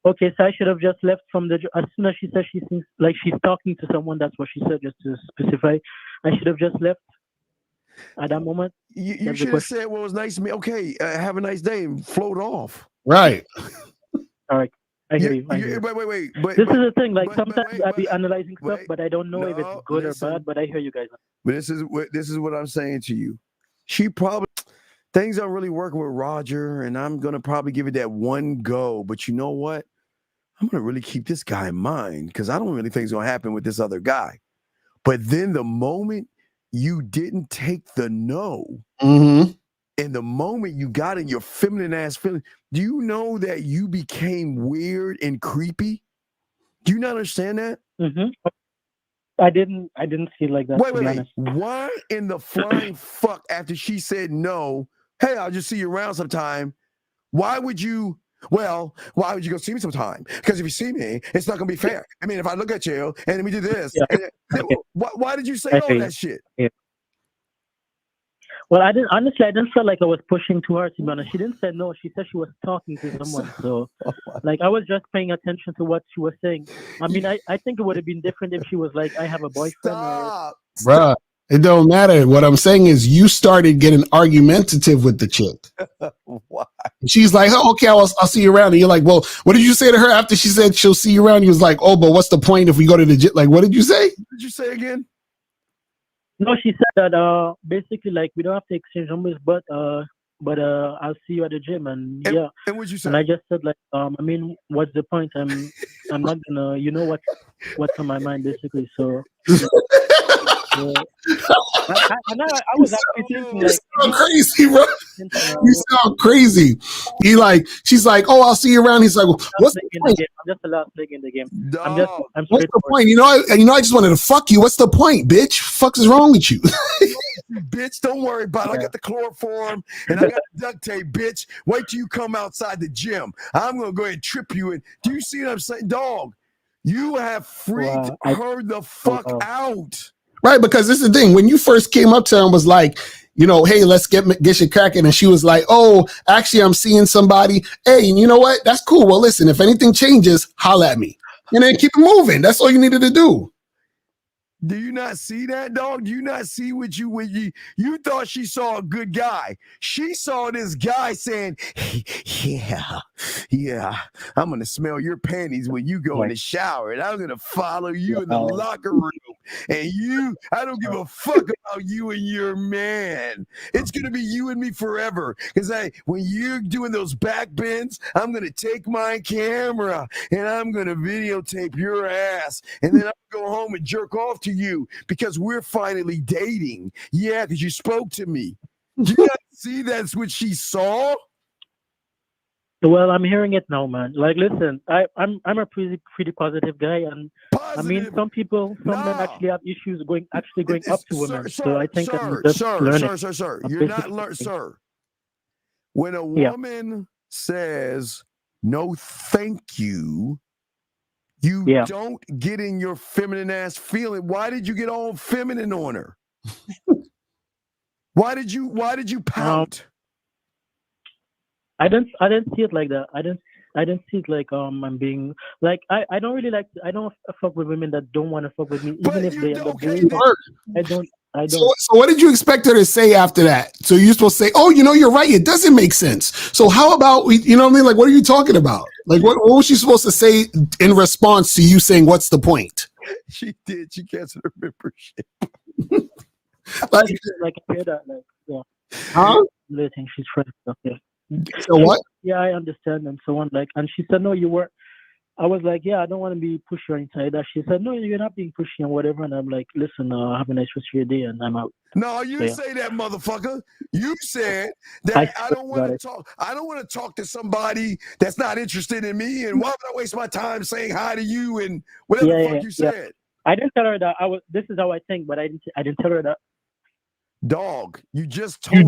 Okay, so I should have just left from the. As soon as she says she seems like she's talking to someone, that's what she said. Just to specify, I should have just left at that moment. You should have said, well, it was nice to me. Okay, have a nice day and float off. Right. All right. I hear you. Wait. But this is the thing. Like sometimes I be analyzing stuff, but I don't know if it's good or bad. But I hear you guys. But this is what I'm saying to you. She probably things aren't really working with Roger, and I'm gonna probably give it that one go. But you know what? I'm gonna really keep this guy in mind because I don't really think it's gonna happen with this other guy. But then the moment you didn't take the no, and the moment you got in your feminine ass feeling, do you know that you became weird and creepy? Do you not understand that? Mm-hmm. I didn't see it like that. Wait. Why in the flying fuck after she said no? Hey, I'll just see you around sometime. Why would you go see me sometime? Because if you see me, it's not gonna be fair. I mean, if I look at you and we do this, why did you say all that shit? Yeah. Well, I didn't feel like I was pushing too hard, to be honest. She didn't say no. She said she was talking to someone. So, like, I was just paying attention to what she was saying. I mean, I think it would have been different if she was like, I have a boyfriend. Bruh, it don't matter. What I'm saying is you started getting argumentative with the chick. Why? She's like, oh, okay, I'll see you around. And you're like, well, what did you say to her after she said she'll see you around? You was like, oh, but what's the point if we go to the gym? Like, what did you say? What did you say again? No, she said that basically, like, we don't have to exchange numbers, but I'll see you at the gym, and yeah. And what'd you say? And I just said, like, I mean, what's the point? I'm not gonna, you know what's on my mind, basically. So I was actually thinking, like, you sound crazy, bro. You sound crazy. She's like, oh, I'll see you around. He's like, well, what's the point? I'm just the last leg in the game. I'm What's the point? I just wanted to fuck you. What's the point, bitch? Fuck is wrong with you? Bitch, don't worry about it. I got the chloroform and I got the duct tape, bitch. Wait till you come outside the gym. I'm gonna go ahead and trip you in. Do you see what I'm saying? Dog, you have freaked her the fuck out. Right, because this is the thing. When you first came up to her and was like, hey, let's get you cracking. And she was like, oh, actually, I'm seeing somebody. Hey, you know what? That's cool. Well, listen, if anything changes, holla at me. And then keep it moving. That's all you needed to do. Do you not see that, dog? Do you not see what you thought she saw a good guy? She saw this guy saying, yeah, I'm going to smell your panties when you go in the shower, and I'm going to follow you in the locker room. And I don't give a fuck about you and your man. It's gonna be you and me forever. Because when you're doing those back bends, I'm gonna take my camera and I'm gonna videotape your ass, and then I'm gonna go home and jerk off to you because we're finally dating. Yeah, because you spoke to me. Do you not see that's what she saw? Well, I'm hearing it now, man. Like, listen, I'm a pretty positive guy, and I mean, some men actually have issues going up to women. So I think I'm just learning. Sir, you're not learning, sir. When a woman says no, thank you, you don't get in your feminine ass feeling. Why did you get all feminine on her? Why did you pout? I didn't see it like that. I didn't see it like I'm being like I don't really like I don't fuck with women that don't want to fuck with me, even if they I don't. So what did you expect her to say after that? So you're supposed to say, "Oh, you're right. It doesn't make sense." So how about you know what I mean? Like, what are you talking about? Like, what was she supposed to say in response to you saying, "What's the point?" She did. She canceled her membership. like I hear that. Like, yeah. Huh? I think she's friends. Okay. So what? Yeah, I understand and so on. Like, and she said, "No, you weren't." I was like, "Yeah, I don't want to be pushy or anything like that." She said, "No, you're not being pushy and whatever." And I'm like, "Listen, have a nice rest of your day," and I'm out. No, you didn't say that, motherfucker. You said that I don't want to talk. I don't want to talk to somebody that's not interested in me. And why would I waste my time saying hi to you and whatever the fuck you said? I didn't tell her that this is how I think, but I didn't tell her that. Dog, you just said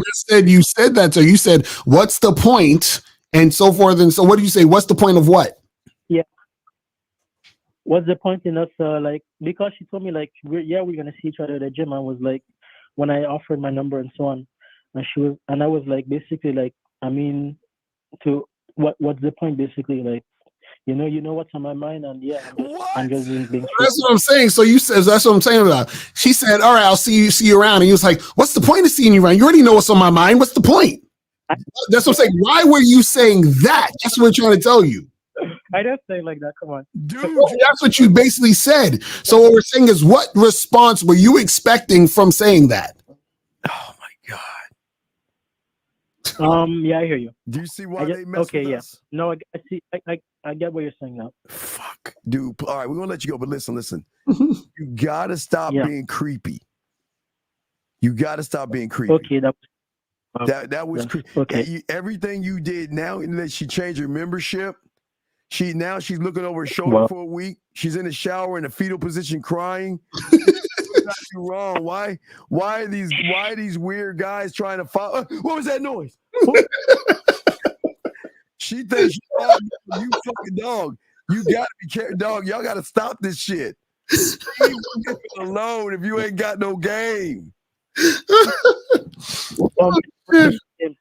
that. So you said, "What's the point?" and so forth. And so what did you say? What's the point of what? Yeah. What's the point in us? Like, because she told me like, we're gonna see each other at the gym. I was like, when I offered my number and so on, and I was like, basically like, I mean, to what's the point basically? Like, you know what's on my mind, and I'm just being that's what I'm saying. So you said that's what I'm saying about. She said, "All right, I'll see you around," and he was like, "What's the point of seeing you around? You already know what's on my mind. What's the point?" That's what I'm saying. Why were you saying that? That's what we're trying to tell you. I don't say like that. Come on, dude. That's what you basically said. So what we're saying is, what response were you expecting from saying that? Oh my god. Yeah, I hear you. Do you see why they mess with us? No, I see. I get what you're saying now. Fuck, dude. All right, we're gonna let you go, but listen. You gotta stop being creepy. You gotta stop being creepy. Okay, that was creepy. Okay, everything you did now, and then she changed her membership. She's looking over her shoulder for a week. She's in the shower in a fetal position, crying. Got you wrong. Why are these weird guys trying to follow? What was that noise? She thinks you fucking dog. You gotta be careful, dog. Y'all gotta stop this shit. Leave it alone if you ain't got no game.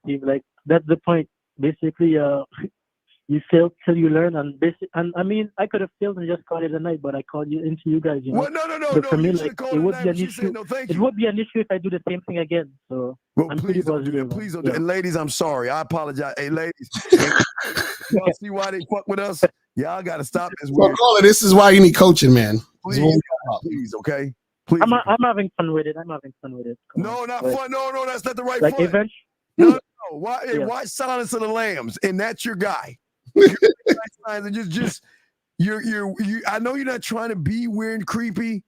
Steve, like that's the point. Basically, you fail till you learn, and I mean, I could have failed and just called it a night, but I called you into you guys. You know? Well, no. But for me, like, it would be an issue. It would be an issue if I do the same thing again. So I'm pretty positive. Please don't. And ladies, I'm sorry. I apologize. Hey, ladies, y'all see why they fuck with us? Y'all got to stop this. Well, Caller, this is why you need coaching, man. Please, okay. Please. I'm having fun with it. No, not fun. No, that's not the right like fun. No. Why Silence of the Lambs? And that's your guy. And just you're I know you're not trying to be weird and creepy,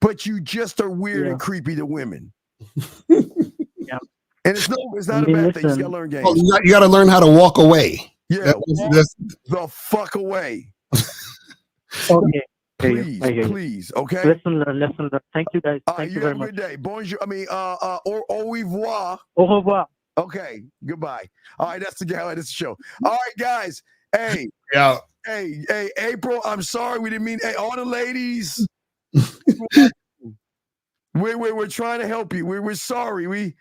but you just are weird and creepy to women. Yeah. And it's not a bad thing. You gotta learn games. Oh, you gotta learn how to walk away. Yeah, walk the fuck away. Okay. Please, okay? Listen. Thank you, guys. Thank you very much. Good day. Bonjour. I mean, au revoir. Au revoir. Okay, goodbye. All right, that's the guy. That's the show. All right, guys. Hey, Hey, April. I'm sorry we didn't mean. Hey, all the ladies. we're trying to help you. We're sorry. We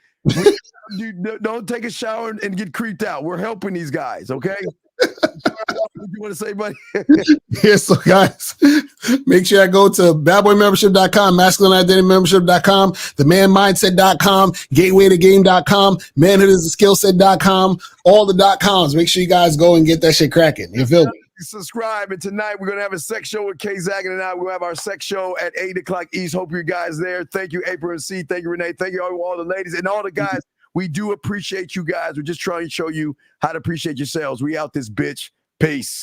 you don't take a shower and get creeped out. We're helping these guys. Okay. What you want to say, buddy? Yes, so guys, make sure I go to badboymembership.com, masculineidentitymembership.com, themanmindset.com, gatewaytogame.com, manhoodistheskillset.com, all the .coms. Make sure you guys go and get that shit cracking. You feel me? subscribe. And tonight we're going to have a sex show with Kay Zaggin and I. We'll have our sex show at 8 o'clock East. Hope you guys there. Thank you, April and C. Thank you, Renee. Thank you, all the ladies and all the guys. We do appreciate you guys. We're just trying to show you how to appreciate yourselves. We out this bitch. Peace.